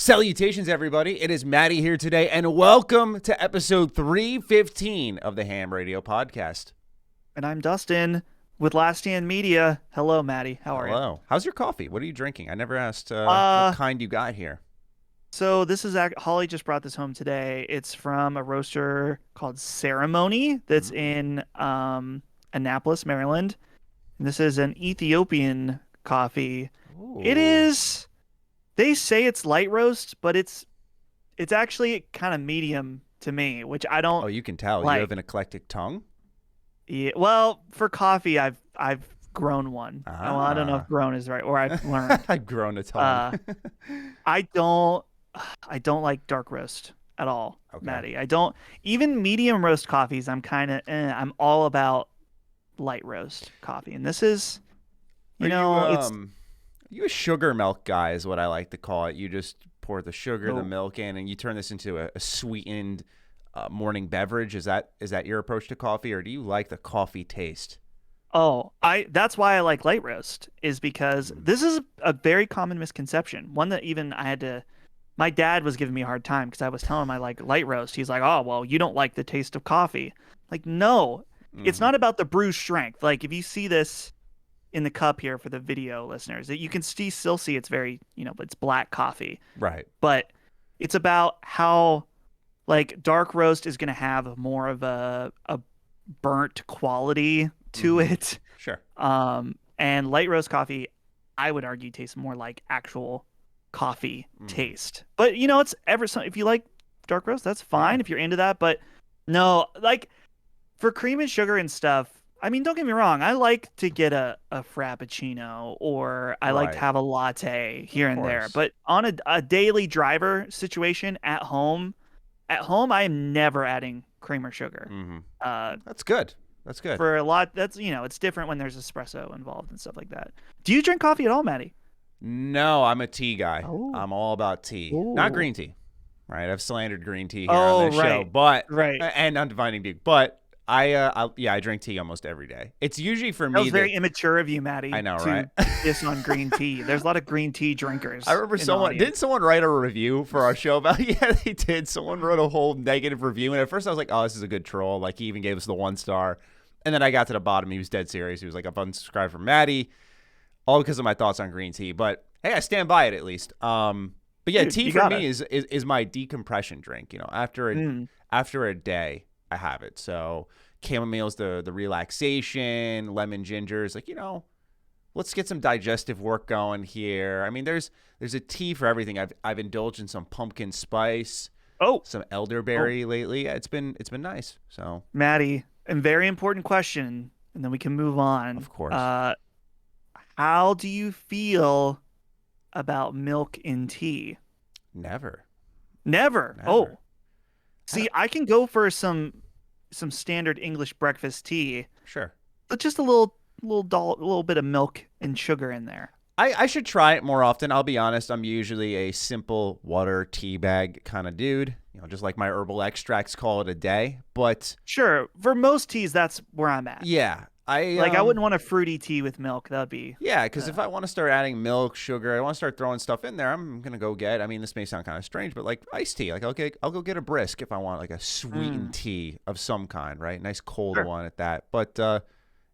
Salutations, everybody. It is Matty here today, and welcome to episode 315 of the H.A.M Radio Podcast. And I'm Dustin with H.A.M Media. Hello, Matty. How are you? Hello. How's your coffee? What are you drinking? I never asked what kind you got here. So this is Holly just brought this home today. It's from a roaster called Ceremony that's in Annapolis, Maryland. And this is an Ethiopian coffee. Ooh. It is... They say it's light roast, but it's actually kind of medium to me, which I don't. Oh, you can tell. Like. You have an eclectic tongue? Yeah, well, for coffee, I've grown one. Well, I don't know if grown is right, or I've learned. I've grown a tongue. I don't like dark roast at all, Okay. Matty. I don't. Even medium roast coffees, I'm kind of. I'm all about light roast coffee, and this is, it's. You a sugar milk guy is what I like to call it. You just pour the sugar, the milk in, and you turn this into a sweetened morning beverage. Is that your approach to coffee, or do you like the coffee taste? Oh, that's why I like light roast, is because this is a very common misconception. One that even my dad was giving me a hard time because I was telling him I like light roast. He's like, "Oh, well, you don't like the taste of coffee." Like, no, it's not about the brew strength. Like, if you see this in the cup here for the video listeners, that you can still see it's very, it's black coffee. Right. But it's about how, like, dark roast is going to have more of a burnt quality to it. Sure. And light roast coffee, I would argue, tastes more like actual coffee taste. But, it's if you like dark roast, that's fine if you're into that. But no, like, for cream and sugar and stuff, I mean, don't get me wrong. I like to get a frappuccino, or I like to have a latte here and there. But on a daily driver situation at home, I am never adding cream or sugar. That's good. That's good. For a lot, it's different when there's espresso involved and stuff like that. Do you drink coffee at all, Matty? No, I'm a tea guy. Oh. I'm all about tea, Ooh. not green tea. Right? I've slandered green tea here on this show, but and Undefining Duke, but. I drink tea almost every day. It's usually for me. That was very immature of you, Matty. I know, right? Diss on green tea. There's a lot of green tea drinkers. I remember didn't someone write a review for our show about? Yeah, they did. Someone wrote a whole negative review, and at first I was like, "Oh, this is a good troll." Like, he even gave us the 1 star, and then I got to the bottom. He was dead serious. He was like, "I've unsubscribed from Matty, all because of my thoughts on green tea." But hey, I stand by it at least. But yeah, tea for me is my decompression drink. After a day, I have it. So chamomile's the relaxation, lemon ginger's like, let's get some digestive work going here. I mean, there's a tea for everything. I've indulged in some pumpkin spice, some elderberry lately. Yeah, it's been nice. So, Matty, a very important question, and then we can move on. Of course. How do you feel about milk in tea? Never. Oh, see, I can go for some standard English breakfast tea. Sure. But just a little bit of milk and sugar in there. I should try it more often. I'll be honest. I'm usually a simple water tea bag kind of dude. Just like my herbal extracts, call it a day. But sure, for most teas, that's where I'm at. Yeah. I wouldn't want a fruity tea with milk. That would be... Yeah, because if I want to start adding milk, sugar, I want to start throwing stuff in there, I'm going to go get, this may sound kind of strange, but like iced tea. Like, okay, I'll go get a brisk if I want like a sweetened tea of some kind, right? Nice cold one at that. But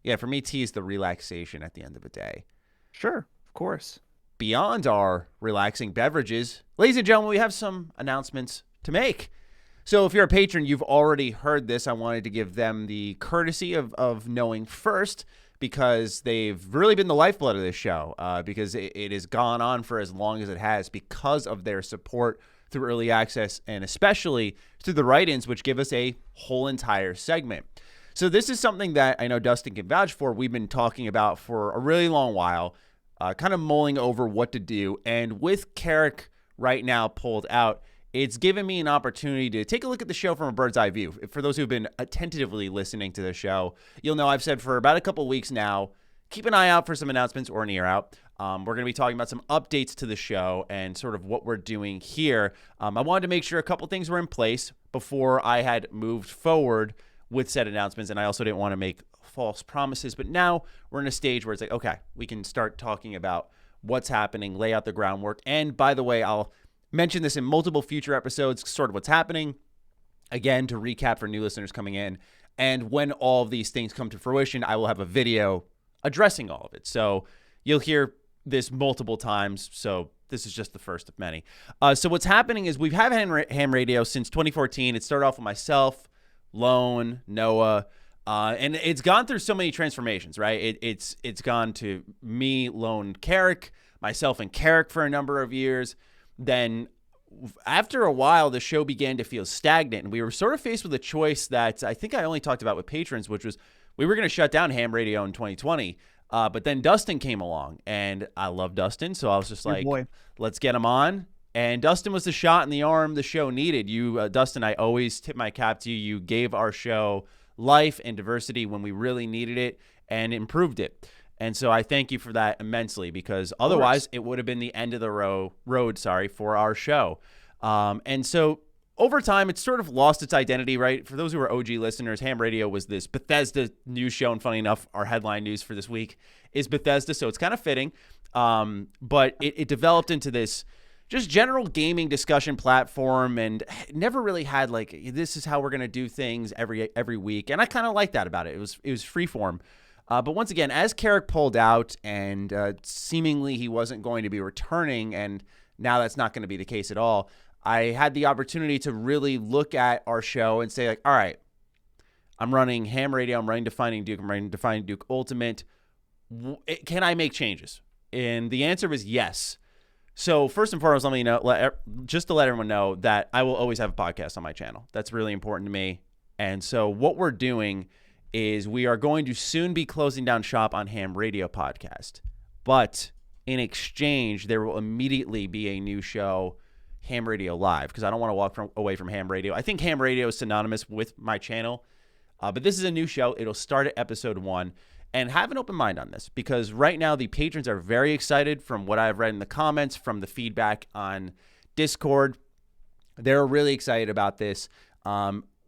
yeah, for me, tea is the relaxation at the end of the day. Sure, of course. Beyond our relaxing beverages, ladies and gentlemen, we have some announcements to make. So if you're a patron, you've already heard this. I wanted to give them the courtesy of knowing first, because they've really been the lifeblood of this show, because it has gone on for as long as it has because of their support through early access, and especially through the write-ins, which give us a whole entire segment. So this is something that I know Dustin can vouch for. We've been talking about for a really long while, kind of mulling over what to do. And with Karak right now pulled out, it's given me an opportunity to take a look at the show from a bird's eye view. For those who've been attentively listening to the show, you'll know I've said for about a couple weeks now, keep an eye out for some announcements or an ear out. We're going to be talking about some updates to the show and sort of what we're doing here. I wanted to make sure a couple things were in place before I had moved forward with said announcements, and I also didn't want to make false promises. But now we're in a stage where it's like, okay, we can start talking about what's happening, lay out the groundwork. And by the way, I'll mentioned this in multiple future episodes, sort of what's happening. Again, to recap for new listeners coming in. And when all of these things come to fruition, I will have a video addressing all of it. So you'll hear this multiple times. So this is just the first of many. So what's happening is we've had Ham Radio since 2014. It started off with myself, Lone, Noah, and it's gone through so many transformations, right? It's gone to me, Lone, Karak, myself, and Karak for a number of years. Then after a while, the show began to feel stagnant, and we were sort of faced with a choice that I think I only talked about with patrons, which was we were going to shut down Ham Radio in 2020. But then Dustin came along, and I love Dustin, so I was just like, let's get him on. And Dustin was the shot in the arm the show needed. You, Dustin, I always tip my cap to you. You gave our show life and diversity when we really needed it and improved it. And so I thank you for that immensely, because otherwise it would have been the end of the road for our show. And so over time, it's sort of lost its identity, right? For those who are OG listeners, Ham Radio was this Bethesda news show, and funny enough, our headline news for this week is Bethesda, so it's kind of fitting. But it developed into this just general gaming discussion platform, and never really had like, this is how we're going to do things every week. And I kind of like that about it. It was freeform. But once again, as Karak pulled out and seemingly he wasn't going to be returning, and now that's not going to be the case at all, I had the opportunity to really look at our show and say, like, all right, I'm running Ham Radio, I'm running Defining Duke, I'm running Defining Duke Ultimate. Can I make changes? And the answer was yes. So first and foremost, let me know, just to let everyone know that I will always have a podcast on my channel. That's really important to me. And so what we're doing is we are going to soon be closing down shop on Ham Radio Podcast. But in exchange, there will immediately be a new show, Ham Radio Live, because I don't want to walk away from Ham Radio. I think Ham Radio is synonymous with my channel, but this is a new show. It'll start at episode 1, and have an open mind on this, because right now the patrons are very excited from what I've read in the comments, from the feedback on Discord. They're really excited about this.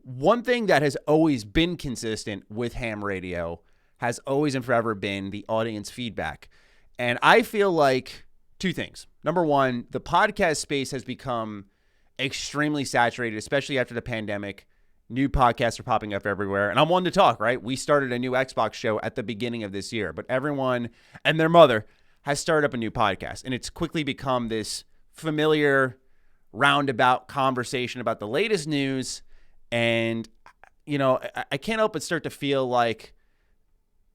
One thing that has always been consistent with Ham Radio has always and forever been the audience feedback. And I feel like two things. Number one, the podcast space has become extremely saturated, especially after the pandemic. New podcasts are popping up everywhere. And I'm one to talk, right? We started a new Xbox show at the beginning of this year, but everyone and their mother has started up a new podcast. And it's quickly become this familiar, roundabout conversation about the latest news. And, you know, I can't help but start to feel like,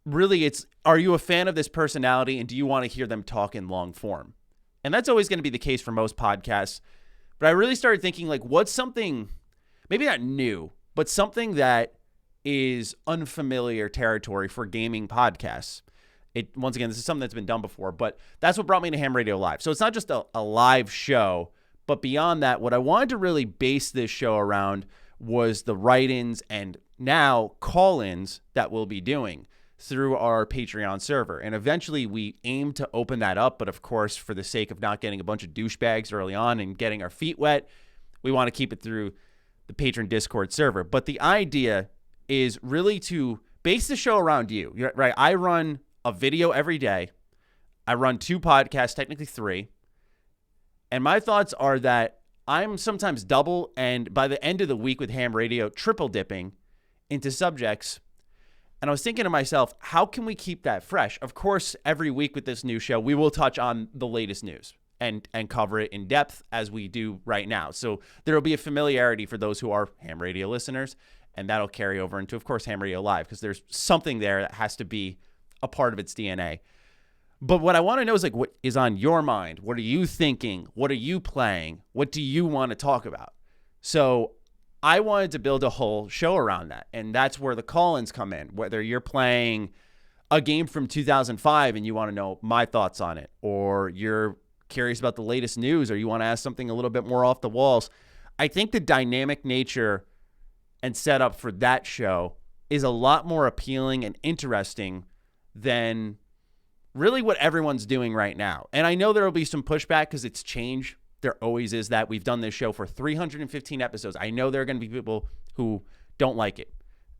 really, it's, are you a fan of this personality, and do you want to hear them talk in long form? And that's always going to be the case for most podcasts. But I really started thinking, like, what's something, maybe not new, but something that is unfamiliar territory for gaming podcasts. Once again, this is something that's been done before, but that's what brought me to Ham Radio Live. So it's not just a live show, but beyond that, what I wanted to really base this show around was the write-ins and now call-ins that we'll be doing through our Patreon server. And eventually we aim to open that up, but of course, for the sake of not getting a bunch of douchebags early on and getting our feet wet, we want to keep it through the Patron Discord server. But the idea is really to base the show around you, right? I run a video every day. I run 2 podcasts, technically 3. And my thoughts are that I'm sometimes double, and by the end of the week with Ham Radio, triple dipping into subjects. And I was thinking to myself, how can we keep that fresh? Of course, every week with this new show, we will touch on the latest news and cover it in depth as we do right now. So there will be a familiarity for those who are Ham Radio listeners, and that'll carry over into, of course, Ham Radio Live, because there's something there that has to be a part of its DNA. But what I want to know is, like, what is on your mind? What are you thinking? What are you playing? What do you want to talk about? So I wanted to build a whole show around that. And that's where the call-ins come in. Whether you're playing a game from 2005 and you want to know my thoughts on it, or you're curious about the latest news, or you want to ask something a little bit more off the walls, I think the dynamic nature and setup for that show is a lot more appealing and interesting than really what everyone's doing right now. And I know there will be some pushback because it's change. There always is that. We've done this show for 315 episodes. I know there are going to be people who don't like it.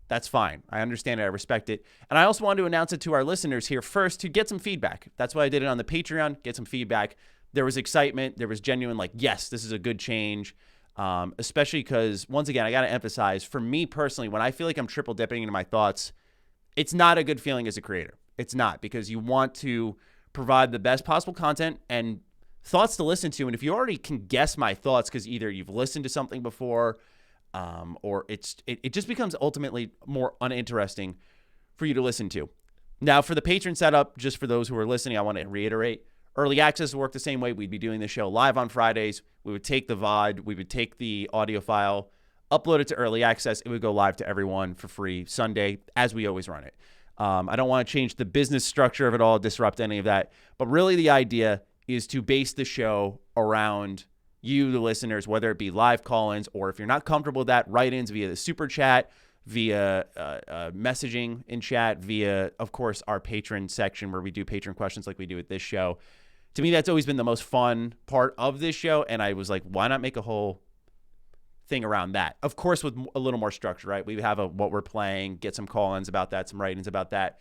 That's fine. I understand it. I respect it. And I also want to announce it to our listeners here first to get some feedback. That's why I did it on the Patreon, get some feedback. there was excitement. There was genuine, like, yes, this is a good change. Especially because, once again, I got to emphasize, for me personally, when I feel like I'm triple dipping into my thoughts, it's not a good feeling as a creator. It's not, because you want to provide the best possible content and thoughts to listen to. And if you already can guess my thoughts because either you've listened to something before or it just becomes ultimately more uninteresting for you to listen to. Now, for the patron setup, just for those who are listening, I want to reiterate, early access will work the same way. We'd be doing the show live on Fridays. We would take the VOD. We would take the audio file, upload it to early access. It would go live to everyone for free Sunday, as we always run it. I don't want to change the business structure of it all, disrupt any of that. But really the idea is to base the show around you, the listeners, whether it be live call-ins or if you're not comfortable with that, write-ins via the super chat, via messaging in chat, via, of course, our patron section where we do patron questions like we do at this show. To me, that's always been the most fun part of this show, and I was like, why not make a whole thing around that? Of course, with a little more structure, right? We have what we're playing, get some call-ins about that, some write-ins about that,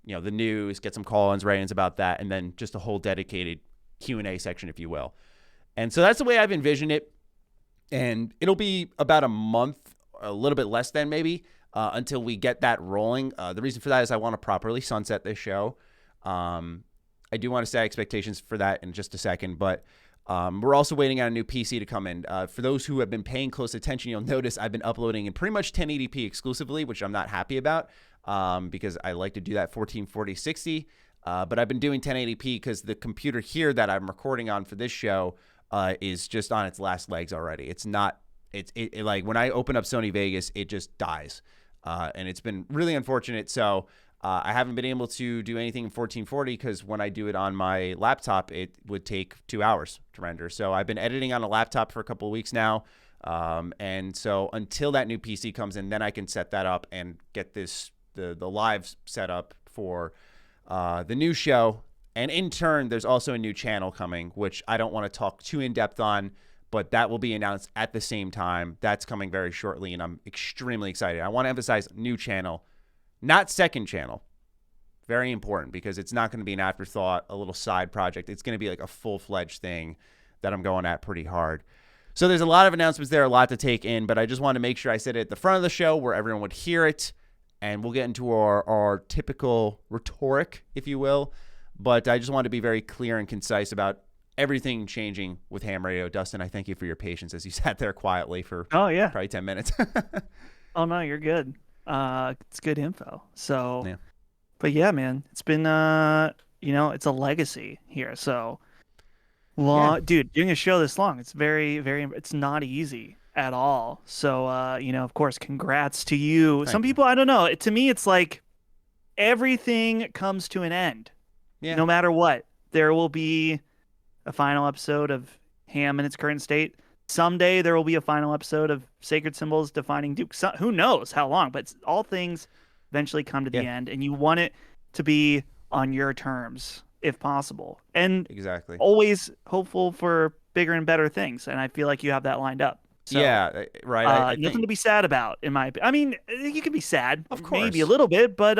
the news, get some call-ins, write-ins about that, and then just a whole dedicated Q&A section, if you will. And so that's the way I've envisioned it, and it'll be about a month, a little bit less than maybe, until we get that rolling. The reason for that is I want to properly sunset this show. I do want to set expectations for that in just a second, but we're also waiting on a new PC to come in. For those who have been paying close attention, you'll notice I've been uploading in pretty much 1080p exclusively, which I'm not happy about because I like to do that 1440 60. But I've been doing 1080p because the computer here that I'm recording on for this show is just on its last legs already. It's not, it like when I open up Sony Vegas, it just dies. And it's been really unfortunate. So I haven't been able to do anything in 1440 because when I do it on my laptop, it would take 2 hours to render. So I've been editing on a laptop for a couple of weeks now. And so until that new PC comes in, then I can set that up and get the live set up for the new show. And in turn, there's also a new channel coming, which I don't want to talk too in depth on, but that will be announced at the same time. That's coming very shortly, and I'm extremely excited. I want to emphasize new channel, not second channel. Very important, because it's not going to be an afterthought, a little side project. It's going to be like a full-fledged thing that I'm going at pretty hard. So there's a lot of announcements there, a lot to take in, but I just want to make sure I said it at the front of the show where everyone would hear it, and we'll get into our typical rhetoric, if you will. But I just want to be very clear and concise about everything changing with H.A.M Radio. Dustin, I thank you for your patience as you sat there quietly for probably 10 minutes. Oh, no, you're good. It's good info. So, yeah. But yeah, man, it's been, it's a legacy here. So, dude, doing a show this long, it's very, very, it's not easy at all. So, of course, congrats to you. Some people, I don't know. To me, it's like everything comes to an end. Yeah. No matter what, there will be a final episode of H.A.M in its current state. Someday there will be a final episode of Sacred Symbols Defining Duke. Who knows how long, but all things eventually come to the end, and you want it to be on your terms if possible. And exactly, always hopeful for bigger and better things, and I feel like you have that lined up. So, yeah, right. Nothing to be sad about, in my opinion. I mean, you can be sad, of course, maybe a little bit, but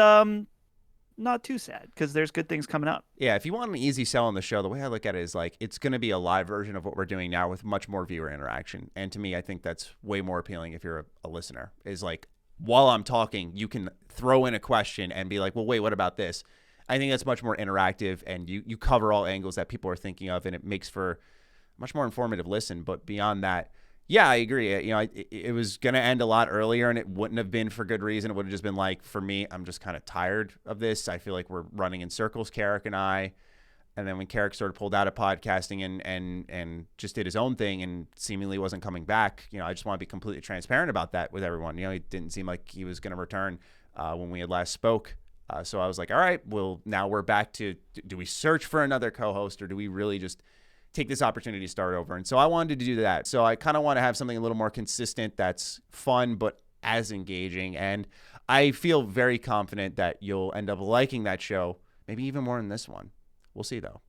not too sad, because there's good things coming up. Yeah, if you want an easy sell on the show, the way I look at it is like it's going to be a live version of what we're doing now with much more viewer interaction. And to me, I think that's way more appealing if you're a listener, is like while I'm talking, you can throw in a question and be like, well, wait, what about this? I think that's much more interactive, and you cover all angles that people are thinking of, and it makes for a much more informative listen. But beyond that, yeah, I agree. It was going to end a lot earlier, and it wouldn't have been for good reason. It would have just been like, for me, I'm just kind of tired of this. I feel like we're running in circles, Karak and I. And then when Karak sort of pulled out of podcasting and just did his own thing and seemingly wasn't coming back, I just want to be completely transparent about that with everyone. It didn't seem like he was going to return when we had last spoke. So I was like, all right, well, now we're back to, do we search for another co-host, or do we really just take this opportunity to start over? And so I wanted to do that. So I kind of want to have something a little more consistent that's fun but as engaging. And I feel very confident that you'll end up liking that show, maybe even more than this one. We'll see, though.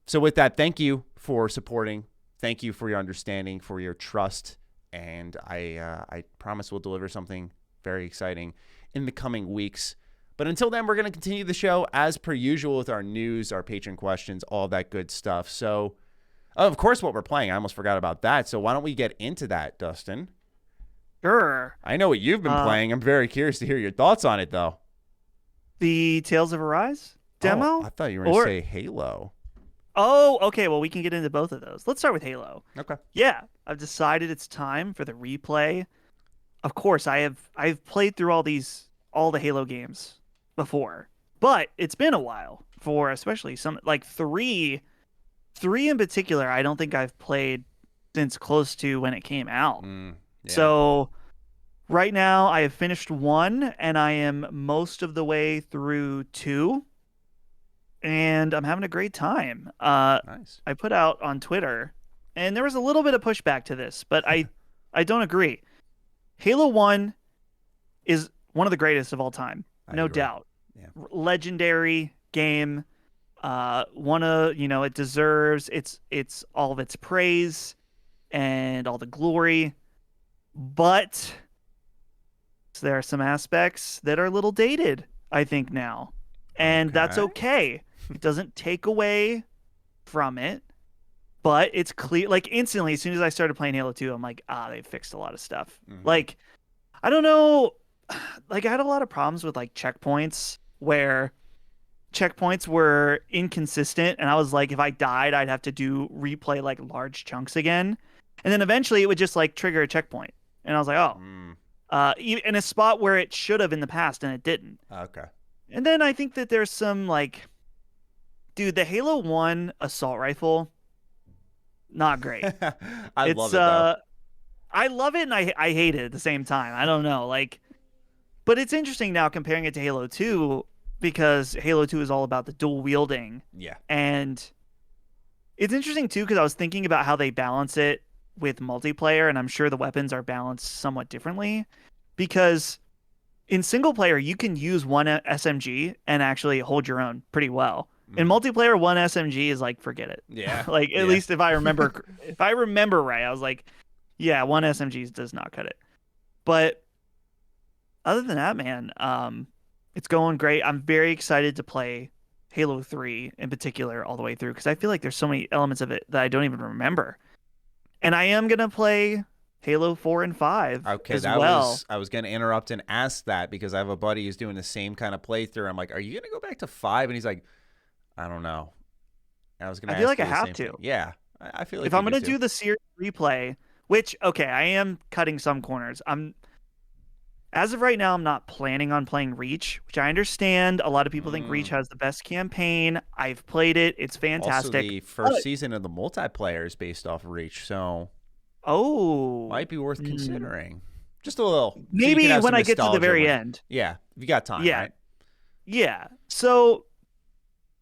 So with that, thank you for supporting. Thank you for your understanding, for your trust. And I promise we'll deliver something very exciting in the coming weeks. But until then, we're going to continue the show as per usual with our news, our patron questions, all that good stuff. So, of course, what we're playing. I almost forgot about that. So why don't we get into that, Dustin? Sure. I know what you've been playing. I'm very curious to hear your thoughts on it, though. The Tales of Arise demo? Oh, I thought you were going to say Halo. Oh, okay. Well, we can get into both of those. Let's start with Halo. Okay. Yeah, I've decided it's time for the replay. Of course, I've played through all the Halo games before, but it's been a while for especially some like three in particular. I don't think I've played since close to when it came out. Yeah. So right now I have finished 1 and I am most of the way through 2. And I'm having a great time. Nice. I put out on Twitter, and there was a little bit of pushback to this, but I don't agree. Halo 1 is one of the greatest of all time, no doubt. Yeah. Legendary game. It deserves it's all of its praise and all the glory. But there are some aspects that are a little dated, I think, now. And that's okay. It doesn't take away from it, but it's clear. Like instantly, as soon as I started playing Halo 2, I'm like, they fixed a lot of stuff. Mm-hmm. Like, I don't know. Like I had a lot of problems with like checkpoints where checkpoints were inconsistent. And I was like, if I died, I'd have to replay like large chunks again. And then eventually it would just like trigger a checkpoint. And I was like, in a spot where it should have in the past and it didn't. Okay. And then I think that there's some like, dude, the Halo 1 assault rifle, not great. I love it though. I love it and I hate it at the same time. I don't know, like, but it's interesting now comparing it to Halo 2 because Halo 2 is all about the dual wielding. Yeah. And it's interesting too because I was thinking about how they balance it with multiplayer, and I'm sure the weapons are balanced somewhat differently because in single player, you can use one SMG and actually hold your own pretty well. In multiplayer, one SMG is like, forget it. Yeah. Like, at least if I remember, right, I was like, yeah, one SMG does not cut it. But other than that, man, it's going great. I'm very excited to play Halo 3 in particular all the way through because I feel like there's so many elements of it that I don't even remember. And I am going to play Halo 4 and 5 as well. I was going to interrupt and ask that because I have a buddy who's doing the same kind of playthrough. I'm like, are you going to go back to 5? And he's like, I don't know. And I feel like I have to. Thing. Yeah. I feel like if I'm going to do the series replay, which, okay, I am cutting some corners. As of right now, I'm not planning on playing Reach, which I understand. A lot of people think Reach has the best campaign. I've played it. It's fantastic. Also, the first season of the multiplayer is based off Reach, so might be worth considering. Just a little. Maybe so when I get to the very end. Yeah, if you got time, right? Yeah. So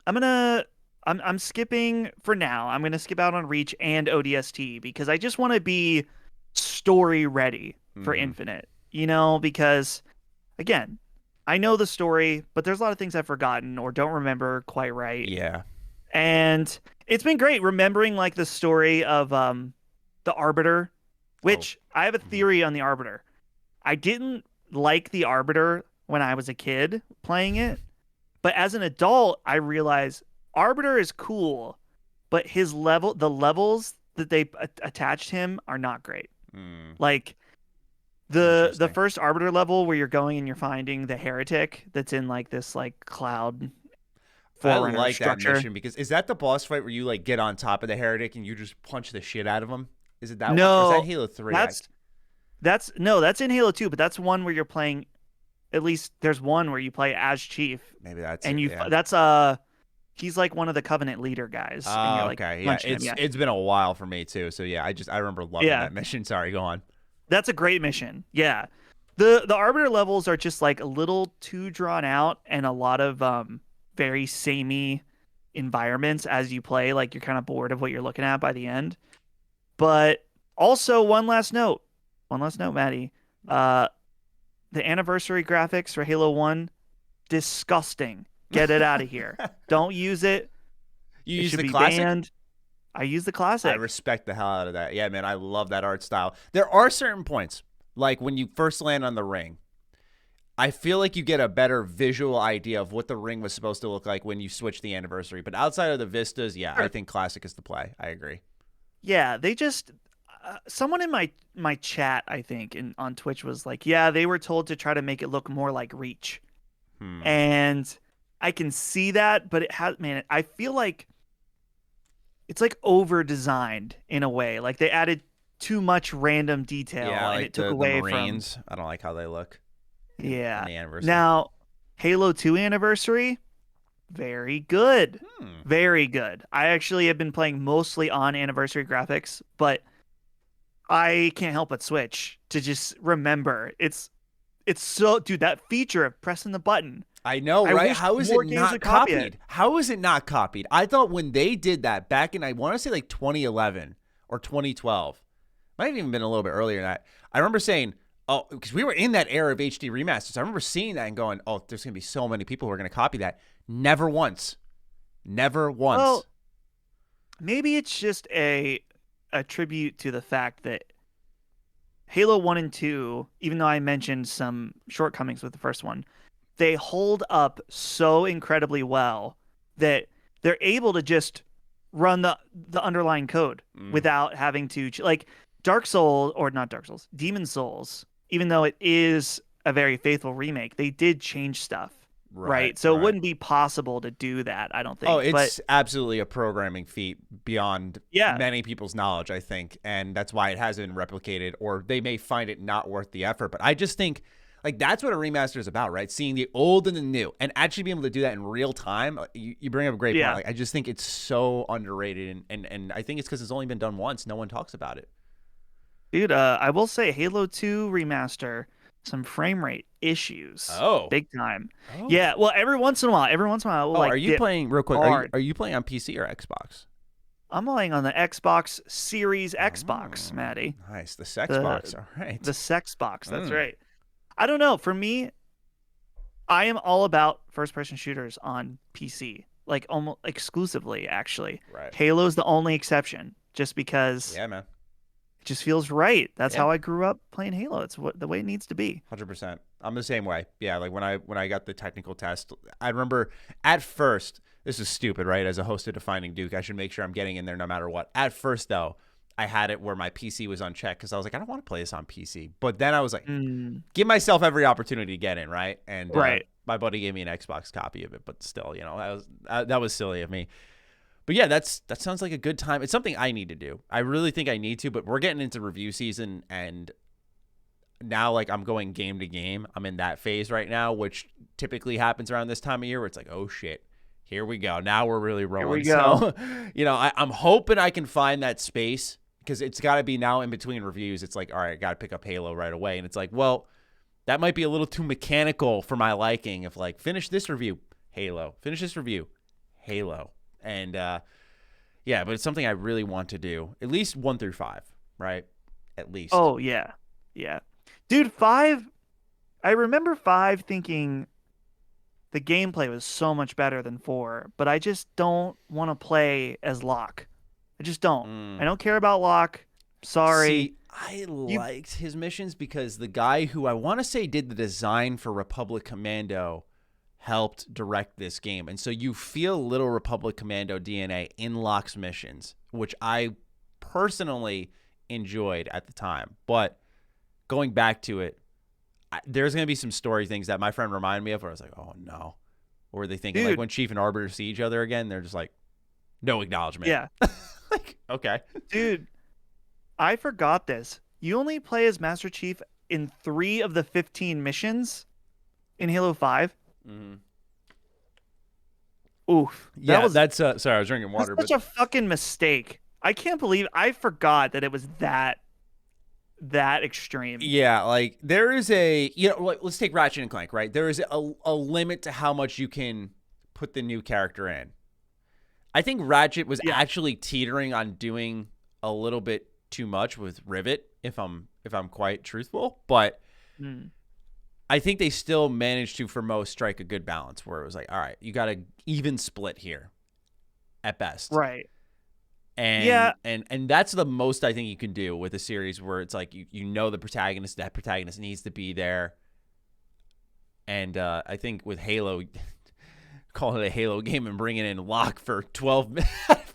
I'm skipping for now. I'm going to skip out on Reach and ODST because I just want to be story ready for Infinite, because again, I know the story, but there's a lot of things I've forgotten or don't remember quite right. Yeah. And it's been great remembering like the story of the Arbiter, which I have a theory on the Arbiter. I didn't like the Arbiter when I was a kid playing it, but as an adult, I realized Arbiter is cool, but the levels that they attached him are not great. Like the first Arbiter level where you're going and you're finding the heretic that's in like this like cloud forerunner I like structure. that mission because is that the boss fight where you like get on top of the heretic and you just punch the shit out of him? Is it that no, one? Or is that Halo 3? That's in Halo 2, but that's one where you're playing. At least there's one where you play as Chief. Maybe that's and it, that's he's like one of the Covenant leader guys. Oh, okay. Yeah, it's been a while for me too. So yeah, I remember loving that mission. Sorry, go on. That's a great mission. Yeah. The Arbiter levels are just like a little too drawn out and a lot of very samey environments as you play. Like you're kind of bored of what you're looking at by the end. But also one last note, Maddie. The anniversary graphics for Halo 1, disgusting. Get it out of here. Don't use it. You use the classic? Banned. I use the classic. I respect the hell out of that. Yeah, man, I love that art style. There are certain points, like when you first land on the ring, I feel like you get a better visual idea of what the ring was supposed to look like when you switch the anniversary. But outside of the vistas, yeah, I think classic is the play. I agree. Yeah, they just someone in my chat, I think, on Twitch was like, yeah, they were told to try to make it look more like Reach. And I can see that, but it has, man, I feel like it's like over designed in a way. Like they added too much random detail and like it took the away Marines. from. I don't like how they look. Yeah. In the anniversary. Now, Halo 2 anniversary, very good. Very good. I actually have been playing mostly on anniversary graphics, but I can't help but switch to just remember. It's so, dude, that feature of pressing the button. I know, I right? wish How is more it games not would copy copied? it. How is it not copied? I thought when they did that back in, I want to say like 2011 or 2012, might have even been a little bit earlier than that. I remember saying, oh, because we were in that era of HD remasters. I remember seeing that and going, oh, there's going to be so many people who are going to copy that. Never once. Never once. Well, maybe it's just a tribute to the fact that Halo 1 and 2, even though I mentioned some shortcomings with the first one, they hold up so incredibly well that they're able to just run the underlying code without having to, like Dark Souls, or not Dark Souls, Demon Souls, even though it is a very faithful remake, they did change stuff. Right. So it wouldn't be possible to do that, I don't think. Oh, it's absolutely a programming feat beyond many people's knowledge, I think. And that's why it hasn't been replicated, or they may find it not worth the effort. But I just think, like, that's what a remaster is about, right? Seeing the old and the new and actually being able to do that in real time. You bring up a great point. Like, I just think it's so underrated. And I think it's because it's only been done once. No one talks about it. Dude, I will say Halo 2 remaster, some frame rate issues. Oh, big time. Oh. Yeah. Well, every once in a while, we'll are you playing real quick? Are you playing on PC or Xbox? I'm playing on the Xbox Series Xbox, Matty. Nice. The Sexbox. All right. The Sexbox. That's right. I don't know. For me, I am all about first-person shooters on PC, like almost exclusively, actually. Right. Halo's the only exception, just because. Yeah, man. It just feels right. That's how I grew up playing Halo. It's the way it needs to be. 100%. I'm the same way. Yeah, like when I got the technical test, I remember at first, this is stupid, right? As a host of Defining Duke, I should make sure I'm getting in there no matter what. At first, though, I had it where my PC was unchecked because I was like, I don't want to play this on PC. But then I was like, give myself every opportunity to get in, right? And my buddy gave me an Xbox copy of it, but still, that was silly of me. But yeah, that sounds like a good time. It's something I need to do. I really think I need to, but we're getting into review season, and now like I'm going game to game. I'm in that phase right now, which typically happens around this time of year where it's like, oh shit, here we go. Now we're really rolling. Here we go. So, I'm hoping I can find that space because it's got to be now in between reviews. It's like, all right, I got to pick up Halo right away. And it's like, well, that might be a little too mechanical for my liking. If like, finish this review, Halo. Finish this review, Halo. And, but it's something I really want to do. At least 1 through 5, right? At least. Oh, yeah. Yeah. Dude, 5, I remember 5 thinking the gameplay was so much better than 4, but I just don't want to play as Locke. I just don't. I don't care about Locke. Sorry. See, I liked his missions because the guy who I want to say did the design for Republic Commando helped direct this game. And so you feel Little Republic Commando DNA in Locke's missions, which I personally enjoyed at the time. But going back to it, there's going to be some story things that my friend reminded me of where I was like, oh no. Or were they thinking like when Chief and Arbiter see each other again, they're just like, no acknowledgement. Yeah. Like, okay. Dude, I forgot this. You only play as Master Chief in 3 of the 15 missions in Halo 5. Oof. That's sorry, I was drinking water. That's such a fucking mistake. I can't believe I forgot that it was that extreme. Yeah, like there is let's take Ratchet and Clank, right? There is a limit to how much you can put the new character in. I think Ratchet was actually teetering on doing a little bit too much with Rivet, if I'm quite truthful, but I think they still managed to, for most, strike a good balance where it was like, all right, you got an even split here at best. Right. And and that's the most I think you can do with a series where it's like, that protagonist needs to be there. And I think with Halo, calling it a Halo game and bringing in Locke for 12,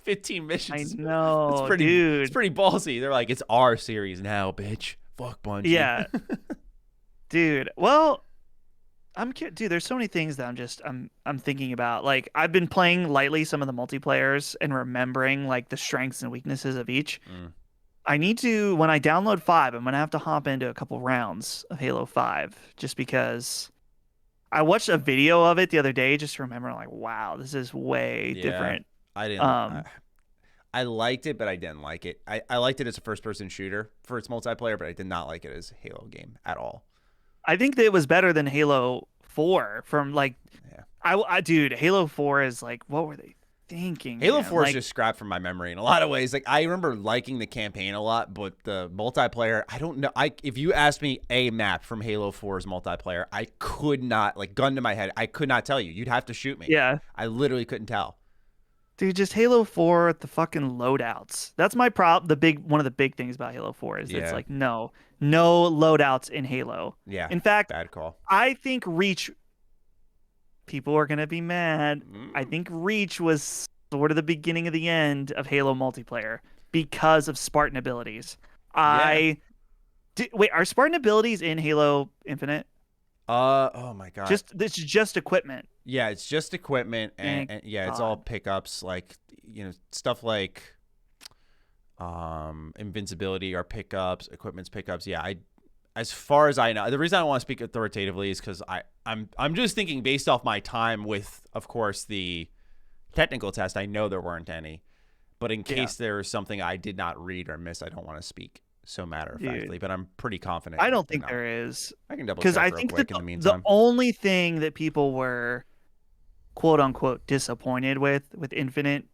15 missions. I know, it's dude. pretty ballsy. They're like, it's our series now, bitch. Fuck Bungie. Yeah, dude. Well, dude. There's so many things that I'm thinking about. Like, I've been playing lightly some of the multiplayers and remembering like the strengths and weaknesses of each. I need to, when I download 5, I'm gonna have to hop into a couple rounds of Halo 5 just because I watched a video of it the other day just to remember, like, wow, this is way different. I didn't. I liked it, but I didn't like it. I liked it as a first-person shooter for its multiplayer, but I did not like it as a Halo game at all. I think that it was better than Halo 4 from like, dude, Halo 4 is like, what were they thinking? Halo man? 4 like, is just scrapped from my memory in a lot of ways. Like, I remember liking the campaign a lot, but the multiplayer, I don't know. If you asked me a map from Halo 4's multiplayer, I could not, like, gun to my head, I could not tell you. You'd have to shoot me. Yeah. I literally couldn't tell. Dude, just Halo 4, the fucking loadouts. That's my problem. One of the big things about Halo 4 is it's like, no loadouts in Halo. Yeah. In fact, bad call. I think Reach, people are going to be mad. I think Reach was sort of the beginning of the end of Halo multiplayer because of Spartan abilities. Wait, are Spartan abilities in Halo Infinite? Oh my god. It's just equipment. Yeah, it's just equipment and yeah, it's all pickups, like, you know, stuff like invincibility are pickups, equipment's pickups. Yeah, as far as I know, the reason I don't want to speak authoritatively is because I'm just thinking based off my time with, of course, the technical test. I know there weren't any, but in case there was something I did not read or miss, I don't want to speak so matter-of-factly, but I'm pretty confident. I don't think there is. I can double check real quick in the meantime. The only thing that people were quote-unquote disappointed with Infinite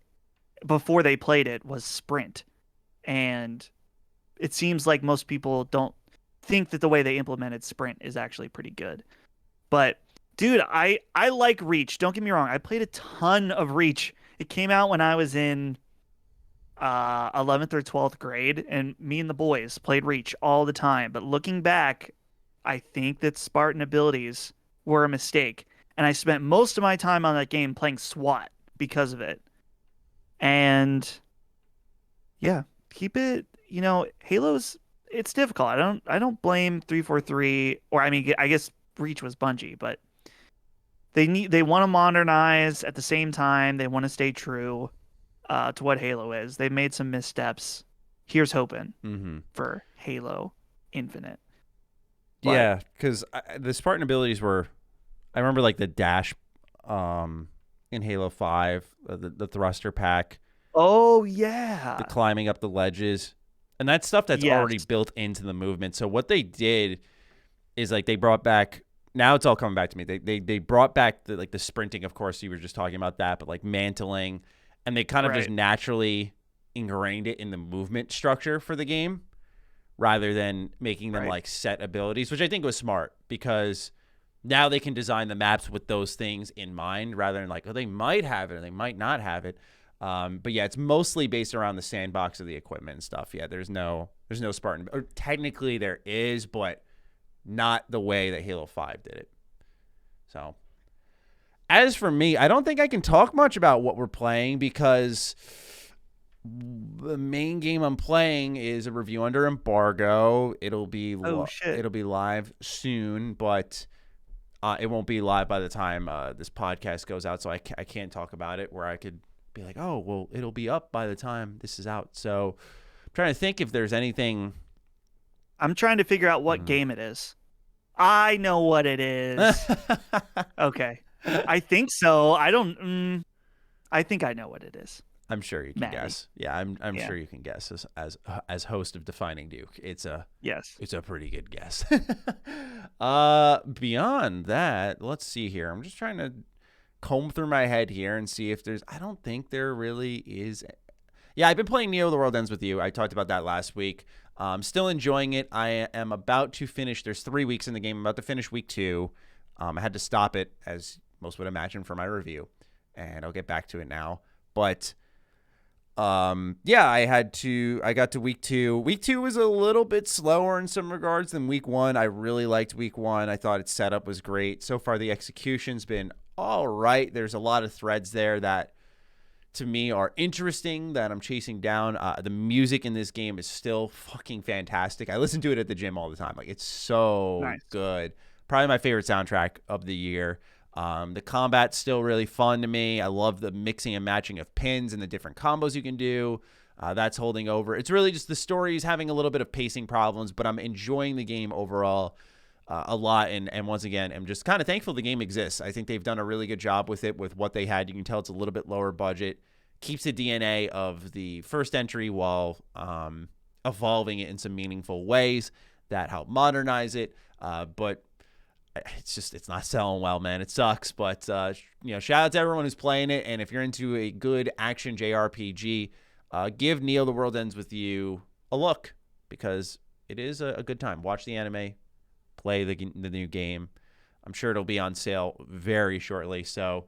before they played it was sprint. And it seems like most people don't think that the way they implemented sprint is actually pretty good. But, dude, I like Reach. Don't get me wrong. I played a ton of Reach. It came out when I was in 11th or 12th grade, and me and the boys played Reach all the time. But looking back, I think that Spartan abilities were a mistake. And I spent most of my time on that game playing SWAT because of it. And yeah, keep it, you know, Halo's, it's difficult. I don't blame 343, or I mean, I guess Reach was Bungie, but they want to modernize at the same time. They want to stay true to what Halo is. They made some missteps. Here's hoping for Halo Infinite. But, yeah, because the Spartan abilities were, I remember like the dash in Halo 5, the thruster pack. Oh, yeah. The climbing up the ledges. And that's stuff that's already built into the movement. So what they did is like they brought back, now it's all coming back to me. They brought back the sprinting, of course, you were just talking about that, but like mantling. And they kind of just naturally ingrained it in the movement structure for the game rather than making them like set abilities, which I think was smart because now they can design the maps with those things in mind rather than like, oh, they might have it or they might not have it. But yeah, it's mostly based around the sandbox of the equipment and stuff. Yeah, there's no Spartan, or technically there is, but not the way that Halo 5 did it. So as for me, I don't think I can talk much about what we're playing because the main game I'm playing is a review under embargo. It'll be it'll be live soon, but it won't be live by the time this podcast goes out, so I can't talk about it where I could be like, oh, well, it'll be up by the time this is out. So I'm trying to think if there's anything. I'm trying to figure out what game it is. I know what it is. Okay. I think so. I don't. I think I know what it is. I'm sure you can guess. Yeah, I'm sure you can guess as host of Defining Duke. It's a pretty good guess. Beyond that, let's see here. I'm just trying to comb through my head here and see if there's. I don't think there really is. Yeah, I've been playing Neo: The World Ends With You. I talked about that last week. Still enjoying it. I am about to finish. There's 3 weeks in the game. I'm about to finish week 2. I had to stop it, as most would imagine, for my review, and I'll get back to it now. But Yeah, I got to week 2. Week 2 was a little bit slower in some regards than week 1. I really liked week 1. I thought its setup was great. So far, the execution's been all right. There's a lot of threads there that, to me, are interesting that I'm chasing down. The music in this game is still fucking fantastic. I listen to it at the gym all the time. Like, it's so good. Probably my favorite soundtrack of the year. The combat's still really fun to me. I love the mixing and matching of pins and the different combos you can do. That's holding over. It's really just the story is having a little bit of pacing problems, but I'm enjoying the game overall a lot. And once again, I'm just kind of thankful the game exists. I think they've done a really good job with it, with what they had. You can tell it's a little bit lower budget. Keeps the DNA of the first entry while evolving it in some meaningful ways that help modernize it. But it's not selling well, man. It sucks, but shout out to everyone who's playing it. And if you're into a good action JRPG, give Neo: The World Ends With You a look, because it is a good time. Watch the anime, play the new game. I'm sure it'll be on sale very shortly, so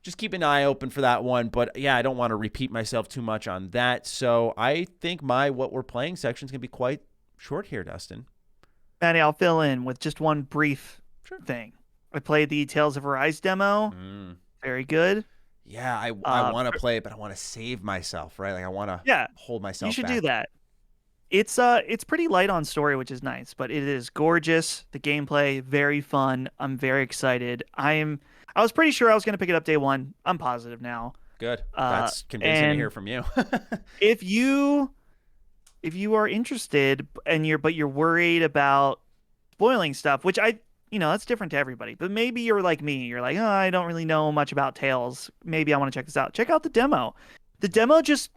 just keep an eye open for that one. But yeah, I don't want to repeat myself too much on that, so I think my what we're playing section is going to be quite short here, Dustin. Matty, I'll fill in with just one brief thing. I played the Tales of Arise demo. Very good. Yeah, I want to play it, but I want to save myself, right? Like, I want to hold myself back. You should do that. It's pretty light on story, which is nice, but it is gorgeous. The gameplay, very fun. I'm very excited. I was pretty sure I was going to pick it up day one. I'm positive now. Good. That's convincing to hear from you. If you are interested and you're worried about spoiling stuff, which that's different to everybody, but maybe you're like me. You're like, oh, I don't really know much about Tales. Maybe I want to check this out. Check out the demo. The demo just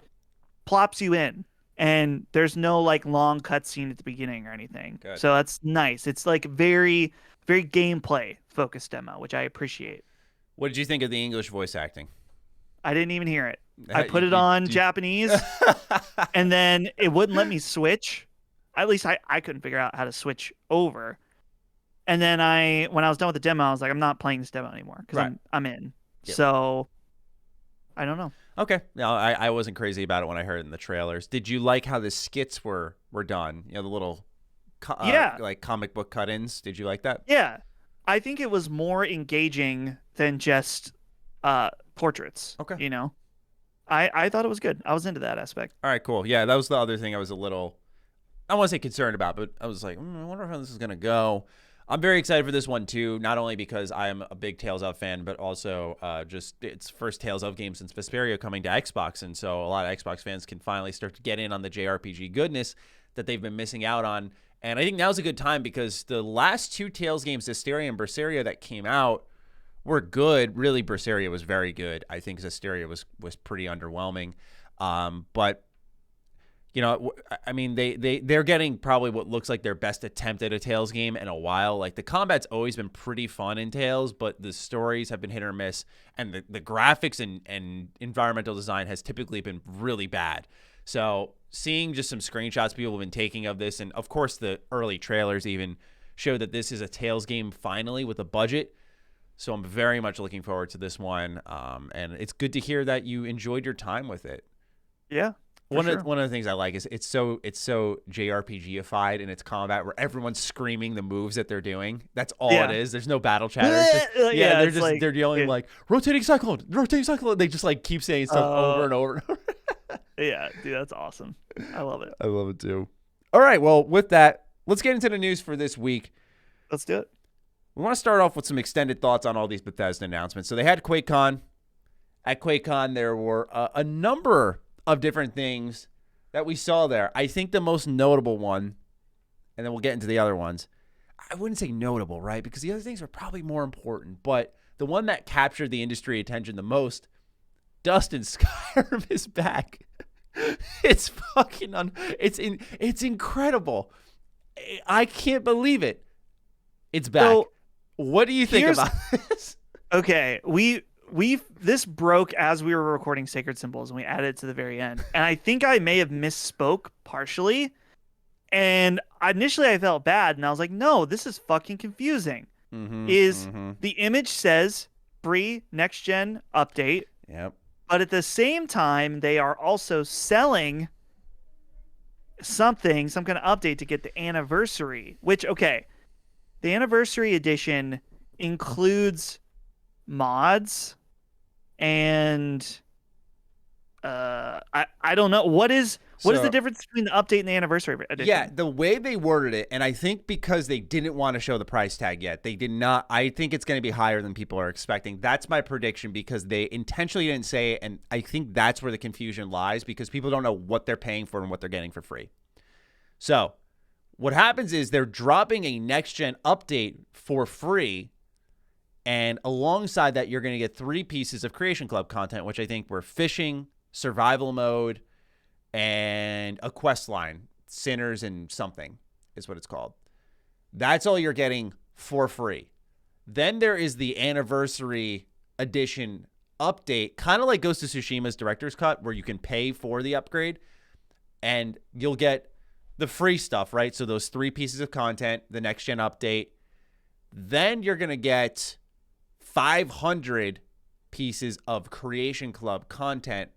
plops you in, and there's no like long cutscene at the beginning or anything. Good. So that's nice. It's like very, very gameplay focused demo, which I appreciate. What did you think of the English voice acting? I didn't even hear it. I put it on Japanese, and then it wouldn't let me switch. At least I couldn't figure out how to switch over. And then when I was done with the demo, I was like, I'm not playing this demo anymore because I'm in. Yep. So I don't know. Okay. No, I wasn't crazy about it when I heard it in the trailers. Did you like how the skits were done? The little like comic book cut-ins. Did you like that? Yeah. I think it was more engaging than just portraits. Okay. I thought it was good. I was into that aspect. All right, cool. Yeah, that was the other thing I was a little, I don't want to say concerned about, but I was like, I wonder how this is going to go. I'm very excited for this one, too, not only because I'm a big Tales of fan, but also just it's first Tales of game since Vesperia coming to Xbox, and so a lot of Xbox fans can finally start to get in on the JRPG goodness that they've been missing out on. And I think now's a good time because the last two Tales games, Zestiria and Berseria, that came out were good. Really, Berseria was very good. I think Zestiria was pretty underwhelming. But I mean, they're getting probably what looks like their best attempt at a Tales game in a while. Like, the combat's always been pretty fun in Tales, but the stories have been hit or miss, and the graphics and environmental design has typically been really bad. So seeing just some screenshots people have been taking of this, and of course the early trailers even show that this is a Tales game finally with a budget. So I'm very much looking forward to this one, and it's good to hear that you enjoyed your time with it. Yeah. One of the things I like is it's so JRPG-ified in its combat, where everyone's screaming the moves that they're doing. That's all it is. There's no battle chatter. They're yelling like rotating cyclone. They just like keep saying stuff over and over and over. Yeah, dude, that's awesome. I love it. I love it too. All right, well, with that, let's get into the news for this week. Let's do it. We want to start off with some extended thoughts on all these Bethesda announcements. So they had QuakeCon. At QuakeCon, there were a number of different things that we saw there. I think the most notable one, and then we'll get into the other ones. I wouldn't say notable, right? Because the other things are probably more important. But the one that captured the industry attention the most, Dustin, Skyrim is back. It's fucking it's incredible. I can't believe it. It's back. So, what do you think about this? Okay, this broke as we were recording Sacred Symbols, and we added it to the very end. And I think I may have misspoke partially. And initially I felt bad, and I was like, no, this is fucking confusing. The image says free next gen update. Yep. But at the same time, they are also selling some kind of update to get the anniversary, which, okay, the anniversary edition includes mods and I don't know. What is the difference between the update and the anniversary edition? Yeah, the way they worded it, and I think because they didn't want to show the price tag yet, they did not. I think it's going to be higher than people are expecting. That's my prediction because they intentionally didn't say it, and I think that's where the confusion lies because people don't know what they're paying for and what they're getting for free. So what happens is they're dropping a next-gen update for free, and alongside that, you're going to get 3 pieces of Creation Club content, which I think were fishing, survival mode, and a quest line, Sinners and something is what it's called. That's all you're getting for free. Then there is the anniversary edition update, kind of like Ghost of Tsushima's Director's Cut, where you can pay for the upgrade, and you'll get the free stuff, right? So those 3 pieces of content, the next-gen update. Then you're going to get 500 pieces of Creation Club content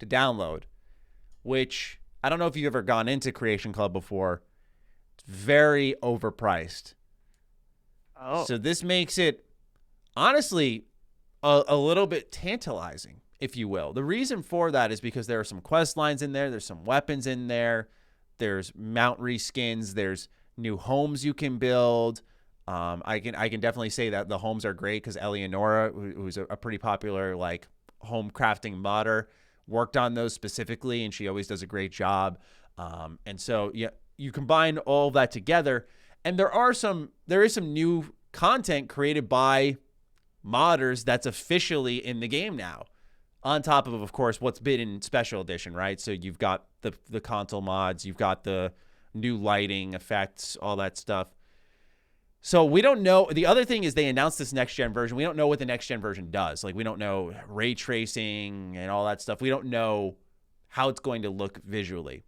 to download, which I don't know if you've ever gone into Creation Club before. It's very overpriced. Oh. So this makes it, honestly, a little bit tantalizing, if you will. The reason for that is because there are some quest lines in there. There's some weapons in there. There's mount reskins. There's new homes you can build. I can definitely say that the homes are great because Eleonora, who's a pretty popular like home crafting modder, worked on those specifically, and she always does a great job. And so yeah, you combine all that together, and there is some new content created by modders that's officially in the game now. On top of course, what's been in Special Edition, right? So you've got the console mods, you've got the new lighting effects, all that stuff. So we don't know. The other thing is they announced this next-gen version. We don't know what the next-gen version does. Like, we don't know ray tracing and all that stuff. We don't know how it's going to look visually.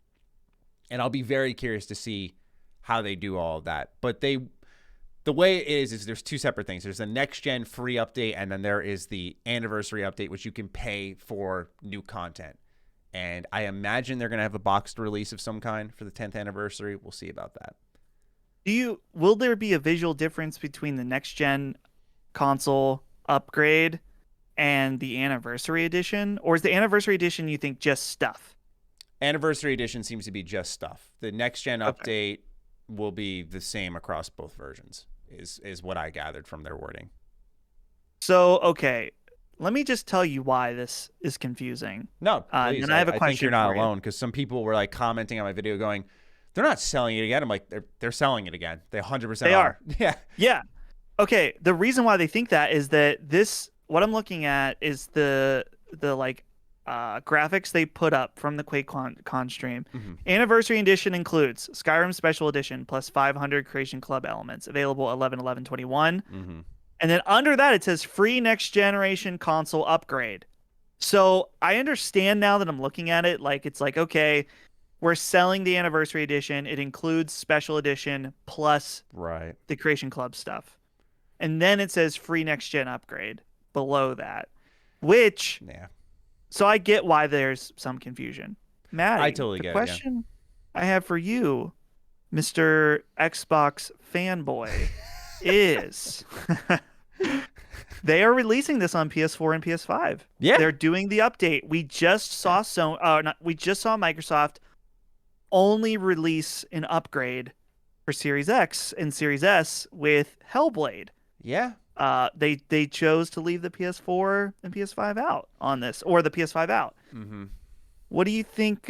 And I'll be very curious to see how they do all of that. But the way it is there's 2 separate things. There's the next-gen free update, and then there is the anniversary update, which you can pay for new content. And I imagine they're going to have a boxed release of some kind for the 10th anniversary. We'll see about that. Will there be a visual difference between the next-gen console upgrade and the anniversary edition? Or is the anniversary edition, you think, just stuff? Anniversary edition seems to be just stuff. The next-gen update will be the same across both versions, is what I gathered from their wording. So, okay, let me just tell you why this is confusing. No, please. And I have a question. I think you're not alone, because some people were like commenting on my video going, they're not selling it again. I'm like, they're selling it again. They 100% are. Yeah. Yeah. Okay. The reason why they think that is that what I'm looking at is the graphics they put up from the QuakeCon stream. Mm-hmm. Anniversary edition includes Skyrim Special Edition plus 500 Creation Club elements, available 11/11/21. Mm-hmm. And then under that it says free next generation console upgrade. So I understand now that I'm looking at it, like it's like, okay, we're selling the anniversary edition. It includes Special Edition plus the Creation Club stuff. And then it says free next gen upgrade below that, which so I get why there's some confusion. Matty, I totally get it. The question I have for you, Mr. Xbox fanboy, is they are releasing this on PS4 and PS5. Yeah, they're doing the update. We just saw Microsoft only release an upgrade for Series X and Series S with Hellblade. Yeah. They chose to leave the PS4 and PS5 out on this, or the PS5 out. Mm-hmm. What do you think?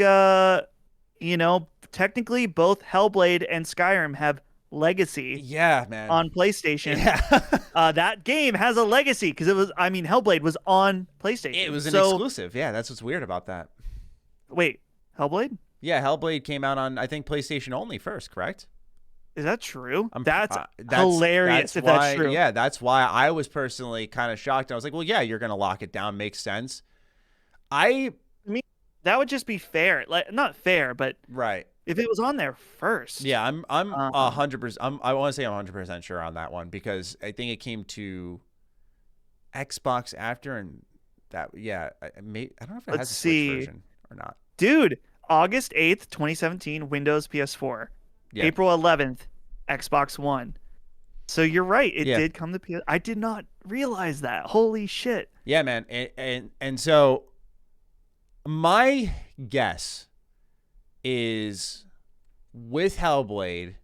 Technically, both Hellblade and Skyrim have legacy. Yeah, man. On PlayStation. Yeah. That game has a legacy because Hellblade was on PlayStation. It was an exclusive. Yeah, that's what's weird about that. Wait, Hellblade? Yeah, Hellblade came out on, I think, PlayStation only first, correct? Is that true? That's hilarious that's true. Yeah, that's why I was personally kind of shocked. I was like, well, yeah, you're going to lock it down. Makes sense. I mean, that would just be fair. Like, not fair, but right. If it was on there first. Yeah, I'm 100%. I want to say I'm 100% sure on that one because I think it came to Xbox after, and I don't know if it Let's has a Switch see. version or not. Dude, August 8th, 2017, Windows PS4. Yeah. April 11th, Xbox One. So you're right. It Yeah. did come to PS. I did not realize that. Holy shit. Yeah, man. And so my guess is with Hellblade,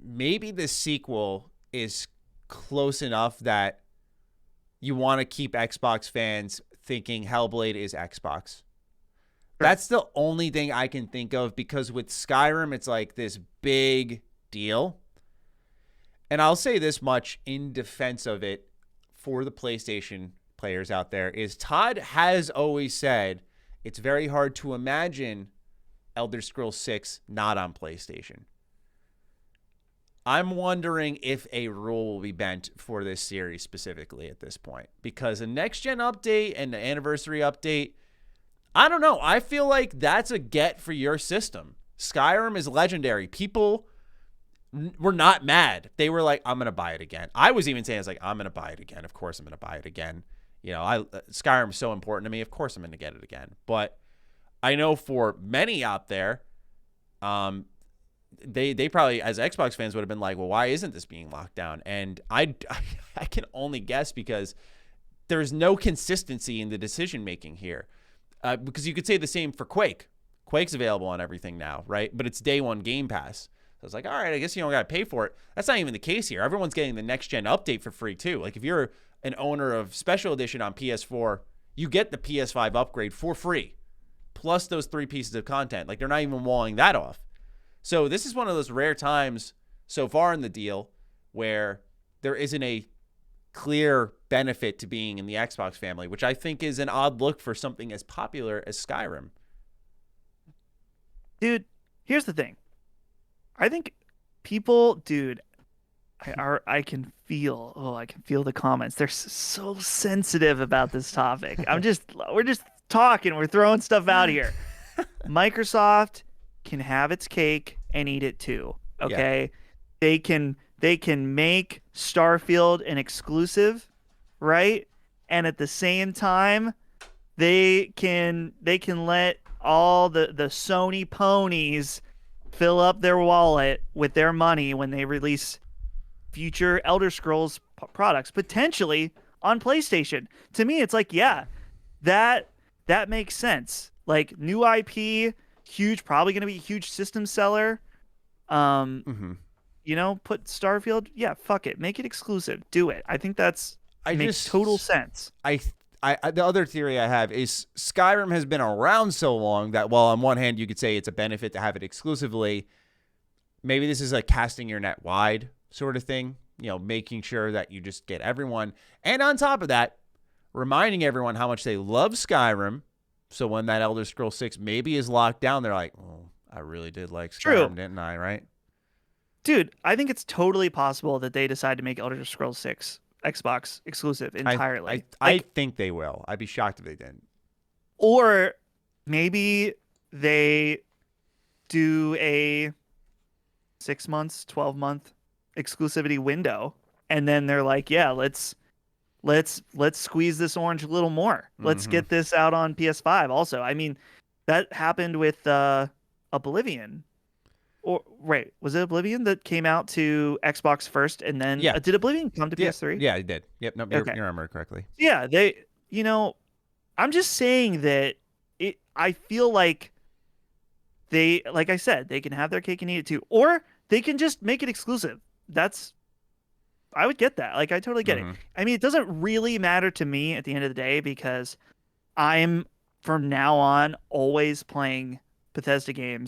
maybe the sequel is close enough that you want to keep Xbox fans thinking Hellblade is Xbox. That's the only thing I can think of, because with Skyrim, it's like this big deal. And I'll say this much in defense of it for the PlayStation players out there is Todd has always said it's very hard to imagine Elder Scrolls 6 not on PlayStation. I'm wondering if a rule will be bent for this series specifically at this point, because a next-gen update and the anniversary update, I don't know. I feel like that's a get for your system. Skyrim is legendary. People were not mad. They were like, I'm going to buy it again. I was even saying, it's like, I'm going to buy it again. Of course I'm going to buy it again. You know, Skyrim's so important to me. Of course I'm going to get it again. But I know for many out there, they probably, as Xbox fans, would have been like, well, why isn't this being locked down? And I can only guess because there's no consistency in the decision-making here. Because you could say the same for Quake. Quake's available on everything now, right? But it's day one Game Pass. So it's like, all right, I guess you don't got to pay for it. That's not even the case here. Everyone's getting the next-gen update for free, too. Like, if you're an owner of Special Edition on PS4, you get the PS5 upgrade for free, plus those 3 pieces of content. Like, they're not even walling that off. So this is one of those rare times so far in the deal where there isn't a clear benefit to being in the Xbox family, which I think is an odd look for something as popular as Skyrim. Dude, here's the thing. I think people, I can feel the comments. They're so sensitive about this topic. We're just talking. We're throwing stuff out here. Microsoft can have its cake and eat it too. Okay. Yeah. They can make Starfield an exclusive, right? And at the same time, they can let all the Sony ponies fill up their wallet with their money when they release future Elder Scrolls products, potentially on PlayStation. To me, it's like, yeah, that makes sense. Like, new IP, huge, probably going to be a huge system seller. You know, put Starfield, yeah, fuck it, make it exclusive, do it. I think makes total sense. The other theory I have is Skyrim has been around so long that while on one hand you could say it's a benefit to have it exclusively, maybe this is a casting your net wide sort of thing, you know, making sure that you just get everyone. And on top of that, reminding everyone how much they love Skyrim. So when that Elder Scrolls 6 maybe is locked down, they're like, oh, I really did like Skyrim, True. didn't I, right? Dude, I think it's totally possible that they decide to make Elder Scrolls 6 Xbox exclusive entirely. I think they will. I'd be shocked if they didn't. Or maybe they do a 6 months, 12-month exclusivity window, and then they're like, yeah, let's squeeze this orange a little more. Let's get this out on PS5 also. I mean, that happened with Oblivion. Or wait, was it Oblivion that came out to Xbox first and then did Oblivion come to PS3? Yeah, it did. Yep, no, you remember correctly. Yeah, I'm just saying that I feel like they, like I said, they can have their cake and eat it too, or they can just make it exclusive. I would get that. Like, I totally get it. I mean, it doesn't really matter to me at the end of the day because I'm from now on always playing Bethesda Game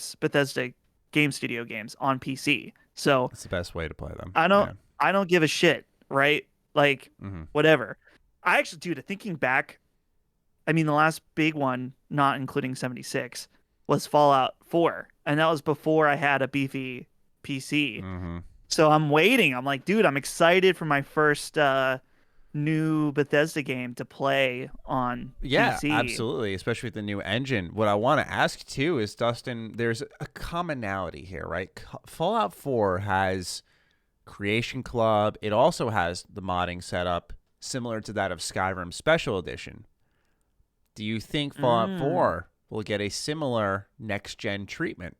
Studio games on PC. So it's the best way to play them. I don't give a shit, right? Like, whatever. I actually, dude, thinking back, I mean, the last big one, not including 76, was Fallout 4. And that was before I had a beefy PC. So I'm waiting. I'm like, dude, I'm excited for my first new Bethesda game to play on PC. Yeah, absolutely, especially with the new engine. What I want to ask, too, is, Dustin, there's a commonality here, right? Fallout 4 has Creation Club. It also has the modding setup similar to that of Skyrim Special Edition. Do you think Fallout 4 will get a similar next-gen treatment?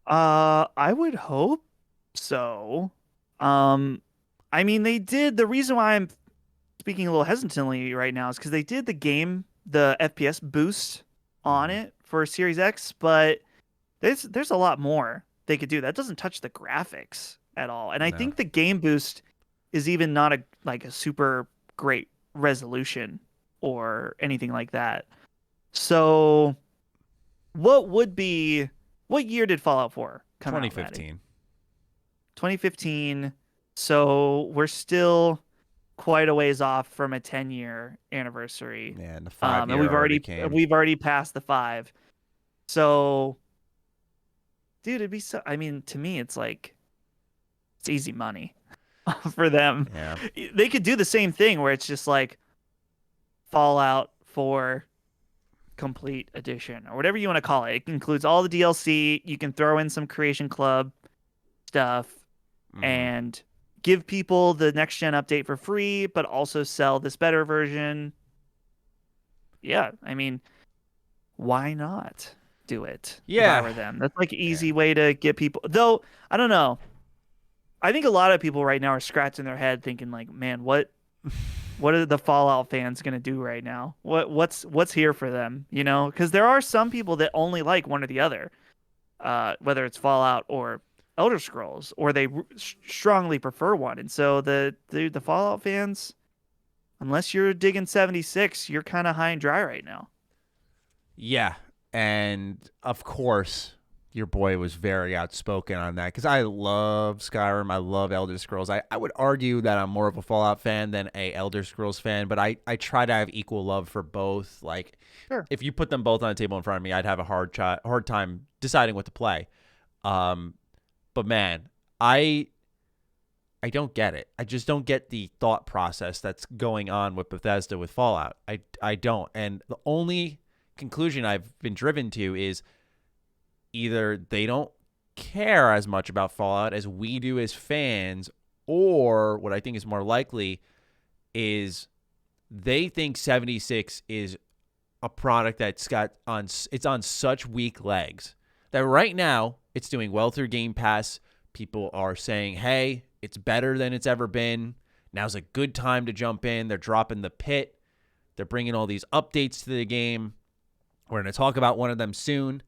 I would hope so. I mean, they did. The reason why I'm speaking a little hesitantly right now is because they did the FPS boost on it for Series X, but there's a lot more they could do. That doesn't touch the graphics at all. And I think the game boost is even not a super great resolution or anything like that. So what year did Fallout 4 come out? 2015. 2015. So we're still quite a ways off from a 10-year anniversary. Yeah, and the 5-year and we've already passed the 5. So, dude, it'd be so. I mean, to me, it's easy money for them. Yeah. They could do the same thing where it's just like Fallout 4 Complete Edition or whatever you want to call it. It includes all the DLC. You can throw in some Creation Club stuff and give people the next gen update for free, but also sell this better version. Yeah, I mean, why not do it? Yeah, if I were them. That's easy way to get people. Though I don't know. I think a lot of people right now are scratching their head, thinking man, what are the Fallout fans gonna do right now? What's here for them? Because there are some people that only like one or the other, whether it's Fallout or Elder Scrolls, or they strongly prefer one. And so the Fallout fans, unless you're digging 76, you're kind of high and dry right now. Yeah, and of course, your boy was very outspoken on that because I love Skyrim. I love Elder Scrolls. I would argue that I'm more of a Fallout fan than a Elder Scrolls fan, but I try to have equal love for both. Sure. If you put them both on the table in front of me, I'd have a hard time deciding what to play. But man, I don't get it. I just don't get the thought process that's going on with Bethesda with Fallout. I don't. And the only conclusion I've been driven to is either they don't care as much about Fallout as we do as fans, or what I think is more likely is they think 76 is a product that's it's on such weak legs that right now it's doing well through Game Pass. People are saying, hey, it's better than it's ever been. Now's a good time to jump in. They're dropping the pit. They're bringing all these updates to the game. We're going to talk about one of them soon.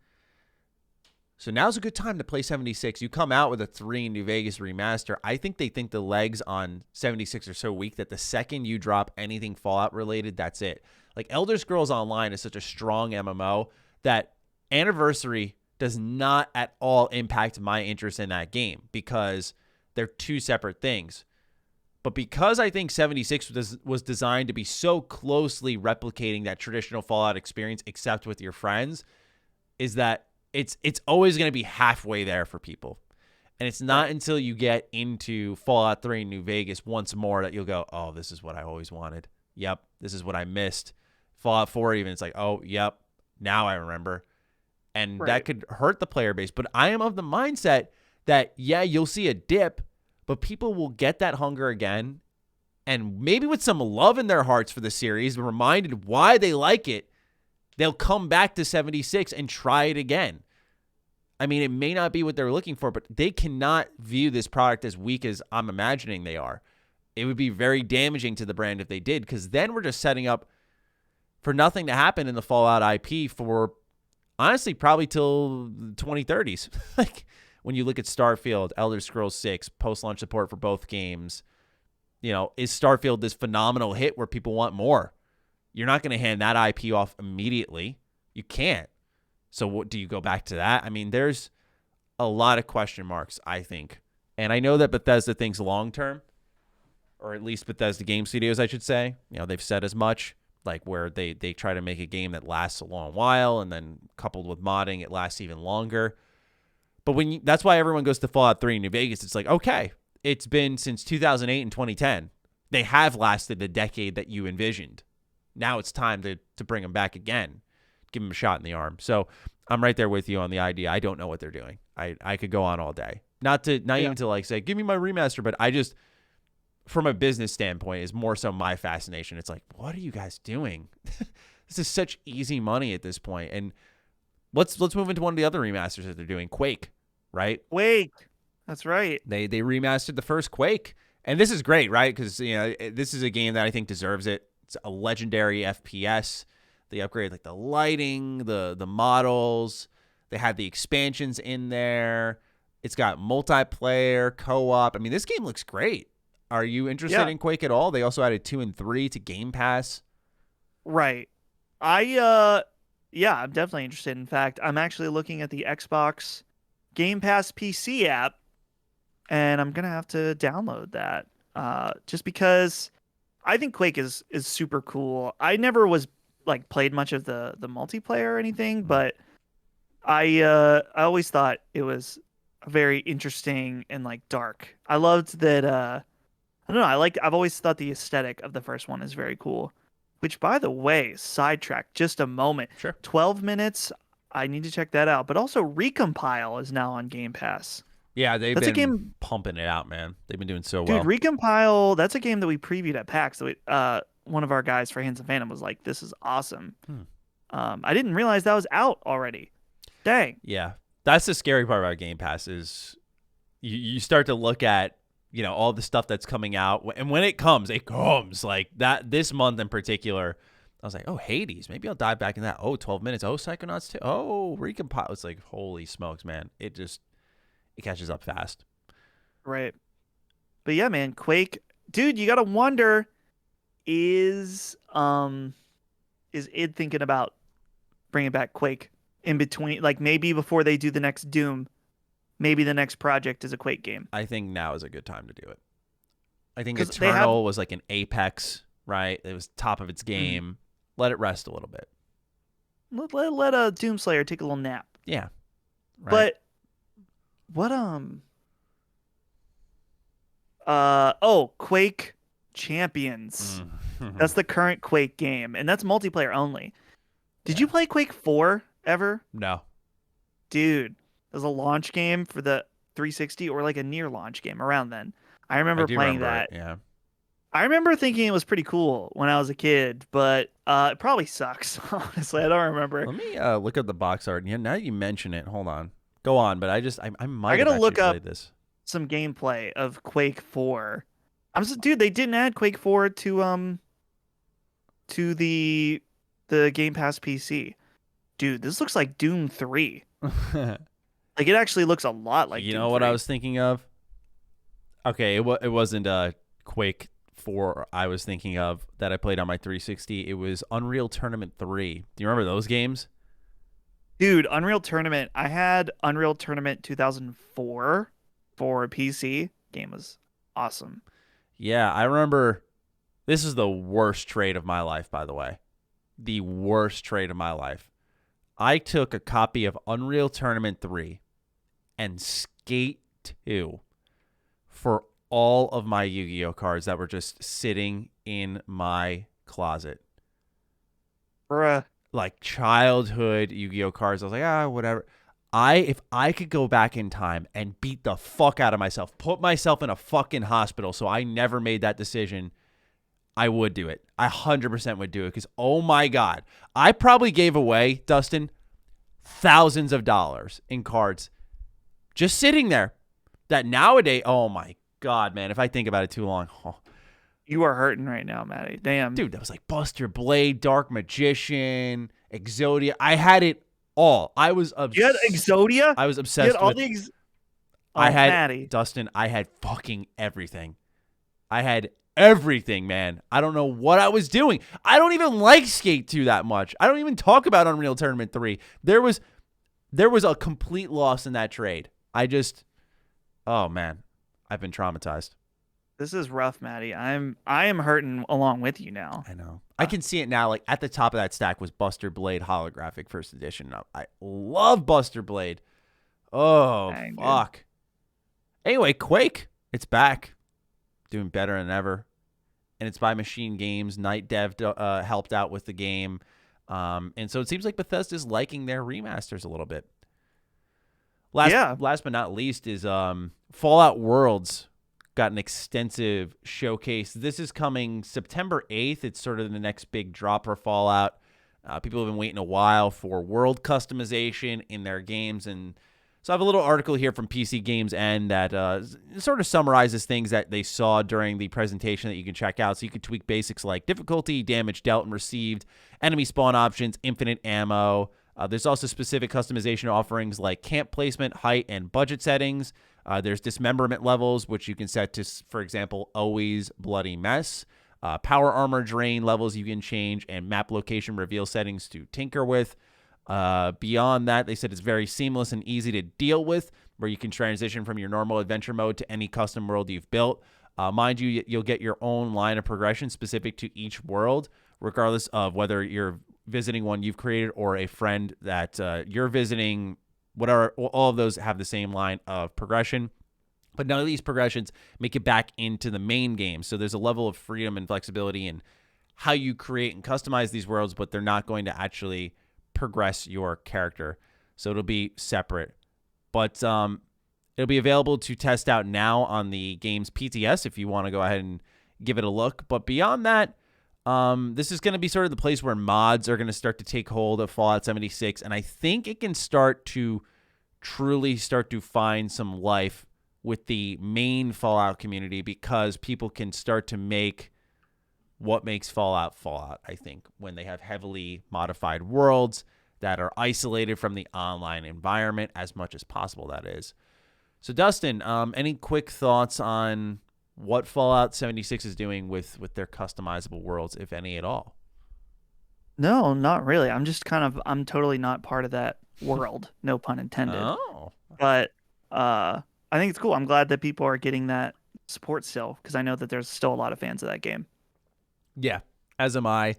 So now's a good time to play 76. You come out with a 3 New Vegas remaster. I think they think the legs on 76 are so weak that the second you drop anything Fallout related, that's it. Elder Scrolls Online is such a strong MMO that Anniversary does not at all impact my interest in that game because they're two separate things. But because I think 76 was designed to be so closely replicating that traditional Fallout experience, except with your friends, is that it's always going to be halfway there for people. And it's not until you get into Fallout 3 New Vegas once more that you'll go, oh, this is what I always wanted. Yep, this is what I missed. Fallout 4 even, it's like, oh, yep, now I remember. And that could hurt the player base. But I am of the mindset that, yeah, you'll see a dip, but people will get that hunger again. And maybe with some love in their hearts for the series, reminded why they like it, they'll come back to 76 and try it again. I mean, it may not be what they're looking for, but they cannot view this product as weak as I'm imagining they are. It would be very damaging to the brand if they did, because then we're just setting up for nothing to happen in the Fallout IP for, honestly, probably till the 2030s. When you look at Starfield, Elder Scrolls 6, post-launch support for both games, is Starfield this phenomenal hit where people want more? You're not going to hand that IP off immediately. You can't. So what do you go back to that? I mean, there's a lot of question marks, I think. And I know that Bethesda thinks long-term, or at least Bethesda Game Studios, I should say. They've said as much, where they try to make a game that lasts a long while, and then coupled with modding, it lasts even longer. But that's why everyone goes to Fallout 3 in New Vegas. It's okay, it's been since 2008 and 2010. They have lasted the decade that you envisioned. Now it's time to bring them back again. Give them a shot in the arm. So I'm right there with you on the idea. I don't know what they're doing. I could go on all day. Not even to say, give me my remaster, but from a business standpoint is more so my fascination. It's like, what are you guys doing? This is such easy money at this point. And let's move into one of the other remasters that they're doing, Quake, right? Quake. That's right. They remastered the first Quake. And this is great, right? Because, this is a game that I think deserves it. It's a legendary FPS. They upgraded like the lighting, the models. They had the expansions in there. It's got multiplayer, co-op. I mean, this game looks great. Are you interested in Quake at all? They also added 2 and 3 to Game Pass. Right. I'm definitely interested. In fact, I'm actually looking at the Xbox Game Pass PC app, and I'm gonna have to download that. Just because I think Quake is super cool. I never was like played much of the multiplayer or anything, but I always thought it was very interesting and like dark. I loved that. I don't know. I've always thought the aesthetic of the first one is very cool. Which, by the way, sidetrack just a moment. Sure. 12 minutes. I need to check that out. But also, Recompile is now on Game Pass. Yeah, that's a game pumping it out, man. They've been doing so well. Dude, Recompile, that's a game that we previewed at PAX. So one of our guys for Hands and Phantom was like, this is awesome. I didn't realize that was out already. Dang. Yeah. That's the scary part about Game Pass is you start to look at, all the stuff that's coming out. And when it comes like that. This month in particular, I was like, oh, Hades. Maybe I'll dive back in that. Oh, 12 minutes. Oh, Psychonauts 2. Oh, Recompile. It's like, holy smokes, man. It catches up fast. Right. But yeah, man, Quake. Dude, you got to wonder, is id thinking about bringing back Quake in between? Like maybe before they do the next Doom, maybe the next project is a Quake game. I think now is a good time to do it. I think Eternal was like an apex, right? It was top of its game. Let it rest a little bit. Let a Doomslayer take a little nap. Yeah. Right. But Quake Champions. That's the current Quake game, and that's multiplayer only. Did you play Quake 4 ever? No. Dude, it was a launch game for the 360 or like a near launch game around then. I remember playing that. Yeah. I remember thinking it was pretty cool when I was a kid, but it probably sucks. Honestly, I don't remember. Let me look at the box art. Yeah, now you mention it. Hold on. Go on, but I might have look actually up played this. Some gameplay of Quake 4. Dude, they didn't add Quake 4 to the Game Pass PC. Dude, this looks like Doom 3. Like it actually looks a lot like You Doom know what 3. I was thinking of? Okay, it wasn't Quake 4 I was thinking of that I played on my 360. It was Unreal Tournament 3. Do you remember those games? Dude, Unreal Tournament. I had Unreal Tournament 2004 for PC. Game was awesome. Yeah, I remember. This is the worst trade of my life, by the way. The worst trade of my life. I took a copy of Unreal Tournament 3 and Skate 2 for all of my Yu-Gi-Oh cards that were just sitting in my closet. Bruh. Like childhood Yu-Gi-Oh cards. I was like, whatever. If I could go back in time and beat the fuck out of myself, put myself in a fucking hospital so I never made that decision, I would do it. I 100% would do it because, oh my God, I probably gave away, Dustin, thousands of dollars in cards just sitting there that nowadays, oh my God, man, if I think about it too long. Oh. You are hurting right now, Matty. Damn. Dude, that was like Buster Blade, Dark Magician, Exodia. I had it all. I was obsessed. You had Exodia? I was obsessed with Matty. Dustin, I had fucking everything. I had everything, man. I don't know what I was doing. I don't even like Skate 2 that much. I don't even talk about Unreal Tournament 3. There was a complete loss in that trade. Oh man, I've been traumatized. This is rough, Matty. I am hurting along with you now. I know. I can see it now. Like at the top of that stack was Buster Blade holographic first edition. I love Buster Blade. Oh, dang, fuck. Dude. Anyway, Quake, it's back. Doing better than ever. And it's by Machine Games. Night Dev helped out with the game. And so it seems like Bethesda's liking their remasters a little bit. Last but not least is Fallout Worlds got an extensive showcase. This is coming September 8th. It's sort of the next big drop for Fallout. People have been waiting a while for world customization in their games. And so I have a little article here from PC Games'End that sort of summarizes things that they saw during the presentation that you can check out. So you can tweak basics like difficulty, damage dealt and received, enemy spawn options, infinite ammo. There's also specific customization offerings like camp placement, height, and budget settings. There's dismemberment levels, which you can set to, for example, always bloody mess. Power armor drain levels you can change, and map location reveal settings to tinker with. Beyond that, they said it's very seamless and easy to deal with, where you can transition from your normal adventure mode to any custom world you've built. Mind you, you'll get your own line of progression specific to each world, regardless of whether you're visiting one you've created or a friend that you're visiting. Whatever, all of those have the same line of progression, but none of these progressions make it back into the main game. So there's a level of freedom and flexibility in how you create and customize these worlds, but they're not going to actually progress your character. So it'll be separate, but it'll be available to test out now on the game's PTS if you want to go ahead and give it a look. But beyond that, this is going to be sort of the place where mods are going to start to take hold of Fallout 76, and I think it can truly start to find some life with the main Fallout community, because people can start to make what makes Fallout, I think, when they have heavily modified worlds that are isolated from the online environment as much as possible, that is. So, Dustin, any quick thoughts on what Fallout 76 is doing with their customizable worlds, if any at all? No, not really. I'm totally not part of that world. No pun intended. Oh. But I think it's cool. I'm glad that people are getting that support still, because I know that there's still a lot of fans of that game. Yeah, as am I.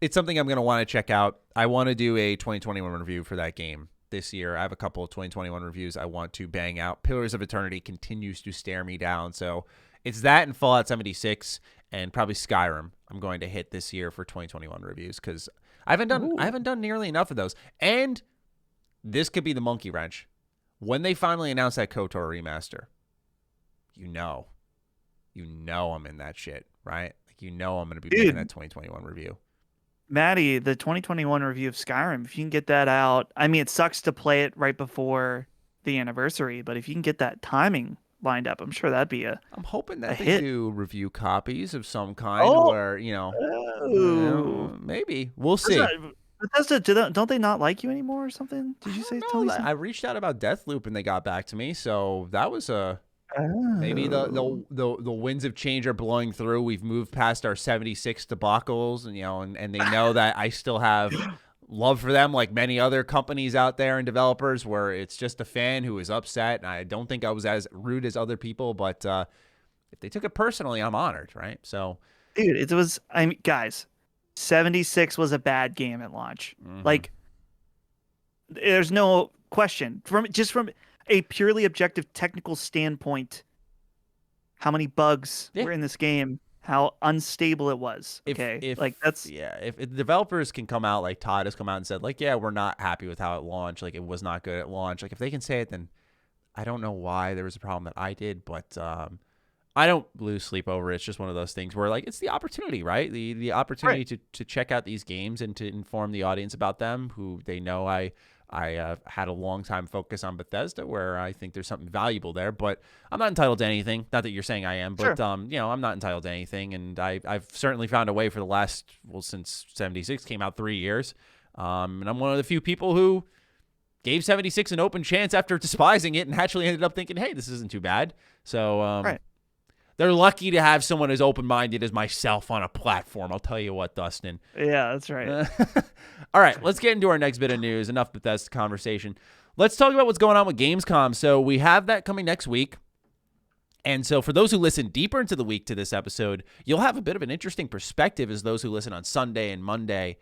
It's something I'm going to want to check out. I want to do a 2021 review for that game this year. I have a couple of 2021 reviews I want to bang out. Pillars of Eternity continues to stare me down, so it's that and Fallout 76 and probably Skyrim I'm going to hit this year for 2021 reviews, because I haven't done nearly enough of those. And this could be the monkey wrench. When they finally announce that KOTOR remaster, you know I'm in that shit, right? Like, I'm going to be making that 2021 review. Maddie, the 2021 review of Skyrim, if you can get that out, I mean, it sucks to play it right before the anniversary, but if you can get that timing lined up, I'm sure that'd be I'm hoping that they do review copies of some kind where, maybe. We'll see. Bethesda, don't they not like you anymore or something? Did you say something? I reached out about Deathloop and they got back to me, so that was maybe the winds of change are blowing through. We've moved past our 76 debacles, and they know that I still have love for them, like many other companies out there and developers, where it's just a fan who is upset. And I don't think I was as rude as other people, but if they took it personally, I'm honored, right? So, dude, guys, 76 was a bad game at launch. Mm-hmm. Like, there's no question from a purely objective technical standpoint, how many bugs were in this game, how unstable it was. If the developers can come out, like Todd has come out and said, like, yeah, we're not happy with how it launched, like it was not good at launch. Like, if they can say it, then I don't know why there was a problem that I did, but I don't lose sleep over it. It's just one of those things where, like, it's the opportunity, right? The opportunity to check out these games and to inform the audience about them, who they know I had a long time focus on Bethesda, where I think there's something valuable there, but I'm not entitled to anything. Not that you're saying I am, but I'm not entitled to anything, and I've certainly found a way for the last, since 76 came out, 3 years, and I'm one of the few people who gave 76 an open chance after despising it and actually ended up thinking, hey, this isn't too bad. So they're lucky to have someone as open-minded as myself on a platform. I'll tell you what, Dustin. Yeah, that's right. All right, let's get into our next bit of news. Enough Bethesda conversation. Let's talk about what's going on with Gamescom. So we have that coming next week. And so for those who listen deeper into the week to this episode, you'll have a bit of an interesting perspective as those who listen on Sunday and Monday.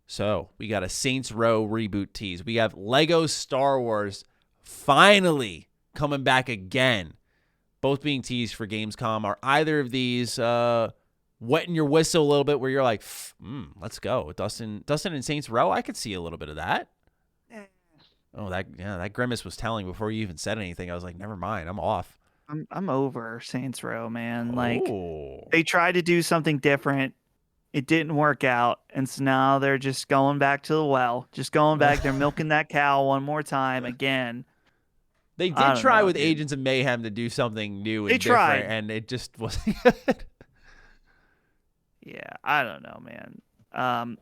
So we got a Saints Row reboot tease. We have Lego Star Wars finally coming back again, both being teased for Gamescom. Are either of these wetting your whistle a little bit, where you're like, let's go. Dustin and Saints Row, I could see a little bit of that. Oh, that grimace was telling before you even said anything. I was like, never mind, I'm off. I'm over Saints Row, man. Like Oh. they tried to do something different. It didn't work out, and so now they're just going back to the well. Just going back. They're milking that cow one more time again. They I did don't try know, with dude. Agents of Mayhem to do something new They and different, tried. and it just wasn't good. Yeah, I don't know, man.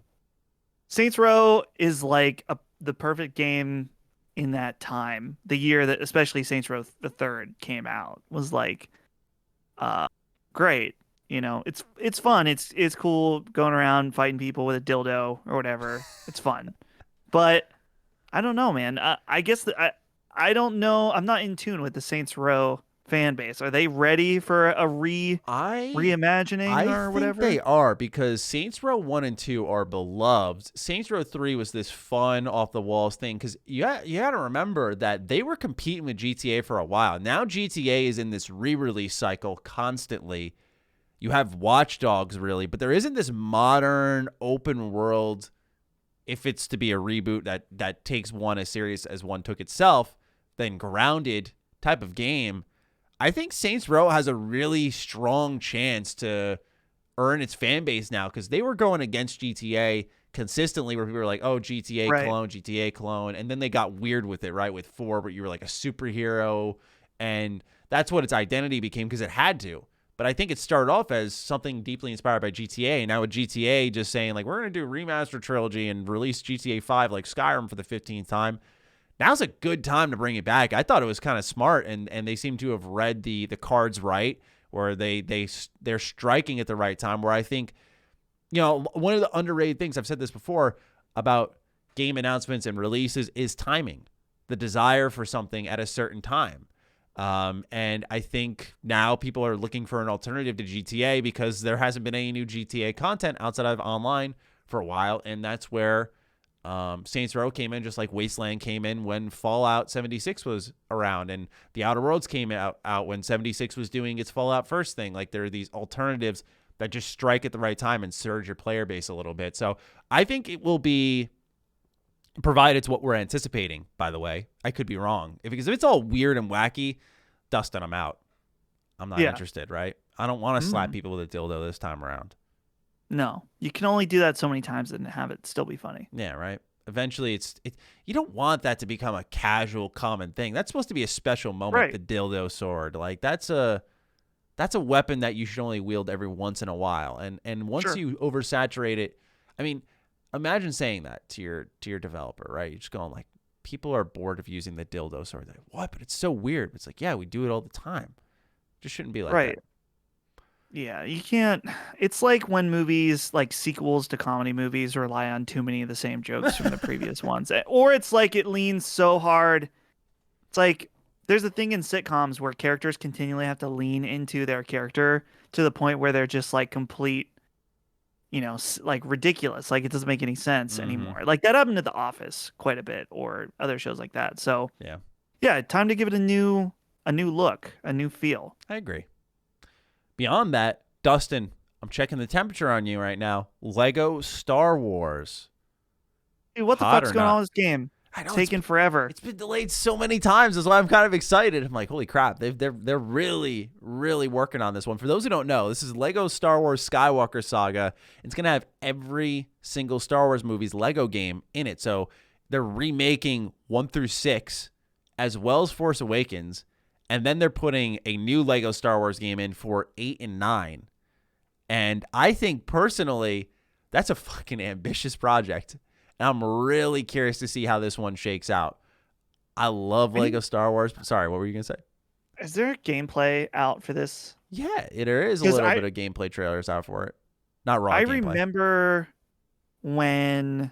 Saints Row is like the perfect game in that time. The year that especially Saints Row the third came out was like great. You know, it's fun. It's cool going around fighting people with a dildo or whatever. It's fun. But I don't know, man. I guess I don't know. I'm not in tune with the Saints Row fan base. Are they ready for a reimagining I or think whatever? they are, because Saints Row 1 and 2 are beloved. Saints Row 3 was this fun off the walls thing, because you got to remember that they were competing with GTA for a while. Now GTA is in this re-release cycle constantly. You have Watch Dogs, really, but there isn't this modern open world, if it's to be a reboot that takes one as serious as one took itself, then grounded type of game. I think Saints Row has a really strong chance to earn its fan base now, because they were going against GTA consistently, where people were like, oh, Right. GTA clone. And then they got weird with it, right? With 4, where you were like a superhero. And that's what its identity became, because it had to. But I think it started off as something deeply inspired by GTA. And now with GTA just saying, like, we're going to do a remaster trilogy and release GTA 5 like Skyrim for the 15th time. Now's a good time to bring it back. I thought it was kind of smart, and they seem to have read the cards right, where they're striking at the right time. Where I think, one of the underrated things, I've said this before about game announcements and releases, is timing, the desire for something at a certain time. And I think now people are looking for an alternative to GTA, because there hasn't been any new GTA content outside of online for a while, and that's where Saints Row came in, just like Wasteland came in when Fallout 76 was around, and the Outer Worlds came out when 76 was doing its Fallout first thing. Like, there are these alternatives that just strike at the right time and surge your player base a little bit. So I think it will be, provided it's what we're anticipating, by the way. I could be wrong. Because if it's all weird and wacky, Dustin, I'm out. I'm not Yeah. interested, right? I don't want to slap people with a dildo this time around. No, you can only do that so many times and have it still be funny. Yeah, right. Eventually, you don't want that to become a casual, common thing. That's supposed to be a special moment. Right. The dildo sword, like that's a weapon that you should only wield every once in a while. And once Sure. you oversaturate it, I mean, imagine saying that to your developer, right? You're just going like, people are bored of using the dildo sword. They're like, what? But it's so weird. It's like, yeah, we do it all the time. Just shouldn't be like Right. that. Yeah, you can't. It's like when movies, like sequels to comedy movies, rely on too many of the same jokes from the previous ones. Or it's like it leans so hard. It's like there's a thing in sitcoms where characters continually have to lean into their character to the point where they're just like complete, like ridiculous. Like it doesn't make any sense anymore. Like that happened to The Office quite a bit, or other shows like that. So yeah, time to give it a new look, a new feel. I agree. Beyond that, Dustin, I'm checking the temperature on you right now. Lego Star Wars. Dude, what the Hot fuck's or going not? on with this game? I know It's taking forever. It's been delayed so many times. That's why I'm kind of excited. I'm like, holy crap! They're really, really working on this one. For those who don't know, this is Lego Star Wars Skywalker Saga. It's gonna have every single Star Wars movie's Lego game in it. So they're remaking 1 through 6, as well as Force Awakens, and then they're putting a new Lego Star Wars game in for 8 and 9. And I think personally, that's a fucking ambitious project. And I'm really curious to see how this one shakes out. I love Lego Star Wars. Sorry, what were you going to say? Is there gameplay out for this? Yeah, there is a 'Cause little bit of gameplay trailers out for it. Not raw I gameplay. remember when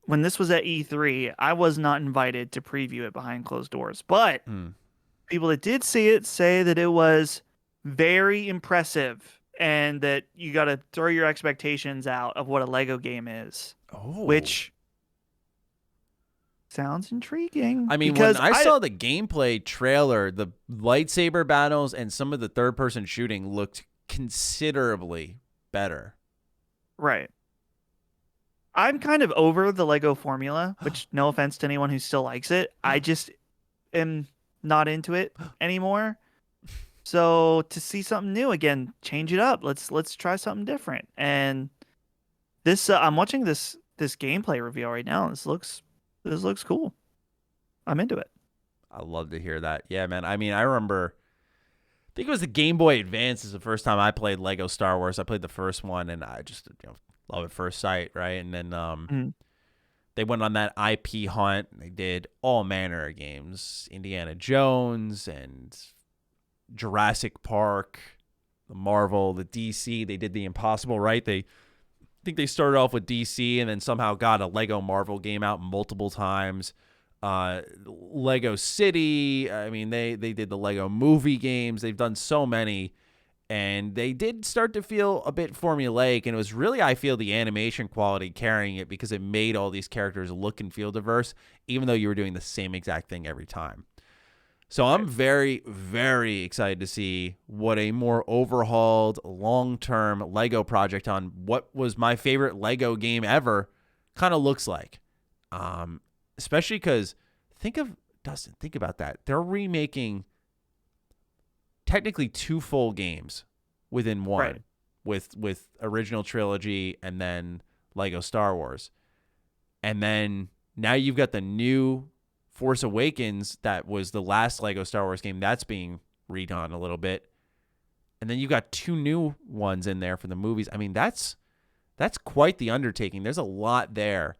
when this was at E3, I was not invited to preview it behind closed doors. But people that did see it say that it was very impressive and that you got to throw your expectations out of what a Lego game is. Oh. Which sounds intriguing. I mean, because when I saw the gameplay trailer, the lightsaber battles and some of the third-person shooting looked considerably better. Right. I'm kind of over the Lego formula, which no offense to anyone who still likes it. am not into it anymore. So to see something new again, change it up. Let's try something different. And this I'm watching this gameplay reveal right now. This looks cool. I'm into it. I love to hear that. Yeah, man. I mean, I remember, I think it was the Game Boy Advance is the first time I played Lego Star Wars. I played the first one, and I just love at first sight, right? And then they went on that IP hunt. They did all manner of games, Indiana Jones and Jurassic Park, the Marvel, the DC. They did the impossible, right? I think they started off with DC and then somehow got a Lego Marvel game out multiple times. Lego City. I mean, they did the Lego movie games. They've done so many, and they did start to feel a bit formulaic, and it was really, I feel, the animation quality carrying it because it made all these characters look and feel diverse, even though you were doing the same exact thing every time. So I'm very, very excited to see what a more overhauled, long-term Lego project on what was my favorite Lego game ever kind of looks like. Especially because Dustin, think about that. They're remaking technically 2 full games within one, right, with original trilogy and then Lego Star Wars. And then now you've got the new Force Awakens that was the last Lego Star Wars game that's being redone a little bit. And then you got 2 new ones in there for the movies. I mean, that's quite the undertaking. There's a lot there.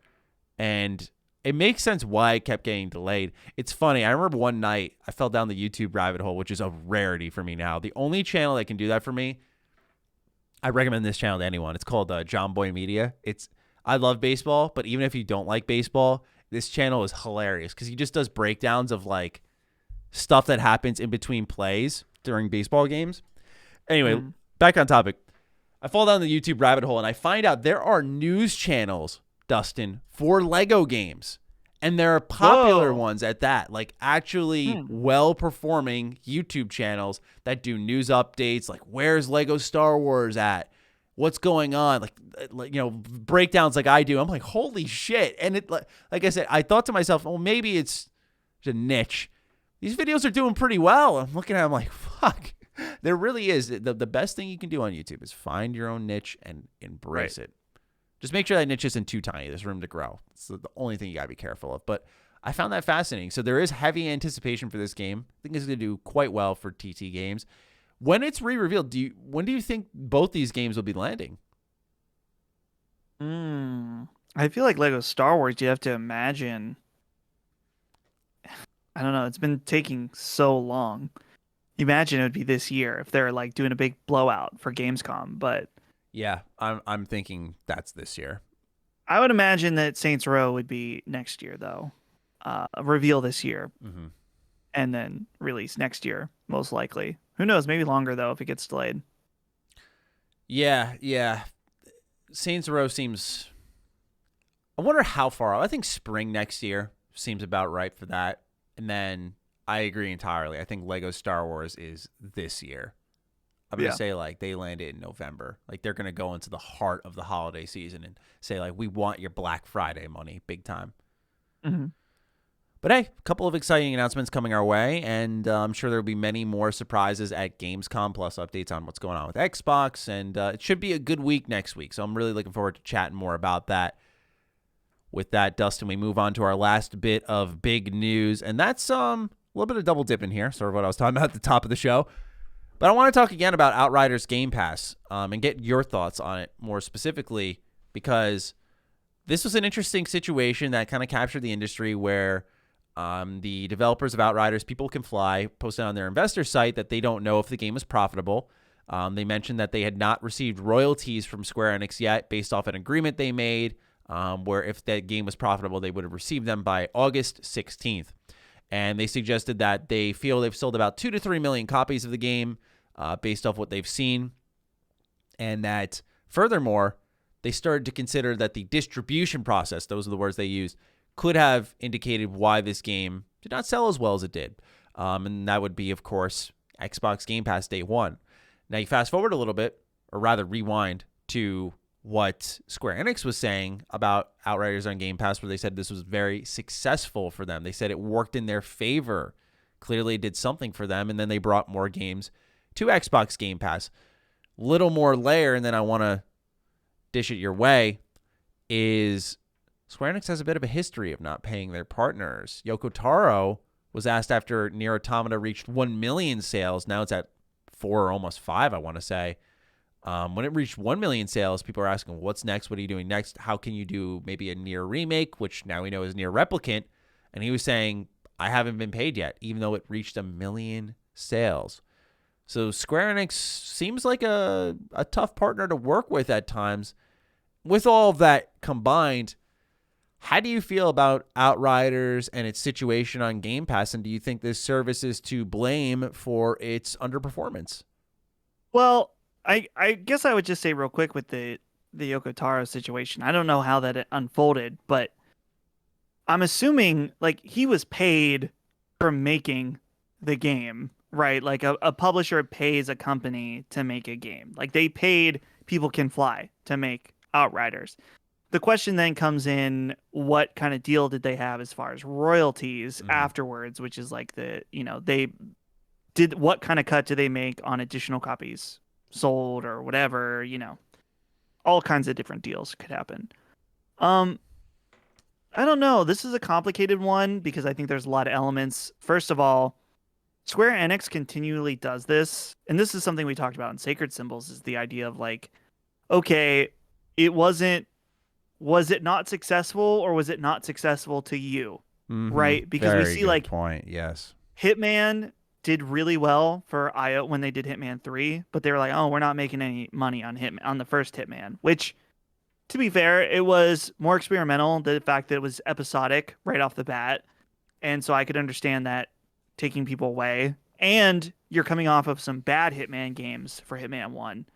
And it makes sense why it kept getting delayed. It's funny. I remember one night I fell down the YouTube rabbit hole, which is a rarity for me now. The only channel that can do that for me, I recommend this channel to anyone. It's called John Boy Media. I love baseball, but even if you don't like baseball, this channel is hilarious because he just does breakdowns of like stuff that happens in between plays during baseball games. Anyway, back on topic. I fall down the YouTube rabbit hole and I find out there are news channels, Dustin, for Lego games. And there are popular ones at that, like actually well-performing YouTube channels that do news updates, like where's Lego Star Wars at? What's going on? Like breakdowns like I do. I'm like, holy shit. And it, like I said, I thought to myself, well, maybe it's a niche. These videos are doing pretty well. I'm looking at them like, fuck. There really is. The best thing you can do on YouTube is find your own niche and embrace it. Just make sure that niche isn't too tiny. There's room to grow. It's the only thing you got to be careful of. But I found that fascinating. So there is heavy anticipation for this game. I think it's going to do quite well for TT Games. When it's re-revealed, when do you think both these games will be landing? I feel like Lego Star Wars, you have to imagine. I don't know. It's been taking so long. Imagine it would be this year if they're like doing a big blowout for Gamescom. But yeah, I'm thinking that's this year. I would imagine that Saints Row would be next year, though. Reveal this year, and then release next year, most likely. Who knows? Maybe longer, though, if it gets delayed. Yeah. Saints Row seems... I wonder how far out. I think spring next year seems about right for that. And then I agree entirely. I think Lego Star Wars is this year. I'm going to say, like, they landed in November. Like, they're going to go into the heart of the holiday season and say, like, we want your Black Friday money big time. But hey, a couple of exciting announcements coming our way, and I'm sure there will be many more surprises at Gamescom, plus updates on what's going on with Xbox, and it should be a good week next week, so I'm really looking forward to chatting more about that. With that, Dustin, we move on to our last bit of big news, and that's a little bit of double dipping here, sort of what I was talking about at the top of the show. But I want to talk again about Outriders Game Pass and get your thoughts on it more specifically, because this was an interesting situation that kind of captured the industry where the developers of Outriders, People Can Fly, posted on their investor site that they don't know if the game is profitable. They mentioned that they had not received royalties from Square Enix yet based off an agreement they made where if that game was profitable, they would have received them by August 16th. And they suggested that they feel they've sold about 2 to 3 million copies of the game based off what they've seen. And that furthermore, they started to consider that the distribution process, those are the words they used, could have indicated why this game did not sell as well as it did. And that would be, of course, Xbox Game Pass Day 1. Now, you fast forward a little bit, or rather rewind to what Square Enix was saying about Outriders on Game Pass, where they said this was very successful for them. They said it worked in their favor clearly did something for them, and then they brought more games to Xbox Game Pass. Little more layer, and then I want to dish it your way, is Square Enix has a bit of a history of not paying their partners. Yoko Taro was asked after Nier Automata reached 1 million sales. Now it's at 4 or almost 5, I want to say. When it reached 1 million sales, people are asking, what's next? What are you doing next? How can you do maybe a Nier remake, which now we know is Nier Replicant? And he was saying, I haven't been paid yet, even though it reached 1 million sales. So Square Enix seems like a tough partner to work with at times. With all of that combined, how do you feel about Outriders and its situation on Game Pass? And do you think this service is to blame for its underperformance? Well, I guess I would just say real quick with the Yoko Taro situation. I don't know how that unfolded, but I'm assuming like he was paid for making the game, right? Like a publisher pays a company to make a game. Like they paid People Can Fly to make Outriders. The question then comes in, what kind of deal did they have as far as royalties afterwards, which is like what kind of cut did they make on additional copies sold or whatever, all kinds of different deals could happen. I don't know. This is a complicated one because I think there's a lot of elements. First of all, Square Enix continually does this, and this is something we talked about in Sacred Symbols, is the idea of like, okay, was it not successful, or was it not successful to you? Right? Because we see like point, yes. Hitman did really well for IO when they did Hitman 3, but they were like, oh, we're not making any money on the first Hitman, which, to be fair, it was more experimental, the fact that it was episodic right off the bat. And so I could understand that taking people away. And you're coming off of some bad Hitman games for Hitman 1.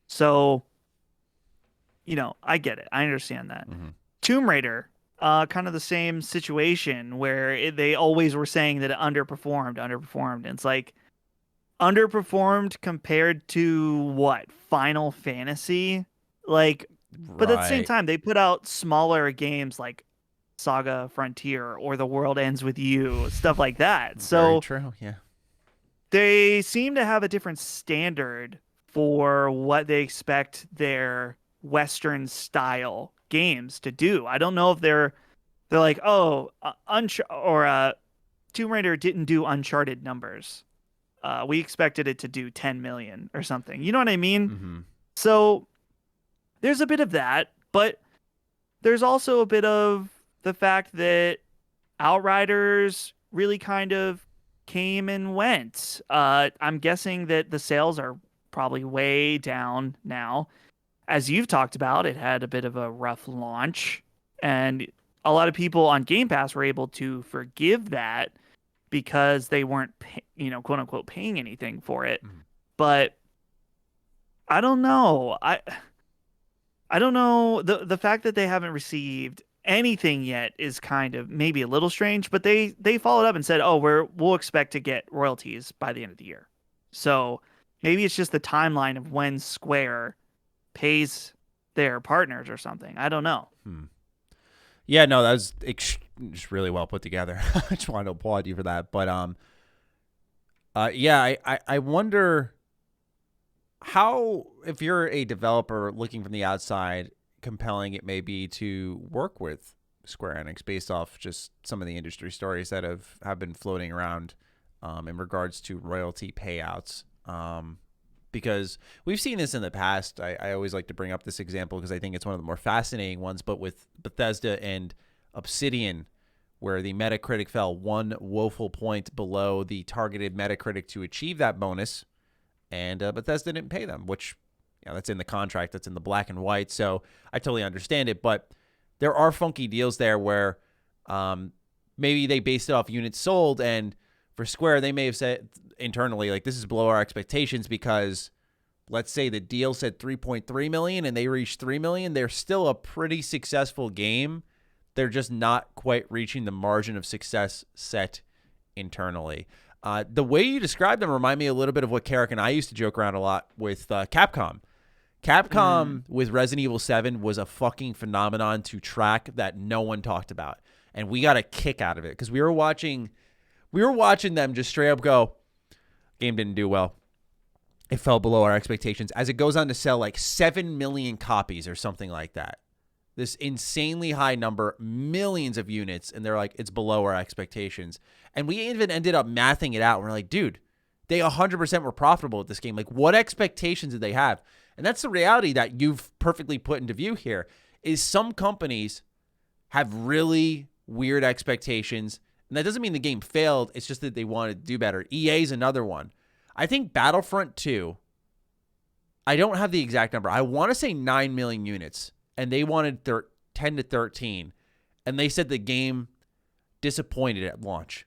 So, I get it. I understand that. Tomb Raider, kind of the same situation where they always were saying that it underperformed. And it's like, underperformed compared to what? Final Fantasy? Like, but at the same time, they put out smaller games like Saga Frontier or The World Ends With You, stuff like that. So very true, yeah. They seem to have a different standard for what they expect their Western style games to do. I don't know if they're like, oh, Tomb Raider didn't do Uncharted numbers. We expected it to do 10 million or something. You know what I mean? So there's a bit of that, but there's also a bit of the fact that Outriders really kind of came and went. I'm guessing that the sales are probably way down now. As you've talked about, it had a bit of a rough launch, and a lot of people on Game Pass were able to forgive that because they weren't, quote unquote, paying anything for it. But I don't know. I don't know. The fact that they haven't received anything yet is kind of maybe a little strange, but they followed up and said, oh, we'll expect to get royalties by the end of the year. So maybe it's just the timeline of when Square pays their partners or something. I don't know. Yeah, no, that was just really well put together. I just wanted to applaud you for that. But I wonder how, if you're a developer looking from the outside, compelling it may be to work with Square Enix based off just some of the industry stories that have been floating around in regards to royalty payouts. Because we've seen this in the past. I always like to bring up this example because I think it's one of the more fascinating ones, but with Bethesda and Obsidian, where the Metacritic fell 1 woeful point below the targeted Metacritic to achieve that bonus, and Bethesda didn't pay them, which, that's in the contract, that's in the black and white, so I totally understand it, but there are funky deals there where maybe they based it off units sold, and for Square, they may have said internally, like, this is below our expectations because let's say the deal said 3.3 million and they reached 3 million. They're still a pretty successful game. They're just not quite reaching the margin of success set internally. The way you describe them remind me a little bit of what Karak and I used to joke around a lot with Capcom. Capcom with Resident Evil 7 was a fucking phenomenon to track that no one talked about. And we got a kick out of it because we were watching We were watching them just straight up go, game didn't do well. It fell below our expectations as it goes on to sell like 7 million copies or something like that. This insanely high number, millions of units, and they're like, it's below our expectations. And we even ended up mathing it out. We're like, dude, they 100% were profitable at this game. Like, what expectations did they have? And that's the reality that you've perfectly put into view here, is some companies have really weird expectations. And that doesn't mean the game failed. It's just that they wanted to do better. EA is another one. I think Battlefront 2, I don't have the exact number. I want to say 9 million units. And they wanted 10 to 13. And they said the game disappointed at launch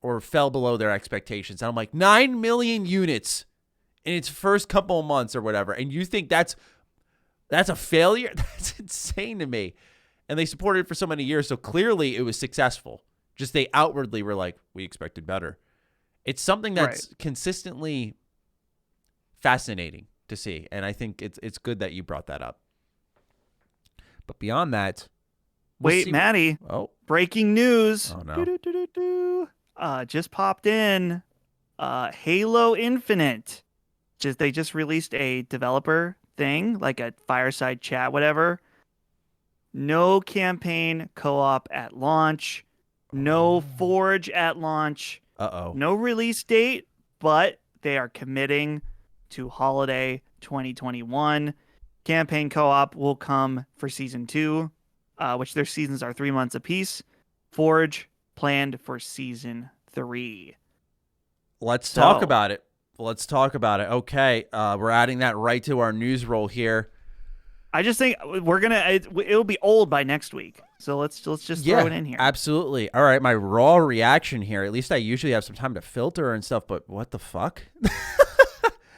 or fell below their expectations. And I'm like, 9 million units in its first couple of months or whatever. And you think that's a failure? That's insane to me. And they supported it for so many years. So clearly it was successful. Just they outwardly were like, we expected better. It's something that's consistently fascinating to see. And I think it's good that you brought that up. But beyond that, wait, Matty. Oh, breaking news. Oh no. Just popped in. Halo Infinite. They just released a developer thing, like a fireside chat, whatever. No campaign co-op at launch. No Forge at launch. No release date, but they are committing to holiday 2021. Campaign co-op will come for Season 2, which their seasons are 3 months apiece. Forge planned for Season 3. Let's talk about it. Okay, we're adding that right to our news roll here. I just think it'll be old by next week. So let's just throw it in here. Absolutely. All right, my raw reaction here. At least I usually have some time to filter and stuff, but what the fuck?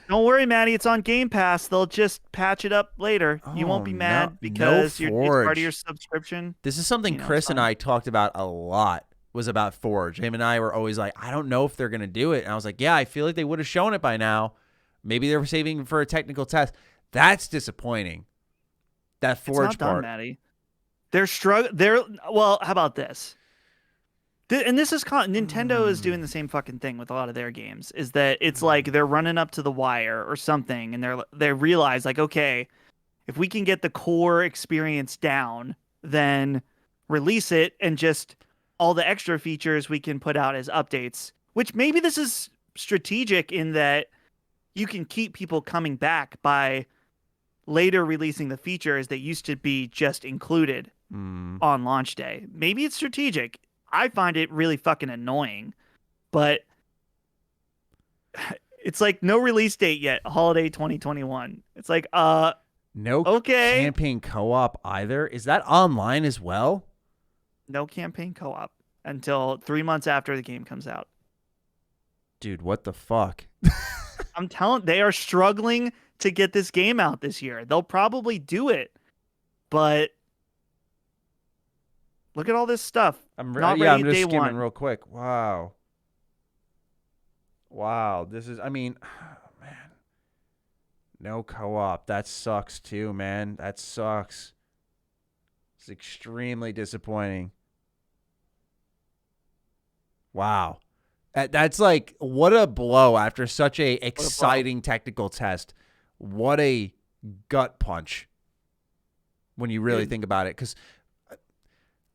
Don't worry, Matty. It's on Game Pass. They'll just patch it up later. You won't be mad because it's part of your subscription. This is something Chris and I talked about a lot, was about Forge. Him and I were always like, I don't know if they're going to do it. And I was like, yeah, I feel like they would have shown it by now. Maybe they were saving for a technical test. That's disappointing. That Forge it's not part. Done, Matty. Well, how about this? And this is Nintendo is doing the same fucking thing with a lot of their games. Is that it's like they're running up to the wire or something, and they realize like, okay, if we can get the core experience down, then release it, and just all the extra features we can put out as updates. Which maybe this is strategic in that you can keep people coming back by later releasing the features that used to be just included on launch day. Maybe it's strategic. I find it really fucking annoying, but it's like no release date yet. Holiday 2021. It's like, okay. Campaign co-op either. Is that online as well? No campaign co-op until 3 months after the game comes out. Dude, what the fuck? I'm telling, they are struggling to get this game out this year. They'll probably do it, but look at all this stuff. I'm just skimming real quick. Wow. This is, man, no co-op. That sucks too, man. That sucks. It's extremely disappointing. Wow. That's like, what a blow after such a exciting technical test. What a gut punch when you really think about it. Because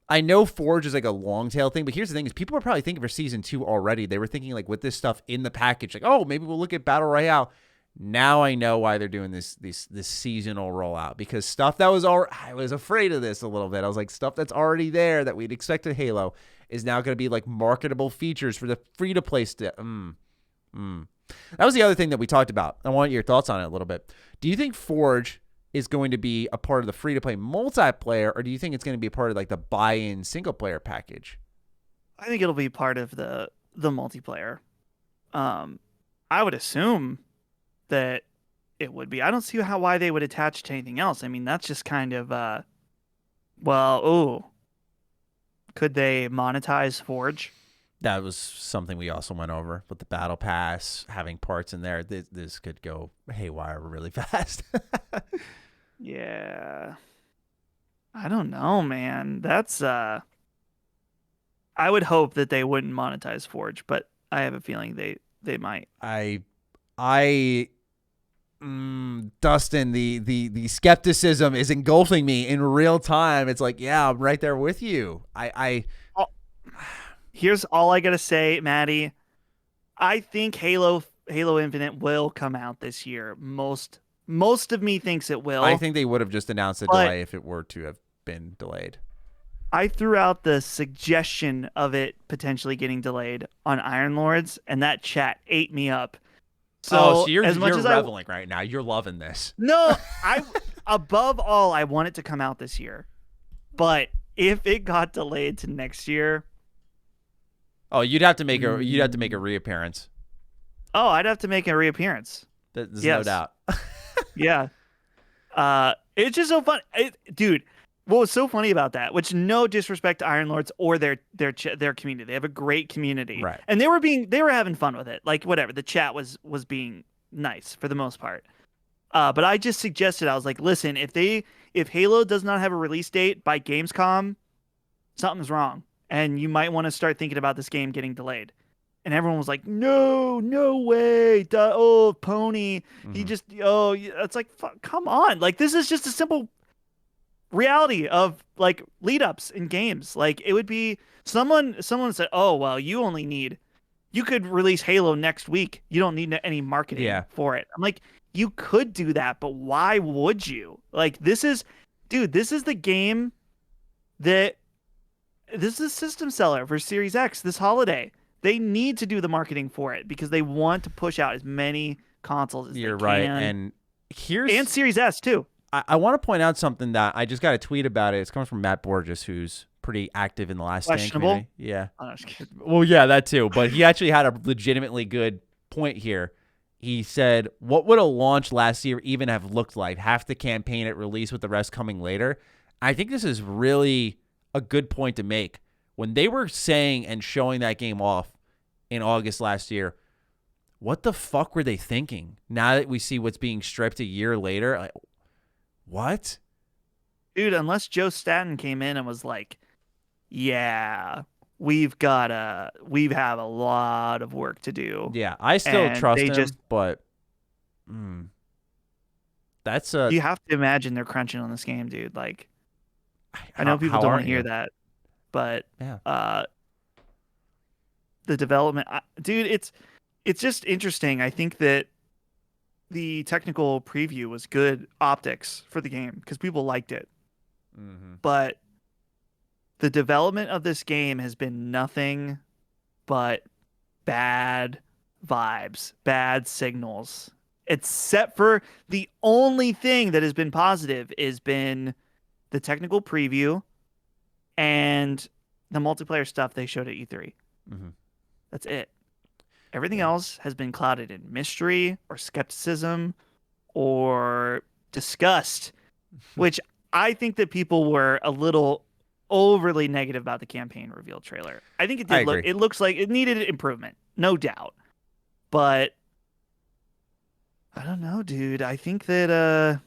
I know Forge is like a long tail thing, but here's the thing is people are probably thinking for Season 2 already. They were thinking like with this stuff in the package, like, oh, maybe we'll look at Battle Royale. Now I know why they're doing this seasonal rollout, because stuff that was already, I was afraid of this a little bit. I was like, stuff that's already there that we'd expect in Halo is now going to be like marketable features for the free-to-play stuff. That was the other thing that we talked about. I want your thoughts on it a little bit. Do you think Forge is going to be a part of the free-to-play multiplayer, or do you think it's going to be a part of like the buy-in single-player package? I think it'll be part of the multiplayer. I would assume that it would be. I don't see why they would attach to anything else. I mean, that's just kind of, could they monetize Forge? That was something we also went over with the Battle Pass, having parts in there. This could go haywire really fast. Yeah. I don't know, man. That's, I I would hope that they wouldn't monetize Forge, but I have a feeling they might. Dustin, the skepticism is engulfing me in real time. It's like, yeah, I'm right there with you. Here's all I gotta say, Maddie. I think Halo Infinite will come out this year. Most of me thinks it will. I think they would have just announced a delay if it were to have been delayed. I threw out the suggestion of it potentially getting delayed on Iron Lords, and that chat ate me up. So you're reveling right now. You're loving this. No, above all, I want it to come out this year. But if it got delayed to next year, you'd have to make a reappearance. Oh, I'd have to make a reappearance. There's no doubt. Yeah. It's just so fun, dude. What was so funny about that? Which, no disrespect to Iron Lords or their community, they have a great community, right? And they were having fun with it. Like, whatever, the chat was being nice for the most part. But I just suggested, I was like, listen, if Halo does not have a release date by Gamescom, something's wrong, and you might want to start thinking about this game getting delayed. And everyone was like, no way, Pony, he just, it's like, come on, like, this is just a simple reality of like lead ups in games. Like, it would be someone said, oh, well, you could release Halo next week. You don't need any marketing for it. I'm like, you could do that, but why would you? Like, this is the game this is a system seller for Series X this holiday. They need to do the marketing for it because they want to push out as many consoles as they can. You're right. And Series S too. I want to point out something that I just got a tweet about it. It's coming from Matt Borges, who's pretty active in the Last Stand community. Yeah. Oh, no, well, yeah, that too. But he actually had a legitimately good point here. He said, what would a launch last year even have looked like? Half the campaign at release with the rest coming later. I think this is really a good point to make. When they were saying and showing that game off in August last year, what the fuck were they thinking? Now that we see what's being stripped a year later, like, what? Dude, unless Joe Staten came in and was like, yeah, we have a lot of work to do. Yeah, I still trust him, but that's you have to imagine they're crunching on this game, dude. Like, I know people don't want to hear that, but yeah. The development, dude, it's just interesting. I think that the technical preview was good optics for the game because people liked it. Mm-hmm. But the development of this game has been nothing but bad vibes, bad signals. Except for the only thing that has been positive has been the technical preview and the multiplayer stuff they showed at E3. Mm-hmm. That's it. Everything else has been clouded in mystery or skepticism or disgust, which I think that people were a little overly negative about the campaign reveal trailer. I think it looks like it needed improvement, no doubt. But I don't know, dude. I think that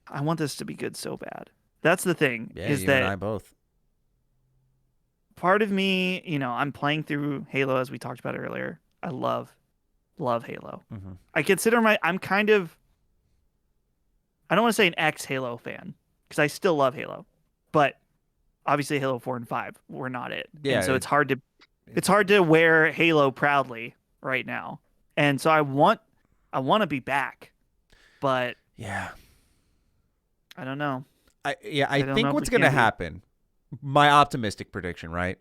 I want this to be good so bad. That's the thing. Yeah, you and I both. Part of me, I'm playing through Halo as we talked about earlier. I love Halo. Mm-hmm. I consider I'm kind of, I don't want to say an ex-Halo fan because I still love Halo, but obviously Halo 4 and 5 were not it. Yeah. And so it's hard to wear Halo proudly right now. And so I want to be back, but yeah, I don't know. I think what's going to happen, my optimistic prediction, right,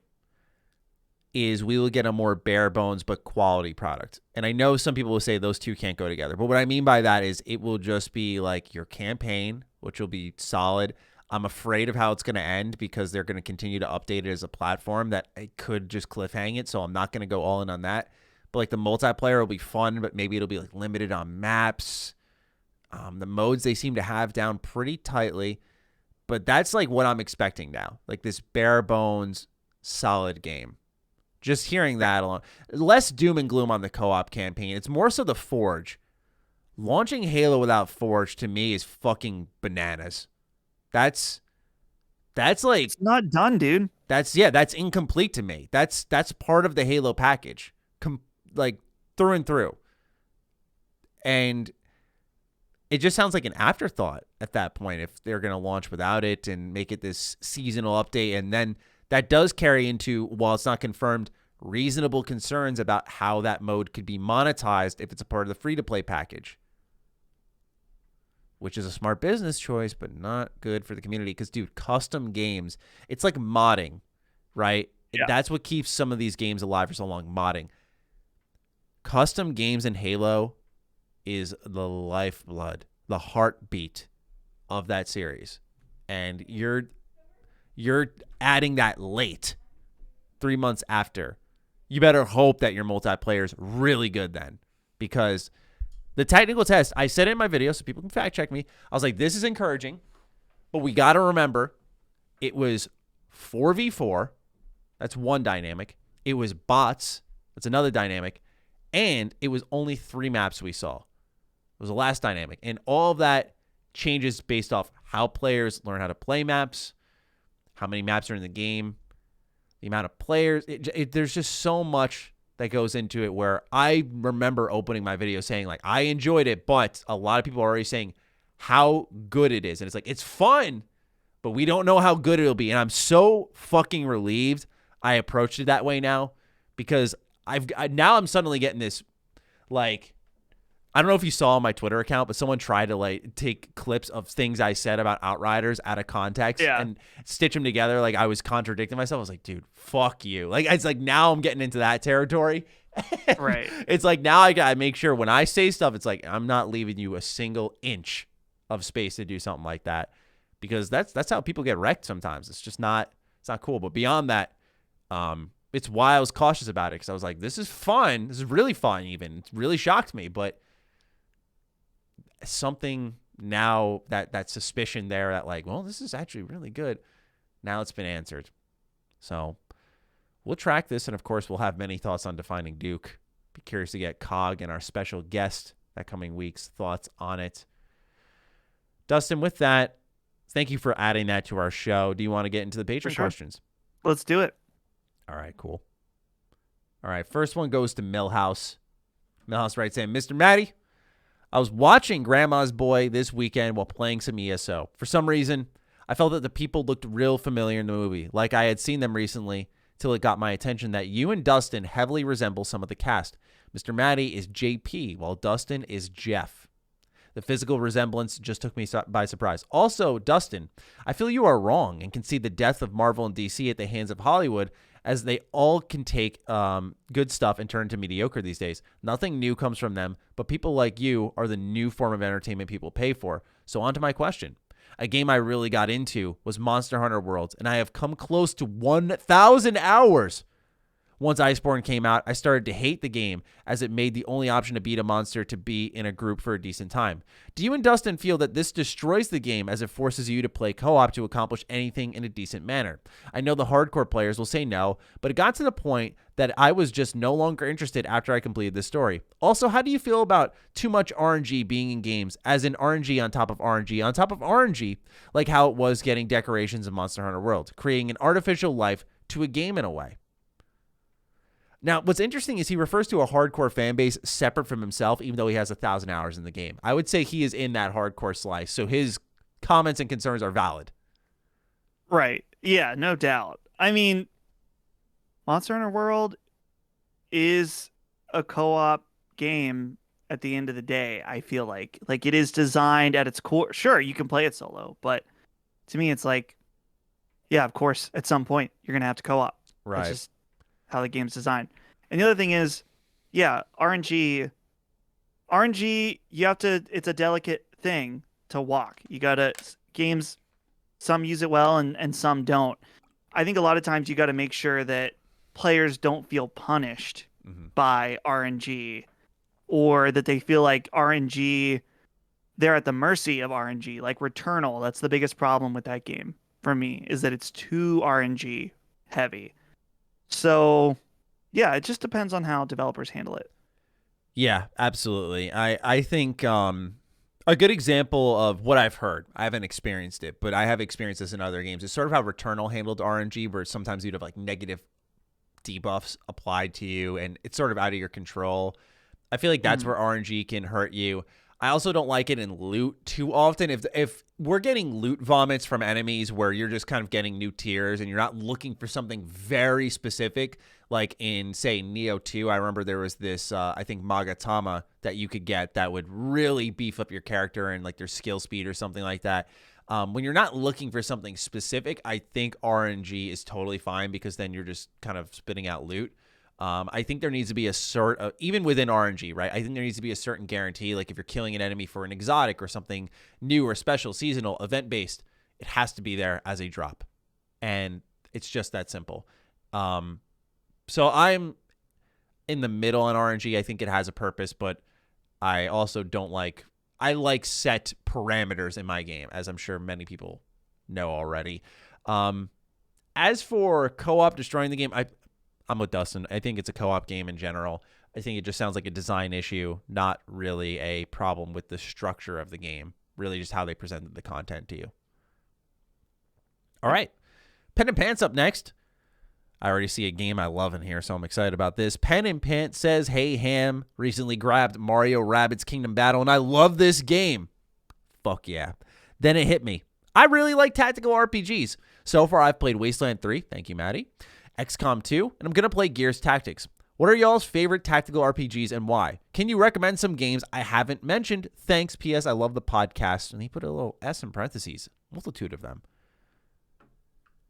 is we will get a more bare bones but quality product. And I know some people will say those two can't go together, but what I mean by that is it will just be like your campaign, which will be solid. I'm afraid of how it's going to end because they're going to continue to update it as a platform that it could just cliffhang it, so I'm not going to go all in on that. But like the multiplayer will be fun, but maybe it'll be like limited on maps. The modes they seem to have down pretty tightly. But that's like what I'm expecting now. Like this bare bones, solid game. Just hearing that alone. Less doom and gloom on the co-op campaign. It's more so the Forge. Launching Halo without Forge to me is fucking bananas. That's That's like It's not done, dude. that's incomplete to me. That's part of the Halo package, like through and through. And it just sounds like an afterthought at that point if they're going to launch without it and make it this seasonal update. And then that does carry into, while it's not confirmed, reasonable concerns about how that mode could be monetized if it's a part of the free-to-play package, which is a smart business choice, but not good for the community. Because, dude, custom games, it's like modding, right? Yeah. That's what keeps some of these games alive for so long, modding. Custom games in Halo is the lifeblood, the heartbeat of that series. And you're adding that late, 3 months after. You better hope that your multiplayer is really good then, because the technical test, I said it in my video so people can fact check me. I was like, this is encouraging, but we got to remember it was 4v4. That's one dynamic. It was bots. That's another dynamic. And it was only 3 maps we saw. It was the last dynamic. And all of that changes based off how players learn how to play maps, how many maps are in the game, the amount of players. There's just so much that goes into it, where I remember opening my video saying, like, I enjoyed it, but a lot of people are already saying how good it is. And it's like, it's fun, but we don't know how good it'll be. And I'm so fucking relieved I approached it that way now, because now I'm suddenly getting this, like, I don't know if you saw on my Twitter account, but someone tried to like take clips of things I said about Outriders out of context and stitch them together. Like I was contradicting myself. I was like, dude, fuck you. Like, it's like now I'm getting into that territory. Right. It's like now I gotta make sure when I say stuff, it's like I'm not leaving you a single inch of space to do something like that, because that's how people get wrecked sometimes. It's just not, it's not cool. But beyond that, it's why I was cautious about it, because I was like, this is fun. This is really fun. Even it really shocked me, but something now that suspicion there that like, well, this is actually really good. Now it's been answered. So we'll track this, and of course we'll have many thoughts on Defining Duke. Be curious to get Cog and our special guest that coming week's thoughts on it. Dustin, with that, thank you for adding that to our show. Do you want to get into the Patron questions? Let's do it. All right, cool. All right, first one goes to Millhouse. Millhouse writes in, Mr. Matty, I was watching Grandma's Boy this weekend while playing some ESO. For some reason, I felt that the people looked real familiar in the movie, like I had seen them recently, till it got my attention that you and Dustin heavily resemble some of the cast. Mr. Matty is JP, while Dustin is Jeff. The physical resemblance just took me by surprise. Also, Dustin, I feel you are wrong and can see the death of Marvel and DC at the hands of Hollywood, as they all can take good stuff and turn into mediocre these days. Nothing new comes from them, but people like you are the new form of entertainment people pay for. So on to my question. A game I really got into was Monster Hunter Worlds, and I have come close to 1,000 hours. Once Iceborne came out, I started to hate the game, as it made the only option to beat a monster to be in a group for a decent time. Do you and Dustin feel that this destroys the game, as it forces you to play co-op to accomplish anything in a decent manner? I know the hardcore players will say no, but it got to the point that I was just no longer interested after I completed this story. Also, how do you feel about too much RNG being in games, as in RNG on top of RNG on top of RNG, like how it was getting decorations in Monster Hunter World, creating an artificial life to a game in a way? Now, what's interesting is he refers to a hardcore fan base separate from himself, even though he has 1,000 hours in the game. I would say he is in that hardcore slice, so his comments and concerns are valid. Right. Yeah, no doubt. I mean, Monster Hunter World is a co-op game at the end of the day, I feel like. Like, it is designed at its core. Sure, you can play it solo, but to me, it's like, yeah, of course, at some point, you're going to have to co-op. Right. That's just how the game's designed. And the other thing is, yeah, RNG, you have to, it's a delicate thing to walk. You gotta, games, some use it well and some don't. I think a lot of times you got to make sure that players don't feel punished by RNG, or that they feel like RNG, they're at the mercy of RNG. Like Returnal, that's the biggest problem with that game for me, is that it's too RNG heavy. So, yeah, it just depends on how developers handle it. Yeah, absolutely. I think A good example of what I've heard, I haven't experienced it, but I have experienced this in other games. It's sort of how Returnal handled RNG, where sometimes you'd have like negative debuffs applied to you, and it's sort of out of your control. I feel like that's where RNG can hurt you. I also don't like it in loot too often. If we're getting loot vomits from enemies where you're just kind of getting new tiers and you're not looking for something very specific, like in, say, Neo 2, I remember there was this, I think, Magatama that you could get that would really beef up your character and like their skill speed or something like that. When you're not looking for something specific, I think RNG is totally fine because then you're just kind of spitting out loot. I think there needs to be a sort of, even within RNG, right? I think there needs to be a certain guarantee. Like if you're killing an enemy for an exotic or something new or special, seasonal, event-based, it has to be there as a drop. And it's just that simple. So I'm in the middle on RNG. I think it has a purpose, but I also don't like, I like set parameters in my game, as I'm sure many people know already. As for co-op destroying the game, I'm with Dustin. I think it's a co-op game in general. I think it just sounds like a design issue, not really a problem with the structure of the game, really just how they presented the content to you. All right. Pen and Pants up next. I already see a game I love in here, so I'm excited about this. Pen and Pants says, hey, H.A.M recently grabbed Mario Rabbids Kingdom Battle, and I love this game. Fuck yeah. Then it hit me. I really like tactical RPGs. So far, I've played Wasteland 3. Thank you, Maddie. XCOM 2, and I'm going to play Gears Tactics. What are y'all's favorite tactical RPGs and why? Can you recommend some games I haven't mentioned? Thanks. P.S. I love the podcast. And he put a little S in parentheses. Multitude of them.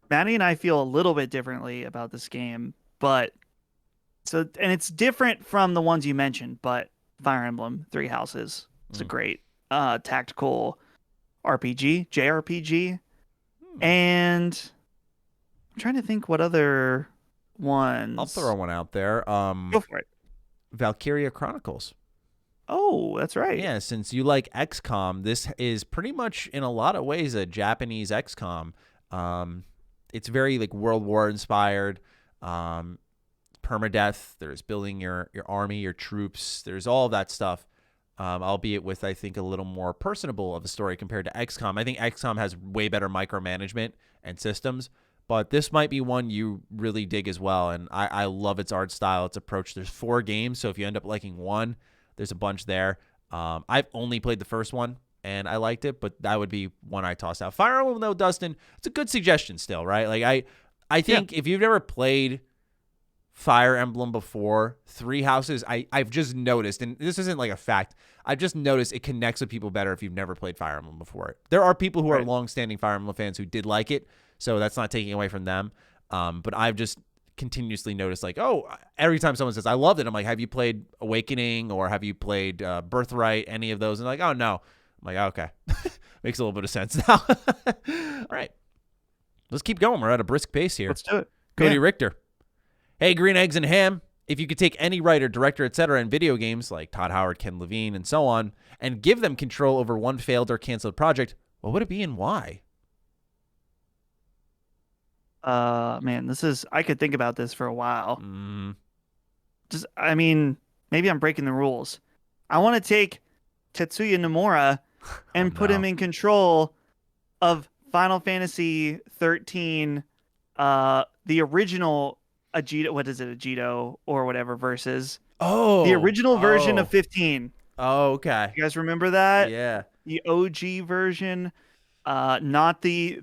Maddie and I feel a little bit differently about this game, and it's different from the ones you mentioned, but Fire Emblem, Three Houses, it's a great tactical RPG, JRPG, and I'm trying to think what other ones. I'll throw one out there. Go for it. Valkyria Chronicles. Oh, that's right. Yeah, since you like XCOM, this is pretty much in a lot of ways a Japanese XCOM. It's very like World War inspired. Permadeath. There's building your army, your troops. There's all of that stuff. Albeit with, I think, a little more personable of a story compared to XCOM. I think XCOM has way better micromanagement and systems. But this might be one you really dig as well. And I love its art style, its approach. There's 4 games, so if you end up liking one, there's a bunch there. I've only played the first one, and I liked it, but that would be one I tossed out. Fire Emblem, though, Dustin, it's a good suggestion still, right? Like I think if you've never played Fire Emblem before, Three Houses, I've just noticed, and this isn't like a fact, I've just noticed it connects with people better if you've never played Fire Emblem before. There are people who are long-standing Fire Emblem fans who did like it, so that's not taking away from them. But I've just continuously noticed, like, oh, every time someone says, I loved it, I'm like, have you played Awakening or have you played Birthright, any of those? And like, oh, no. I'm like, oh, okay. Makes a little bit of sense now. All right. Let's keep going. We're at a brisk pace here. Let's do it. Cody Richter. Hey, Green Eggs and Ham. If you could take any writer, director, etc. in video games like Todd Howard, Ken Levine, and so on, and give them control over one failed or canceled project, what would it be and why? Man, I could think about this for a while. Maybe I'm breaking the rules. I want to take Tetsuya Nomura and put him in control of Final Fantasy 13, the original Agito or whatever versus the original version of 15. Oh, okay. You guys remember that? Yeah. The OG version. Not the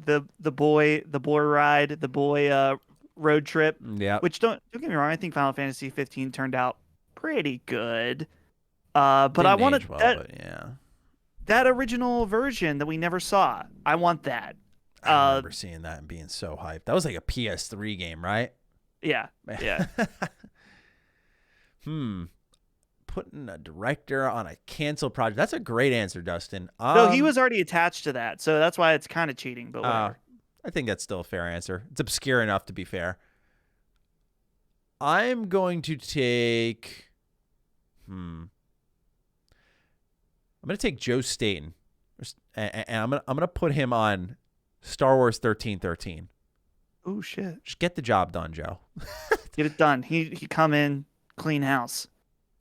boy ride, the boy road trip. Yeah. Which don't get me wrong, I think Final Fantasy 15 turned out pretty good. But I wanted that original version that we never saw. I want that. I remember seeing that and being so hyped. That was like a PS3 game, right? Yeah. Yeah. Putting a director on a canceled project. That's a great answer, Dustin. No, he was already attached to that, so that's why it's kind of cheating, but whatever. I think that's still a fair answer. It's obscure enough to be fair. I'm going to take... I'm going to take Joe Staten. And I'm going to put him on Star Wars 1313. Oh, shit. Just get the job done, Joe. Get it done. He come in, clean house.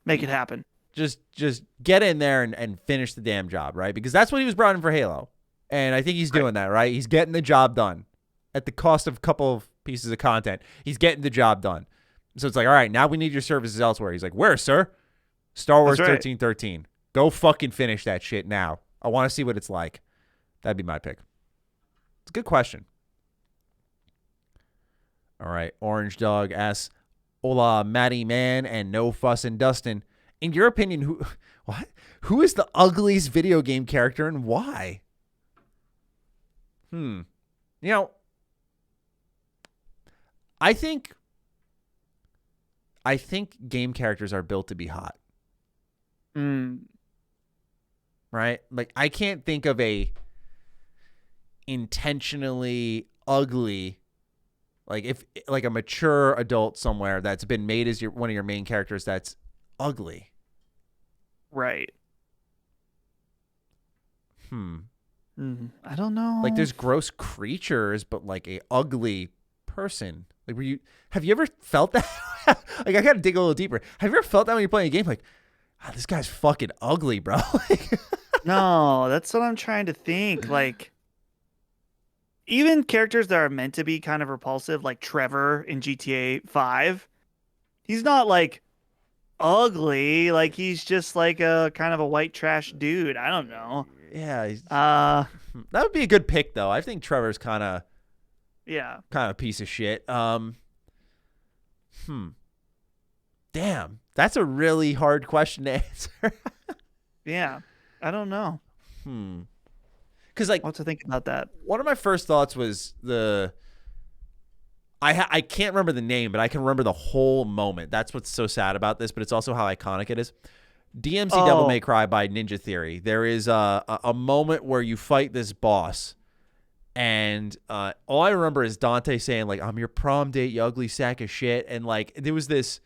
Make it happen. Just get in there and finish the damn job, right? Because that's what he was brought in for Halo. And I think he's doing that, right? He's getting the job done at the cost of a couple of pieces of content. He's getting the job done. So it's like, all right, now we need your services elsewhere. He's like, where, sir? Star Wars 1313. Go fucking finish that shit now. I want to see what it's like. That'd be my pick. It's a good question. All right. Orange Dog asks, hola, Matty Man and No Fuss and Dustin. In your opinion, who is the ugliest video game character and why? You know, I think game characters are built to be hot. Right? Like, I can't think of a intentionally ugly, like a mature adult somewhere that's been made as one of your main characters that's ugly. Right. I don't know. Like, there's gross creatures, but like a ugly person. Like, have you ever felt that? Like, I gotta dig a little deeper. Have you ever felt that when you're playing a game? Like, this guy's fucking ugly, bro. No, that's what I'm trying to think. Like, even characters that are meant to be kind of repulsive, like Trevor in GTA 5, he's not like ugly. Like, he's just like a kind of a white trash dude. I don't know. Yeah. That would be a good pick, though. I think Trevor's kind of a piece of shit. Damn, that's a really hard question to answer. Yeah, I don't know. Because, like, I'll have to think about that. One of my first thoughts was I can't remember the name, but I can remember the whole moment. That's what's so sad about this, but it's also how iconic it is. DMC Devil May Cry by Ninja Theory. There is a moment where you fight this boss, and all I remember is Dante saying, like, I'm your prom date, you ugly sack of shit. And, like, there was this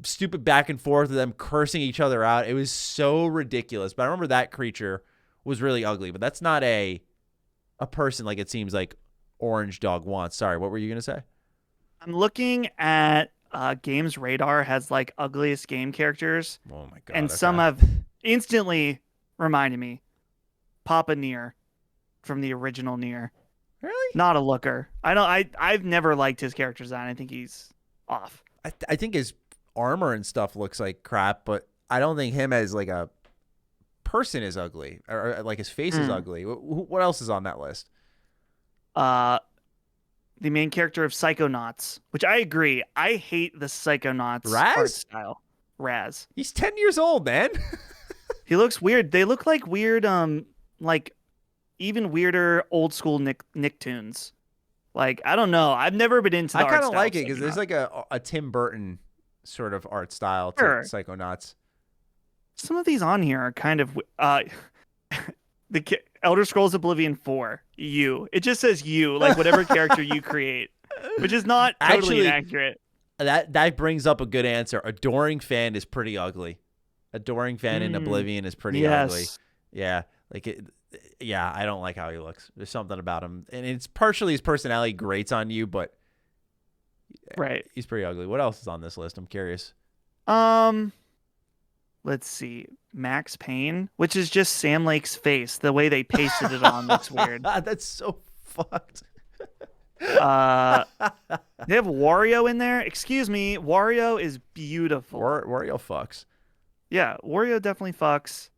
stupid back and forth of them cursing each other out. It was so ridiculous. But I remember that creature was really ugly. But that's not a person like it seems like Orange Dog wants. Sorry, what were you going to say? I'm looking at Games Radar has like ugliest game characters. Oh my god! And some have instantly reminded me. Papa Nier from the original Nier. Really? Not a looker. I've never liked his character design. I think he's off. I think his armor and stuff looks like crap, but I don't think him as like a person is ugly, or like his face is ugly. What else is on that list? The main character of Psychonauts, which I agree. I hate the Psychonauts art style. Raz. He's 10 years old, man. He looks weird. They look like weird, like even weirder old school Nicktoons. Like, I don't know. I've never been into the art style. I kind of like it because there's like a Tim Burton sort of art style to Psychonauts. Some of these on here are kind of the Elder Scrolls Oblivion 4. It just says you, like whatever character you create, which is not totally inaccurate. That brings up a good answer. Adoring Fan is pretty ugly. Adoring Fan in Oblivion is pretty ugly. Yeah, like it. Yeah, I don't like how he looks. There's something about him, and it's partially his personality grates on you, but he's pretty ugly. What else is on this list? I'm curious. Let's see. Max Payne, which is just Sam Lake's face. The way they pasted it on looks weird. That's so fucked. They have Wario in there. Excuse me. Wario is beautiful. Wario fucks. Yeah, Wario definitely fucks.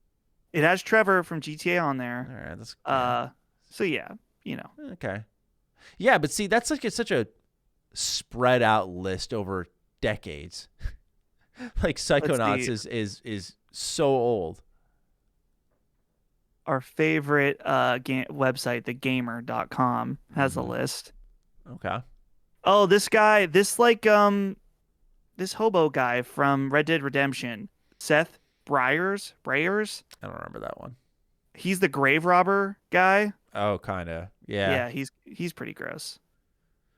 It has Trevor from GTA on there. All right, that's so yeah, you know. Okay. Yeah, but see, that's like such a spread out list over decades. Like Psychonauts is so old. Our favorite website, thegamer.com, has a list. Okay. Oh, this guy, this hobo guy from Red Dead Redemption, Seth Breyers. I don't remember that one. He's the grave robber guy. Oh, kind of. Yeah. Yeah, he's pretty gross.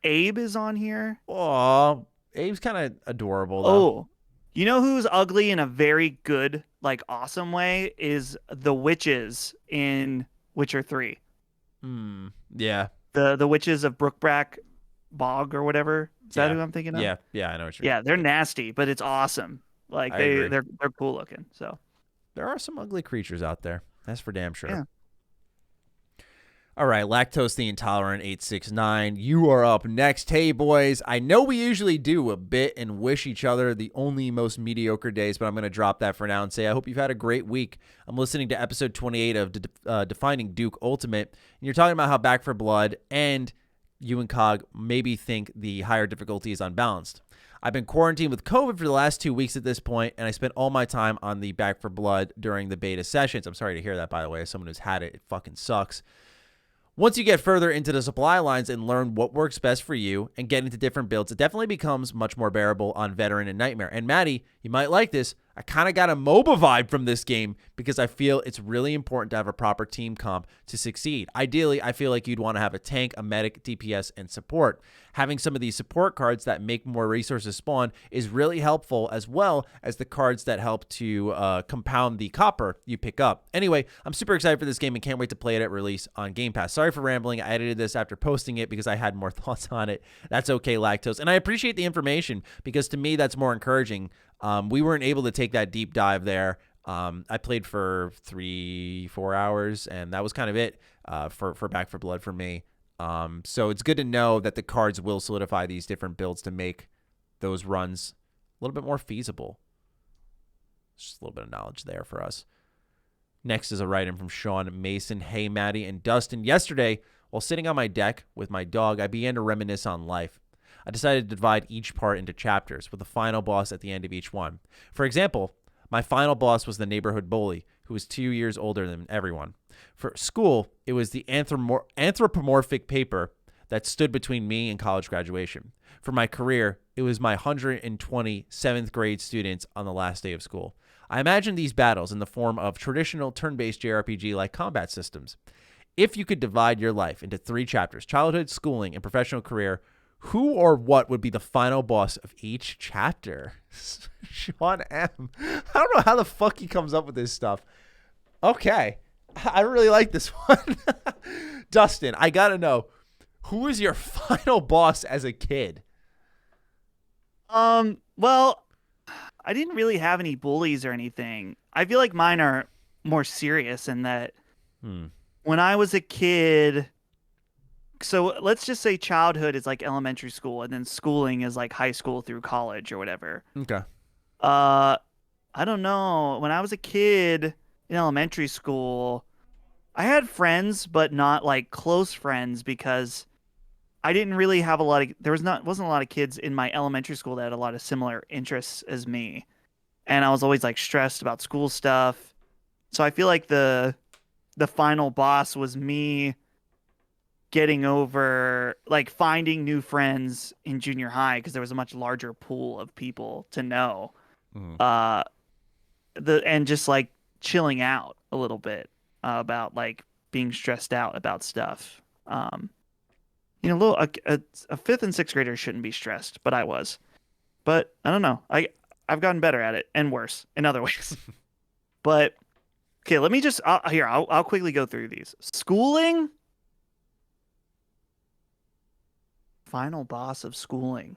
Abe is on here. Oh, Abe's kind of adorable though. Oh. You know who's ugly in a very good, like awesome way is the witches in Witcher 3. Yeah. The witches of Brookbrack Bog or whatever. Is that who I'm thinking of? Yeah, I know what you're Yeah, they're nasty, but it's awesome. Like I agree. they're cool looking. So There are some ugly creatures out there. That's for damn sure. yeah. All right, Lactose the Intolerant 869, you are up next. Hey, boys, I know we usually do a bit and wish each other the only most mediocre days, but I'm going to drop that for now and say I hope you've had a great week. I'm listening to episode 28 of Defining Duke Ultimate, and you're talking about how Back for Blood and you and Cog maybe think the higher difficulty is unbalanced. I've been quarantined with COVID for the last 2 weeks at this point, and I spent all my time on the Back for Blood during the beta sessions. I'm sorry to hear that, by the way. As someone who's had it, it fucking sucks. Once you get further into the supply lines and learn what works best for you and get into different builds, it definitely becomes much more bearable on Veteran and Nightmare. And Maddie, you might like this. I kind of got a MOBA vibe from this game because I feel it's really important to have a proper team comp to succeed. Ideally, I feel like you'd want to have a tank, a medic, DPS, and support. Having some of these support cards that make more resources spawn is really helpful, as well as the cards that help to compound the copper you pick up. Anyway, I'm super excited for this game and can't wait to play it at release on Game Pass. Sorry for rambling. I edited this after posting it because I had more thoughts on it. That's okay, Lactose. And I appreciate the information because to me, that's more encouraging. We weren't able to take that deep dive there. I played for 3-4 hours, and that was kind of it for Back for Blood for me. So it's good to know that the cards will solidify these different builds to make those runs a little bit more feasible. Just a little bit of knowledge there for us. Next is a write-in from Sean Mason. Hey, Maddie and Dustin. Yesterday, while sitting on my deck with my dog, I began to reminisce on life. I decided to divide each part into chapters with a final boss at the end of each one. For example, my final boss was the neighborhood bully, who was 2 years older than everyone. For school, it was the anthropomorphic paper that stood between me and college graduation. For my career, it was my 120 7th grade students on the last day of school. I imagine these battles in the form of traditional turn-based JRPG-like combat systems. If you could divide your life into 3 chapters, childhood, schooling, and professional career, who or what would be the final boss of each chapter? Sean M. I don't know how the fuck he comes up with this stuff. Okay. I really like this one. Dustin, I got to know, who was your final boss as a kid? Well, I didn't really have any bullies or anything. I feel like mine are more serious in that when I was a kid, so let's just say childhood is like elementary school and then schooling is like high school through college or whatever. Okay. I don't know. When I was a kid in elementary school, I had friends, but not like close friends because I didn't really have a lot of, wasn't a lot of kids in my elementary school that had a lot of similar interests as me. And I was always like stressed about school stuff. So I feel like the final boss was me getting over, like finding new friends in junior high because there was a much larger pool of people to know. And just like chilling out a little bit about like being stressed out about stuff. A 5th and 6th grader shouldn't be stressed, but I was. But I don't know. I've gotten better at it and worse in other ways. But okay, let me just I'll quickly go through these. Schooling. Final boss of schooling.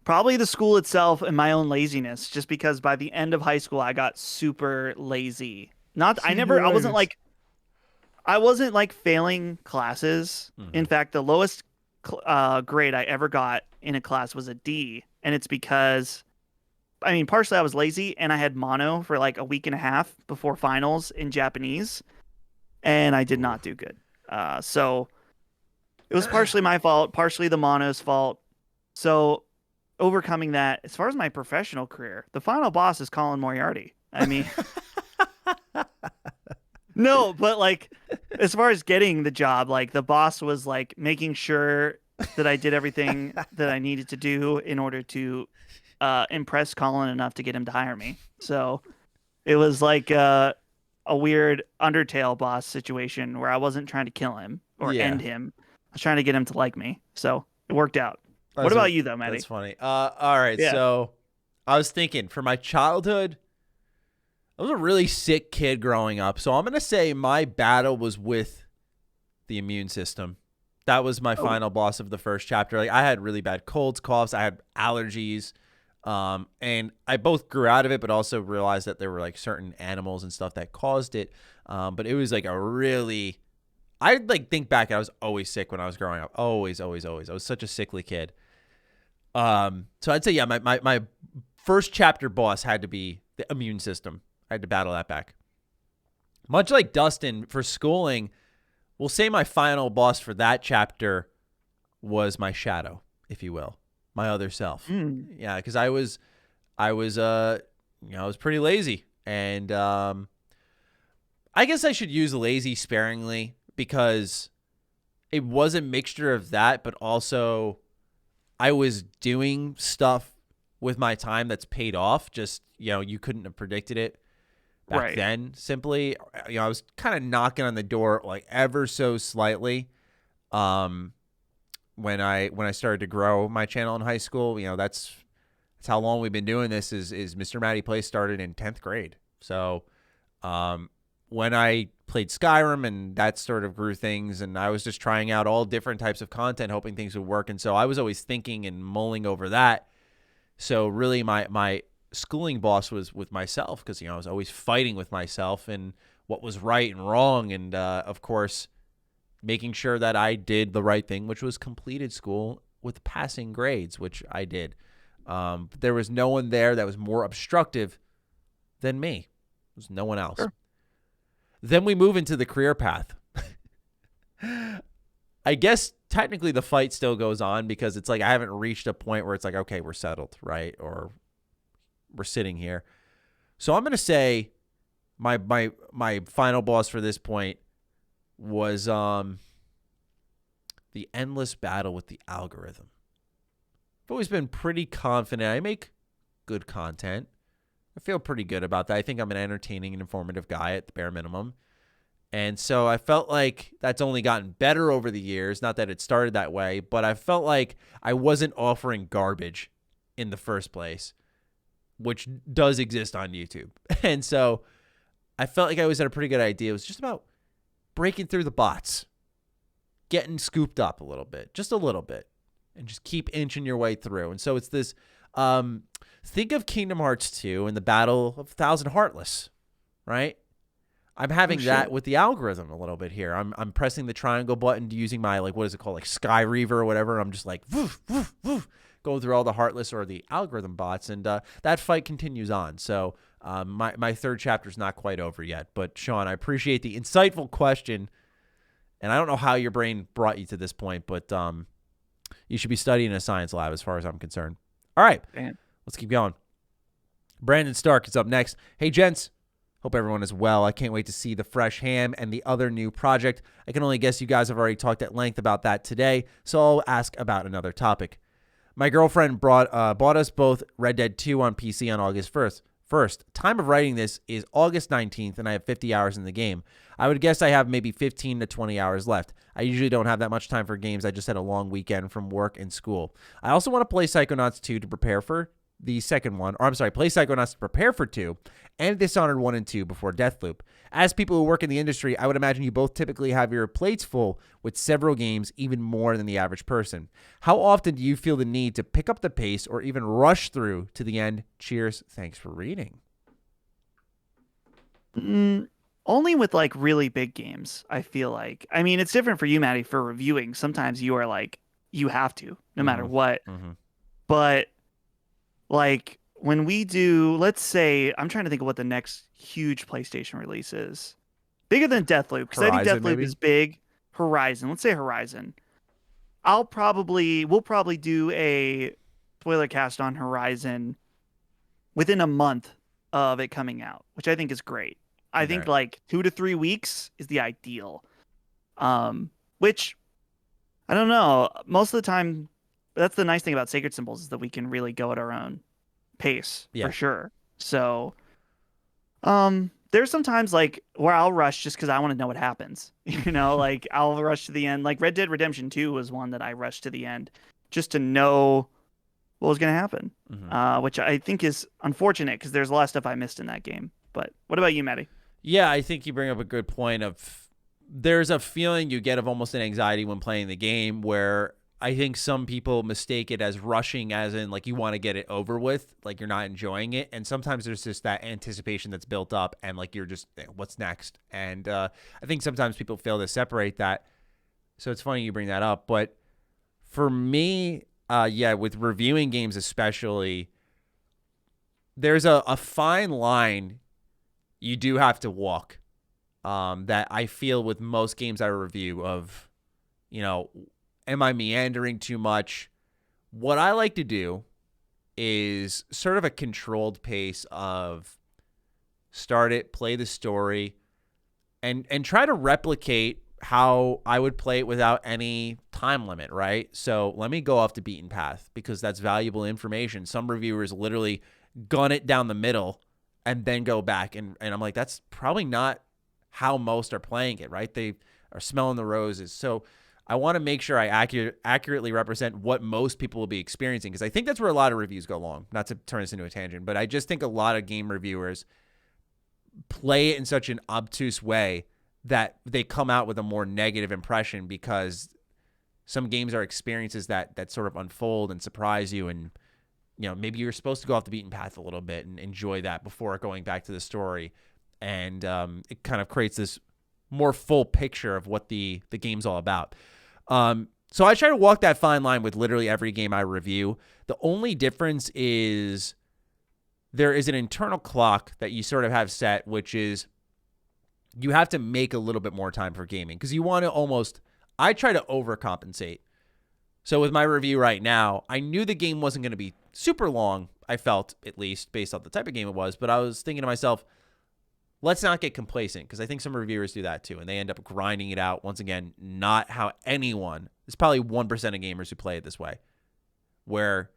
Probably the school itself and my own laziness, just because by the end of high school I got super lazy. I wasn't like failing classes. In fact, the lowest grade I ever got in a class was a D, and it's because partially I was lazy and I had mono for like a week and a half before finals in Japanese, and I did not do good. So it was partially my fault, partially the mono's fault. So overcoming that, as far as my professional career, the final boss is Colin Moriarty. No, but like as far as getting the job, like the boss was like making sure that I did everything that I needed to do in order to impress Colin enough to get him to hire me. So it was like a weird Undertale boss situation where I wasn't trying to kill him or end him. I was trying to get him to like me. So it worked out. What about you though, Maddie? That's funny. All right. Yeah. So I was thinking for my childhood, I was a really sick kid growing up. So I'm going to say my battle was with the immune system. That was my final boss of the first chapter. Like I had really bad colds, coughs. I had allergies. And I both grew out of it, but also realized that there were like certain animals and stuff that caused it. But it was like I like think back, I was always sick when I was growing up. Always, always, always. I was such a sickly kid. So I'd say, yeah, my first chapter boss had to be the immune system. I had to battle that back. Much like Dustin, for schooling, we'll say my final boss for that chapter was my shadow, if you will, my other self. Yeah, because I was pretty lazy, and I guess I should use lazy sparingly because it was a mixture of that, but also I was doing stuff with my time that's paid off. Just, you couldn't have predicted it back then. Simply, I was kind of knocking on the door like ever so slightly. When I started to grow my channel in high school, that's how long we've been doing this. Is MrMattyPlays started in 10th grade. So, when I played Skyrim and that sort of grew things, and I was just trying out all different types of content, hoping things would work. And so I was always thinking and mulling over that. So really my schooling boss was with myself, because, I was always fighting with myself and what was right and wrong. And, of course, making sure that I did the right thing, which was completed school with passing grades, which I did. There was no one there that was more obstructive than me. There was no one else. Sure. Then we move into the career path. I guess technically the fight still goes on, because it's like I haven't reached a point where it's like, okay, we're settled, right? Or we're sitting here. So I'm going to say my final boss for this point was the endless battle with the algorithm. I've always been pretty confident. I make good content. I feel pretty good about that. I think I'm an entertaining and informative guy at the bare minimum. And so I felt like that's only gotten better over the years. Not that it started that way, but I felt like I wasn't offering garbage in the first place, which does exist on YouTube. And so I felt like I was at a pretty good idea. It was just about breaking through the bots, getting scooped up a little bit, just a little bit, and just keep inching your way through. And so it's this, think of Kingdom Hearts 2 and the Battle of 1,000 Heartless, right? I'm having that with the algorithm a little bit here. I'm pressing the triangle button using my, like, what is it called? Like Sky Reaver or whatever. I'm just like, woof, woof, woof, going through all the Heartless or the algorithm bots. And that fight continues on. So my third chapter is not quite over yet. But, Sean, I appreciate the insightful question. And I don't know how your brain brought you to this point, but you should be studying in a science lab as far as I'm concerned. All right. Man. Let's keep going. Brandon Stark is up next. Hey, gents. Hope everyone is well. I can't wait to see the fresh ham and the other new project. I can only guess you guys have already talked at length about that today, so I'll ask about another topic. My girlfriend bought us both Red Dead 2 on PC on August 1st. Time of writing this is August 19th, and I have 50 hours in the game. I would guess I have maybe 15 to 20 hours left. I usually don't have that much time for games. I just had a long weekend from work and school. I also want to play Psychonauts 2 to prepare for the second one, or I'm sorry, play Psychonauts to prepare for 2, and Dishonored 1 and 2 before Deathloop. As people who work in the industry, I would imagine you both typically have your plates full with several games, even more than the average person. How often do you feel the need to pick up the pace or even rush through to the end? Cheers. Thanks for reading. Only with like really big games, I feel like. I mean, it's different for you, Maddie, for reviewing. Sometimes you are like, you have to, no matter what. But like when we do, let's say, I'm trying to think of what the next huge PlayStation release is. Bigger than Deathloop, because I think Deathloop is big. Horizon. Let's say Horizon. We'll probably do a spoiler cast on Horizon within a month of it coming out, which I think is great. I think like 2 to 3 weeks is the ideal. Which I don't know. Most of the time, that's the nice thing about Sacred Symbols, is that we can really go at our own pace for sure. So, there's sometimes like where I'll rush just because I want to know what happens. Like I'll rush to the end. Like Red Dead Redemption 2 was one that I rushed to the end just to know what was going to happen, which I think is unfortunate because there's a lot of stuff I missed in that game. But what about you, Maddie? Yeah, I think you bring up a good point of there's a feeling you get of almost an anxiety when playing the game where I think some people mistake it as rushing, as in like you want to get it over with, like you're not enjoying it. And sometimes there's just that anticipation that's built up and like you're just, what's next? And I think sometimes people fail to separate that. So it's funny you bring that up. But for me, with reviewing games especially, there's a fine line you do have to walk that I feel with most games I review of, am I meandering too much? What I like to do is sort of a controlled pace of start it, play the story, and try to replicate how I would play it without any time limit, right? So let me go off the beaten path because that's valuable information. Some reviewers literally gun it down the middle and then go back. And I'm like, that's probably not how most are playing it, right? They are smelling the roses. So I want to make sure I accurately represent what most people will be experiencing, because I think that's where a lot of reviews go wrong. Not to turn this into a tangent, but I just think a lot of game reviewers play it in such an obtuse way that they come out with a more negative impression, because some games are experiences that sort of unfold and surprise you. And, maybe you're supposed to go off the beaten path a little bit and enjoy that before going back to the story. And it kind of creates this more full picture of what the game's all about. So I try to walk that fine line with literally every game I review. The only difference is there is an internal clock that you sort of have set, which is you have to make a little bit more time for gaming, because you want to I try to overcompensate. So with my review right now, I knew the game wasn't going to be super long, I felt, at least based on the type of game it was, but I was thinking to myself, let's not get complacent, because I think some reviewers do that too, and they end up grinding it out. Once again, not how anyone, there's probably 1% of gamers who play it this way, where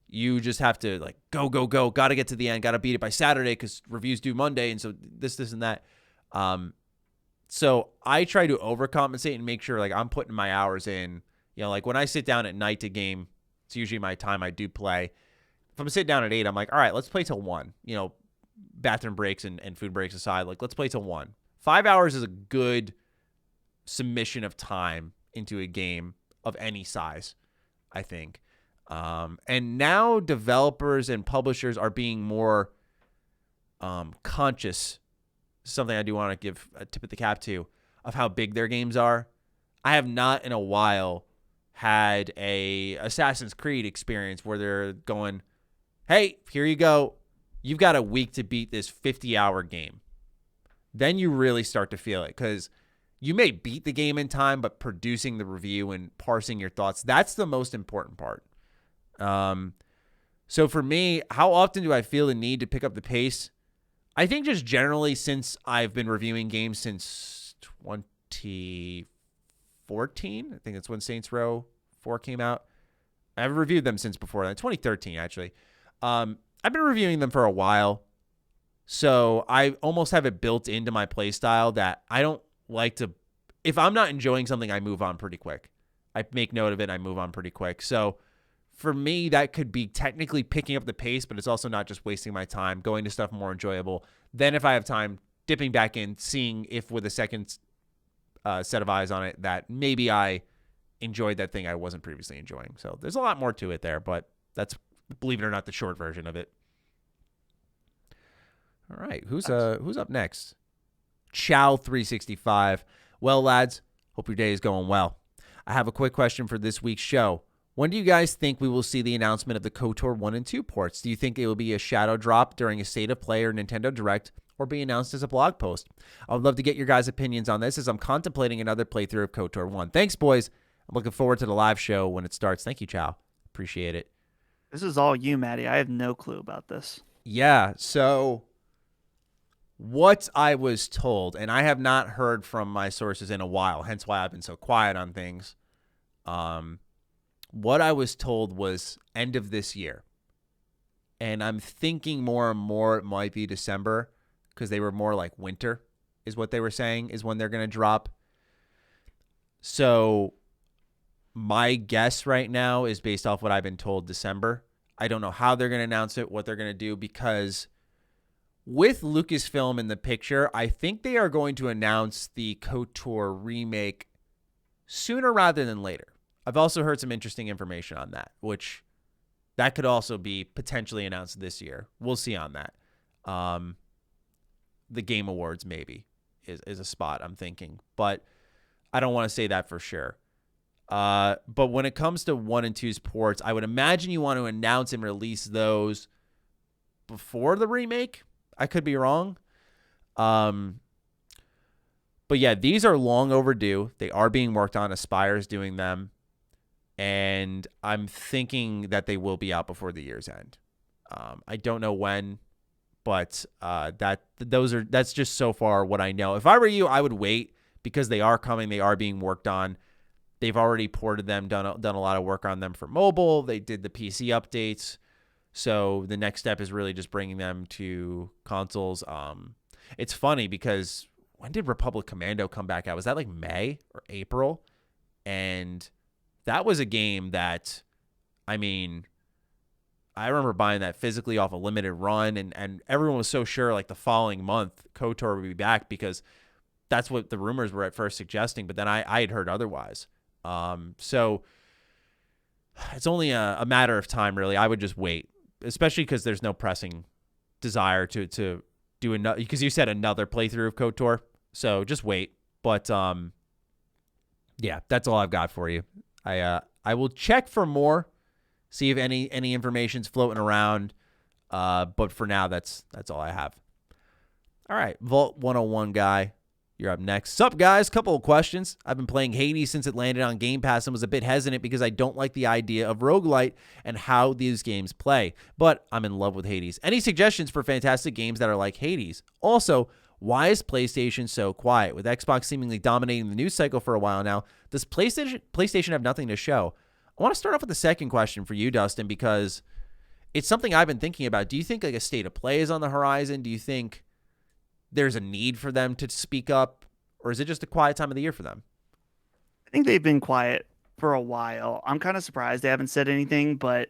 you just have to like go, got to get to the end, got to beat it by Saturday because reviews due Monday, and so this and that. So I try to overcompensate and make sure like I'm putting my hours in. Like when I sit down at night to game, it's usually my time I do play. If I'm sitting down at 8, I'm like, all right, let's play till 1. Bathroom breaks and food breaks aside, like let's play till 1. 5 hours is a good submission of time into a game of any size, I think. And now developers and publishers are being more conscious. Something I do want to give a tip of the cap to, of how big their games are. I have not in a while had a Assassin's Creed experience where they're going, hey, here you go. You've got a week to beat this 50-hour game. Then you really start to feel it, because you may beat the game in time, but producing the review and parsing your thoughts, that's the most important part. So for me, how often do I feel the need to pick up the pace? I think just generally, since I've been reviewing games since 2014, I think that's when Saints Row 4 came out. I've reviewed them since before that, 2013 actually. I've been reviewing them for a while, so I almost have it built into my play style that I don't like to, if I'm not enjoying something, I move on pretty quick. I make note of it, I move on pretty quick. So for me, that could be technically picking up the pace, but it's also not just wasting my time, going to stuff more enjoyable. Then if I have time, dipping back in, seeing if with a second set of eyes on it that maybe I enjoyed that thing I wasn't previously enjoying. So there's a lot more to it there, but that's, believe it or not, the short version of it. All right, who's up next? Chow365. Well, lads, hope your day is going well. I have a quick question for this week's show. When do you guys think we will see the announcement of the KOTOR 1 and 2 ports? Do you think it will be a shadow drop during a State of Play or Nintendo Direct, or be announced as a blog post? I would love to get your guys' opinions on this, as I'm contemplating another playthrough of KOTOR 1. Thanks, boys. I'm looking forward to the live show when it starts. Thank you, Chow. Appreciate it. This is all you, Matty. I have no clue about this. Yeah, so what I was told, and I have not heard from my sources in a while, hence why I've been so quiet on things. What I was told was end of this year. And I'm thinking more and more it might be December, because they were more like winter is what they were saying is when they're going to drop. So my guess right now is based off what I've been told, December. I don't know how they're going to announce it, what they're going to do, because with Lucasfilm in the picture, I think they are going to announce the KOTOR remake sooner rather than later. I've also heard some interesting information on that, which that could also be potentially announced this year. We'll see on that. The Game Awards maybe is a spot I'm thinking, but I don't want to say that for sure. But when it comes to 1 and 2's ports, I would imagine you want to announce and release those before the remake. I could be wrong. But yeah, these are long overdue. They are being worked on. Aspire's doing them. And I'm thinking that they will be out before the year's end. I don't know when, but that's just so far what I know. If I were you, I would wait because they are coming. They are being worked on. They've already ported them, done a lot of work on them for mobile. They did the PC updates. So the next step is really just bringing them to consoles. It's funny because when did Republic Commando come back out? Was that like May or April? And that was a game that, I mean, I remember buying that physically off a limited run, and everyone was so sure like the following month KOTOR would be back because that's what the rumors were at first suggesting, but then I had heard otherwise. So it's only a matter of time, really. I would just wait, especially because there's no pressing desire to do another, because you said another playthrough of KOTOR, so just wait. But yeah, that's all I've got for you. I will check for more, see if any information's floating around. But for now, that's all I have. All right, Vault 101 guy, you're up next. Sup, guys? Couple of questions. I've been playing Hades since it landed on Game Pass and was a bit hesitant because I don't like the idea of roguelite and how these games play. But I'm in love with Hades. Any suggestions for fantastic games that are like Hades? Also, why is PlayStation so quiet? With Xbox seemingly dominating the news cycle for a while now, does PlayStation have nothing to show? I want to start off with the second question for you, Dustin, because it's something I've been thinking about. Do you think like a state of play is on the horizon? Do you think there's a need for them to speak up, or is it just a quiet time of the year for them? I think they've been quiet for a while. I'm kind of surprised they haven't said anything, but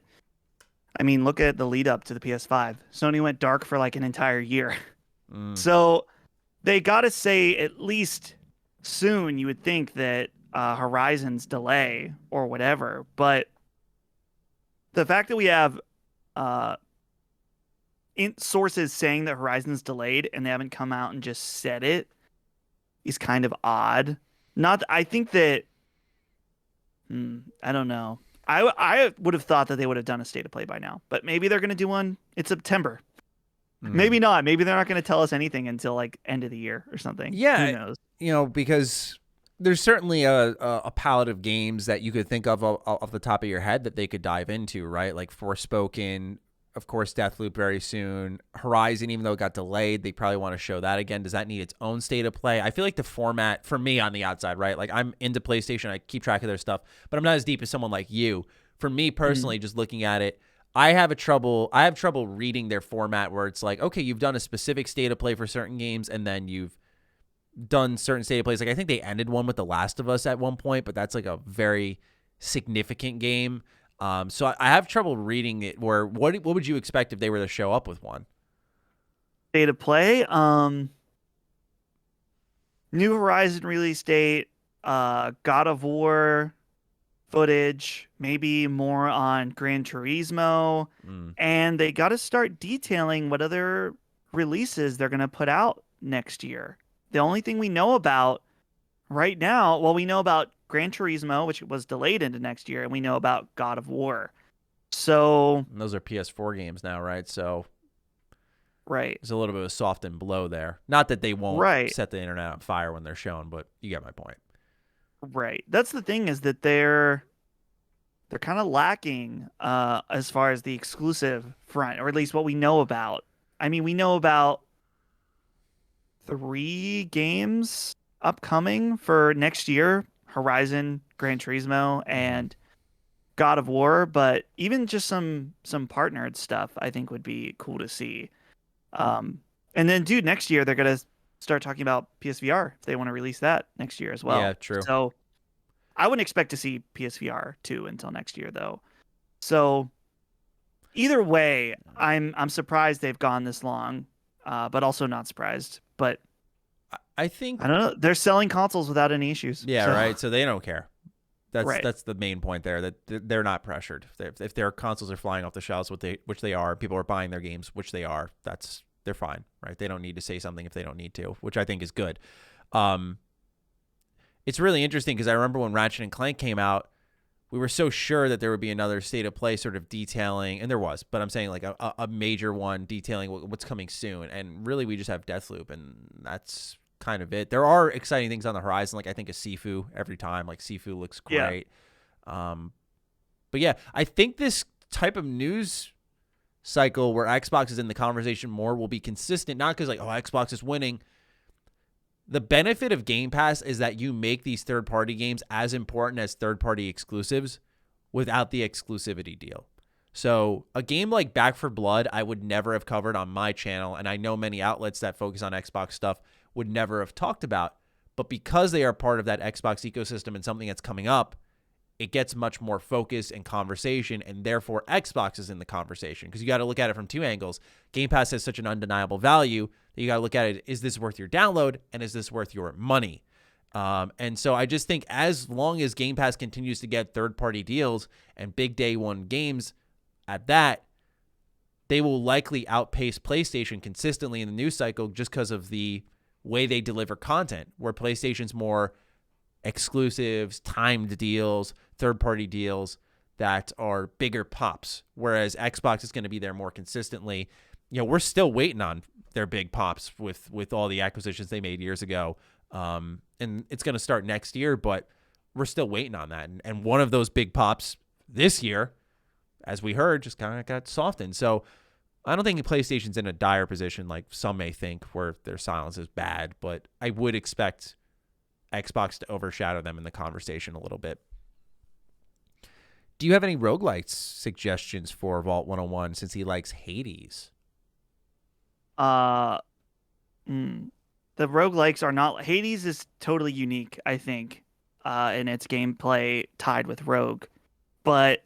I mean, look at the lead up to the PS5. Sony went dark for like an entire year. So they got to say at least soon, you would think that Horizon's delay or whatever, but the fact that we have sources saying that Horizon's delayed and they haven't come out and just said it is kind of odd. I think that I don't know. I would have thought that they would have done a state of play by now, but maybe they're going to do one. It's September. Maybe not. Maybe they're not going to tell us anything until like end of the year or something. Yeah, who knows? You know, because there's certainly a palette of games that you could think of off the top of your head that they could dive into, right? Like Forspoken, of course, Deathloop very soon. Horizon, even though it got delayed, they probably want to show that again. Does that need its own state of play? I feel like the format, for me on the outside, right? Like I'm into PlayStation, I keep track of their stuff, but I'm not as deep as someone like you. For me personally, just looking at it, I have trouble reading their format where it's like, okay, you've done a specific state of play for certain games, and then you've done certain state of plays. Like I think they ended one with The Last of Us at one point, but that's like a very significant game. So I have trouble reading it. Where what would you expect if they were to show up with one? State of play. New Horizon release date. God of War footage, maybe more on Gran Turismo, and they got to start detailing what other releases they're going to put out next year. The only thing we know about right now, well, we know about Gran Turismo, which was delayed into next year, and we know about God of War. So and those are PS4 games now, right? So right, there's a little bit of a soft and blow there. Not that they won't set the internet on fire when they're shown, but you get my point. Right. That's the thing, is that they're kind of lacking as far as the exclusive front, or at least what we know about. I mean, we know about 3 games upcoming for next year: Horizon, Gran Turismo, and God of War. But even just some partnered stuff, I think would be cool to see. And then, dude, next year they're gonna start talking about PSVR if they want to release that next year as well. Yeah, true. So I wouldn't expect to see PSVR 2 until next year, though. So either way, I'm surprised they've gone this long, but also not surprised. But I think I don't know. They're selling consoles without any issues. Yeah, so. right. So they don't care. That's the main point there, that they're not pressured. If their consoles are flying off the shelves, which they are, people are buying their games, which they are, they're fine, right? They don't need to say something if they don't need to, which I think is good. It's really interesting because I remember when Ratchet and Clank came out, we were so sure that there would be another state of play sort of detailing, and there was, but I'm saying like a major one detailing what's coming soon. And really we just have Deathloop, and that's kind of it. There are exciting things on the horizon, like I think a Sifu every time. Like Sifu looks great. Yeah. But yeah, I think this type of news cycle where Xbox is in the conversation more will be consistent, not because like, oh, Xbox is winning. The benefit of Game Pass is that you make these third-party games as important as third-party exclusives without the exclusivity deal. So a game like Back 4 Blood, I would never have covered on my channel, and I know many outlets that focus on Xbox stuff would never have talked about. But because they are part of that Xbox ecosystem and something that's coming up, it gets much more focus and conversation, and therefore Xbox is in the conversation because you got to look at it from two angles. Game Pass has such an undeniable value that you got to look at it, is this worth your download, and is this worth your money? And so I just think as long as Game Pass continues to get third-party deals and big day one games at that, they will likely outpace PlayStation consistently in the news cycle just because of the way they deliver content, where PlayStation's more exclusives, timed deals, third-party deals that are bigger pops, whereas Xbox is going to be there more consistently. You know, we're still waiting on their big pops with all the acquisitions they made years ago, and it's going to start next year, but we're still waiting on that. And one of those big pops this year, as we heard, just kind of got softened. So I don't think PlayStation's in a dire position like some may think, where their silence is bad, but I would expect Xbox to overshadow them in the conversation a little bit. Do you have any roguelites suggestions for Vault 101 since he likes Hades? The roguelikes are not... Hades is totally unique, I think, in its gameplay tied with Rogue. But,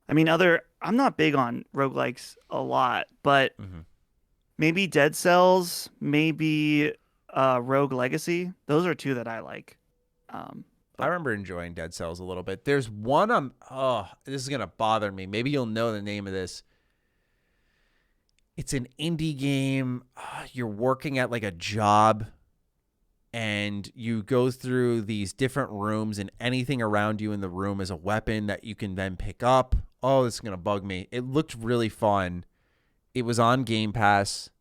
I mean, I'm not big on roguelikes a lot, but maybe Dead Cells, maybe Rogue Legacy. Those are two that I like. I remember enjoying Dead Cells a little bit. There's one this is going to bother me. Maybe you'll know the name of this. It's an indie game. You're working at like a job, and you go through these different rooms, and anything around you in the room is a weapon that you can then pick up. Oh, this is going to bug me. It looked really fun. It was on Game Pass.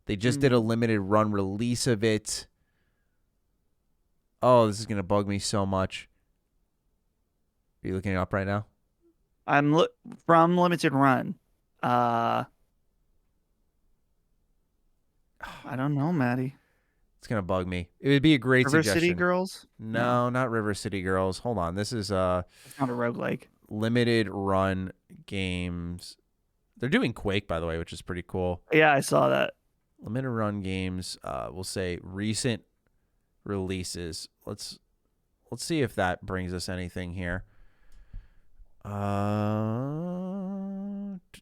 They just did a limited run release of it. Oh, this is going to bug me so much. Are you looking it up right now? I'm from limited run. I don't know, Maddie. It's going to bug me. It would be a great River suggestion. City Girls? No, not River City Girls. Hold on. This is It's not a roguelike. limited run games. They're doing Quake, by the way, which is pretty cool. Yeah, I saw that. Limited run games, we'll say recent releases. Let's see if that brings us anything here.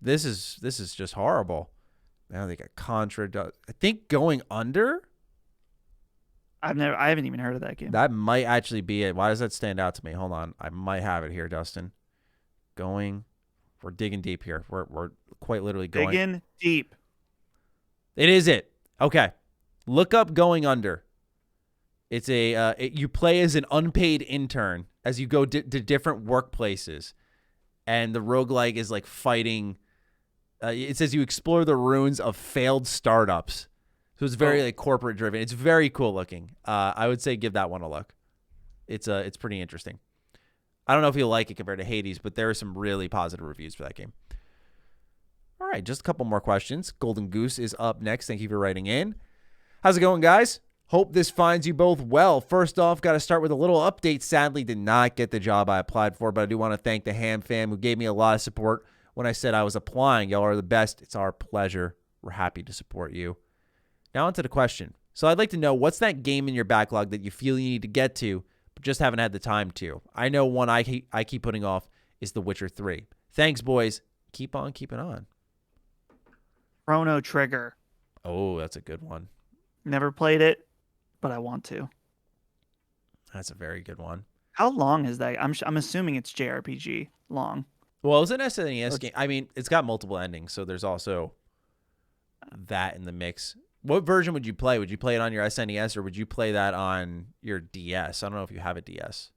This is just horrible. Now they got Contra. I think Going Under. I haven't even heard of that game. That might actually be it. Why does that stand out to me? Hold on, I might have it here, Dustin. We're digging deep here. We're quite literally going digging deep. It is it. Okay, look up Going Under. It's you play as an unpaid intern as you go to different workplaces, and the roguelike is like fighting. It says you explore the ruins of failed startups. So it's very like corporate driven. It's very cool looking. I would say give that one a look. It's pretty interesting. I don't know if you'll like it compared to Hades, but there are some really positive reviews for that game. All right, just a couple more questions. Golden Goose is up next. Thank you for writing in. How's it going, guys? Hope this finds you both well. First off, got to start with a little update. Sadly, did not get the job I applied for, but I do want to thank the Ham fam who gave me a lot of support when I said I was applying. Y'all are the best. It's our pleasure. We're happy to support you. Now on to the question. So I'd like to know, what's that game in your backlog that you feel you need to get to, but just haven't had the time to? I know one I keep putting off is The Witcher 3. Thanks, boys. Keep on keeping on. Chrono Trigger. Oh, that's a good one. Never played it, but I want to. That's a very good one. How long is that? I'm assuming it's JRPG long. Well, it was an SNES game. I mean, it's got multiple endings, so there's also that in the mix. What version would you play? Would you play it on your SNES or would you play that on your DS? I don't know if you have a DS.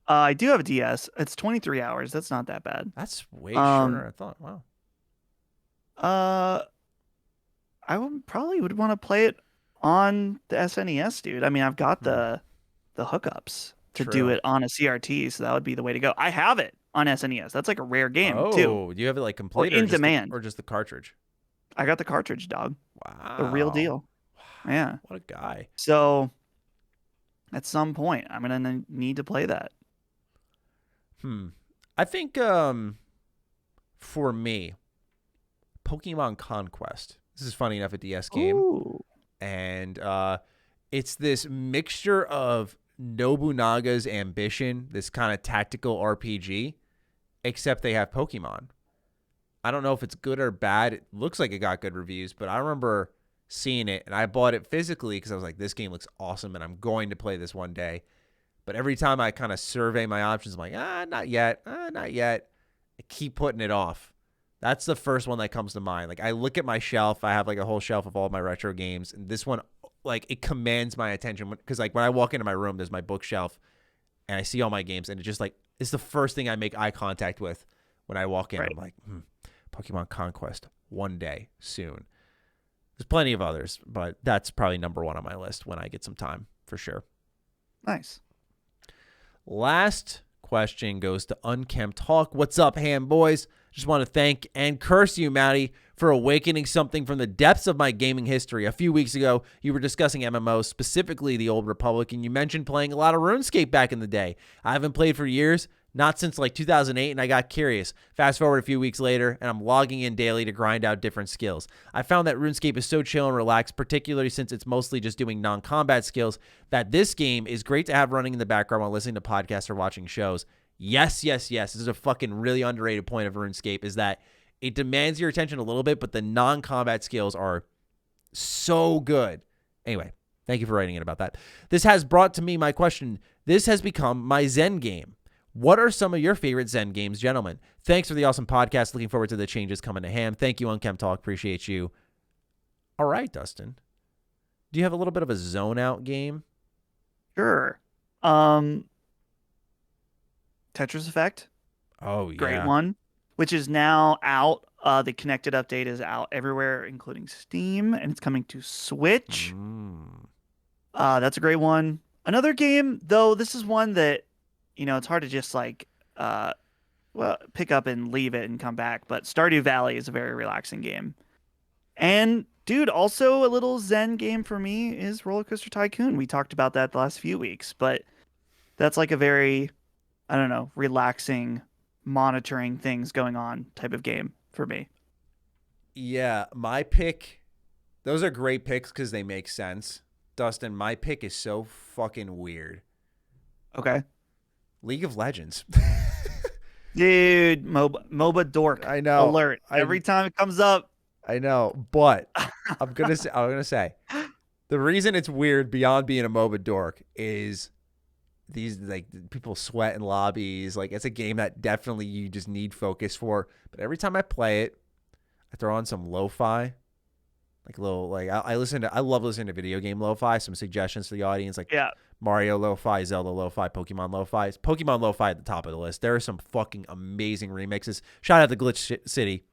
I do have a DS. It's 23 hours. That's not that bad. That's way shorter. I thought. Wow. I would want to play it on the SNES, dude. I mean, I've got the hookups to do it on a CRT, so that would be the way to go. I have it on SNES. That's like a rare game too. Oh, do you have it like complete or in demand, or just the cartridge? I got the cartridge, dog. Wow, the real deal. Yeah, what a guy. So at some point, I'm gonna need to play that. I think for me, Pokemon Conquest. This is funny enough a DS game. Ooh. And it's this mixture of Nobunaga's Ambition, this kind of tactical RPG, except they have Pokemon. I don't know if it's good or bad. It looks like it got good reviews, but I remember seeing it, and I bought it physically because I was like, this game looks awesome, and I'm going to play this one day. But every time I kind of survey my options, I'm like, not yet. Not yet. I keep putting it off. That's the first one that comes to mind. Like, I look at my shelf. I have like a whole shelf of all my retro games, and this one, like, it commands my attention because, like, when I walk into my room, there's my bookshelf, and I see all my games, and it just like it's the first thing I make eye contact with when I walk in. Right. I'm like, Pokemon Conquest one day soon. There's plenty of others, but that's probably number one on my list when I get some time for sure. Nice. Last question goes to Unkempt Hawk. What's up, Ham boys? Just want to thank and curse you, Matty, for awakening something from the depths of my gaming history. A few weeks ago, you were discussing MMOs, specifically the Old Republic, and you mentioned playing a lot of RuneScape back in the day. I haven't played for years, not since like 2008, and I got curious. Fast forward a few weeks later, and I'm logging in daily to grind out different skills. I found that RuneScape is so chill and relaxed, particularly since it's mostly just doing non-combat skills, that this game is great to have running in the background while listening to podcasts or watching shows. Yes. This is a fucking really underrated point of RuneScape, is that it demands your attention a little bit, but the non-combat skills are so good. Anyway, thank you for writing in about that. This has brought to me my question. This has become my Zen game. What are some of your favorite Zen games, gentlemen? Thanks for the awesome podcast. Looking forward to the changes coming to Ham. Thank you, Unkempt Talk. Appreciate you. All right, Dustin. Do you have a little bit of a zone out game? Sure. Tetris Effect. Oh, yeah. Great one. Which is now out. The connected update is out everywhere, including Steam, and it's coming to Switch. That's a great one. Another game, though, this is one that, you know, it's hard to just like pick up and leave it and come back. But Stardew Valley is a very relaxing game. And, dude, also a little Zen game for me is Roller Coaster Tycoon. We talked about that the last few weeks, but that's like a very, I don't know, relaxing, monitoring things going on type of game for me. Yeah, my pick, those are great picks because they make sense. Dustin, my pick is so fucking weird. Okay. League of Legends. Dude, MOBA dork. I know. Alert. Every time it comes up. I know, but I'm gonna say the reason it's weird beyond being a MOBA dork is these, like, people sweat in lobbies. Like, it's a game that definitely you just need focus for. But every time I play it, I throw on some lo-fi. Like little, like I love listening to video game lo-fi. Some suggestions to the audience, like Mario lo-fi, Zelda lo-fi, Pokemon lo-fi. Pokemon lo-fi at the top of the list. There are some fucking amazing remixes. Shout out to Glitch City,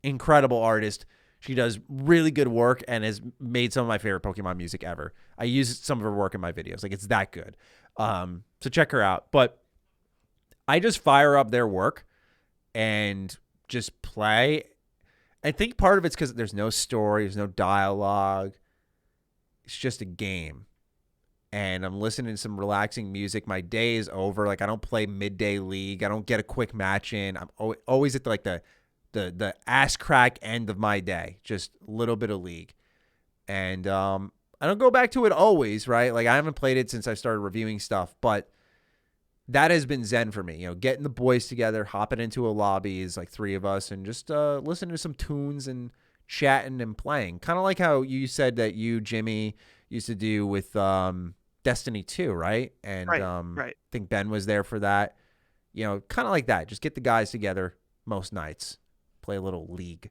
incredible artist. She does really good work and has made some of my favorite Pokemon music ever. I use some of her work in my videos. Like, it's that good. So check her out. But I just fire up their work and just play. I think part of it's because there's no story, there's no dialogue. It's just a game. And I'm listening to some relaxing music. My day is over. Like, I don't play midday league. I don't get a quick match in. I'm always at the ass crack end of my day. Just a little bit of league. And I don't go back to it always, right? Like, I haven't played it since I started reviewing stuff, but that has been Zen for me. You know, getting the boys together, hopping into a lobby is like three of us, and just listening to some tunes and chatting and playing. Kind of like how you said that you, Jimmy, used to do with Destiny 2, right? And Right. I think Ben was there for that. You know, kind of like that. Just get the guys together most nights, play a little League.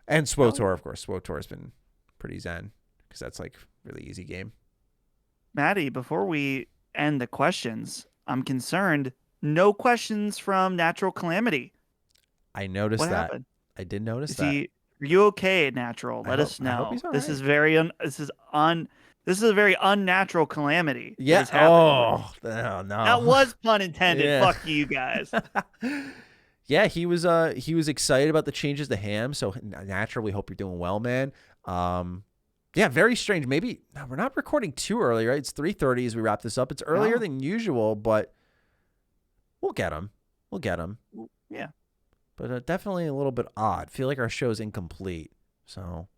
And SWOTOR, of course. SWOTOR has been pretty zen because that's like really easy game. Maddie, before we end the questions, I'm concerned. No questions from Natural Calamity. I noticed What that. happened? I did notice Is that. are you okay, Natural? Let us I hope know. he's all This right. is this is a very unnatural calamity. that Yeah. is happening. Oh, no. That was pun intended. Yeah. Fuck you guys. Yeah, he was excited about the changes to H.A.M. So naturally, hope you're doing well, man. Yeah, very strange. Maybe we're not recording too early, right? It's 3:30 as we wrap this up. It's earlier than usual, but we'll get him. Yeah. But definitely a little bit odd. Feel like our show's incomplete. So,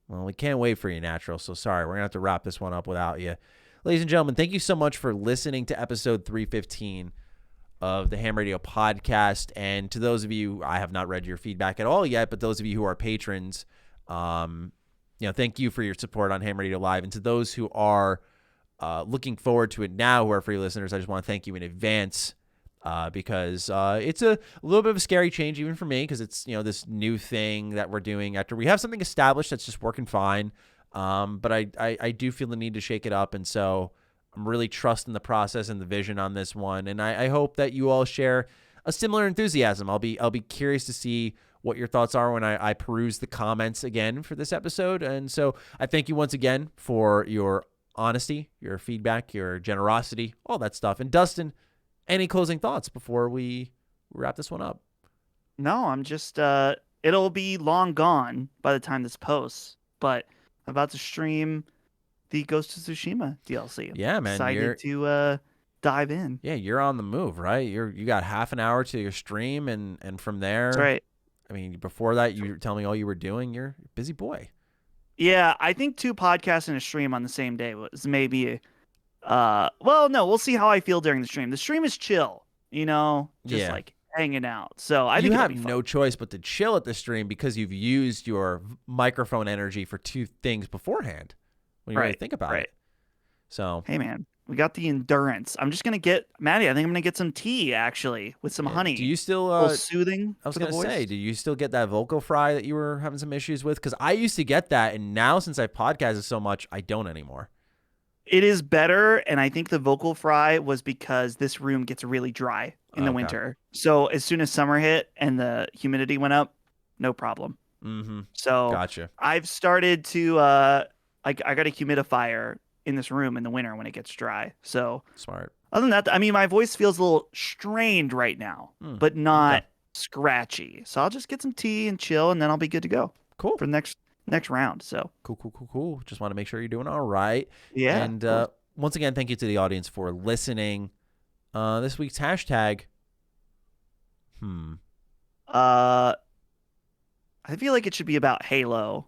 well, we can't wait for you, Natural. So sorry, we're gonna have to wrap this one up without you. Ladies and gentlemen, thank you so much for listening to episode 315 of the H.A.M Radio Podcast. And to those of you, I have not read your feedback at all yet, but those of you who are patrons, thank you for your support on H.A.M Radio Live. And to those who are looking forward to it now, who are free listeners, I just want to thank you in advance because it's a little bit of a scary change even for me because it's, this new thing that we're doing after we have something established that's just working fine. But I do feel the need to shake it up. And so I'm really trusting the process and the vision on this one. And I hope that you all share a similar enthusiasm. I'll be curious to see what your thoughts are when I peruse the comments again for this episode. And so I thank you once again for your honesty, your feedback, your generosity, all that stuff. And Dustin, any closing thoughts before we wrap this one up? No, I'm just it'll be long gone by the time this posts, but I'm about to stream the Ghost of Tsushima DLC. Yeah, man. Excited to dive in. Yeah, you're on the move, right? You got half an hour to your stream, and from there, That's right. I mean, before that, you were telling me all you were doing. You're a busy boy. Yeah, I think 2 podcasts and a stream on the same day was maybe. Well, no, we'll see how I feel during the stream. The stream is chill, just like hanging out. So I think you have no choice but to chill at the stream because you've used your microphone energy for 2 things beforehand. When you really think about it. So hey, man, we got the endurance. I'm just gonna get Maddie. I think I'm gonna get some tea actually with some honey. Do you still soothing? I was gonna say, do you still get that vocal fry that you were having some issues with? Because I used to get that, and now since I've podcasted so much, I don't anymore. It is better, and I think the vocal fry was because this room gets really dry in the winter. So as soon as summer hit and the humidity went up, no problem. Mm-hmm. So gotcha. I've started to I got a humidifier in this room in the winter when it gets dry. So smart. Other than that, I mean, my voice feels a little strained right now, but not scratchy. So I'll just get some tea and chill, and then I'll be good to go. Cool. For the next round. So cool. Just want to make sure you're doing all right. Yeah. And once again, thank you to the audience for listening. This week's hashtag. I feel like it should be about Halo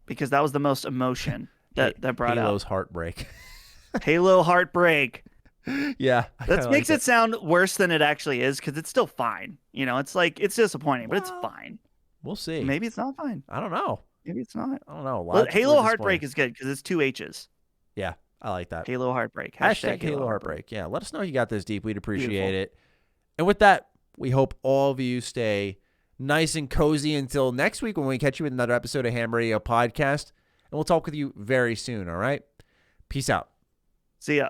because that was the most emotion that brought Halo's out. heartbreak. Halo heartbreak. Yeah. That makes it sound worse than it actually is because it's still fine. It's like it's disappointing, but it's fine. We'll see. Maybe it's not fine. I don't know. Maybe it's not. I don't know. Well, Halo heartbreak is good because it's 2 H's. Yeah, I like that. Halo heartbreak. Hashtag Halo heartbreak. Yeah, let us know you got this deep. We'd appreciate it. And with that, we hope all of you stay nice and cozy until next week when we catch you with another episode of H.A.M Radio Podcast. And we'll talk with you very soon, all right? Peace out. See ya.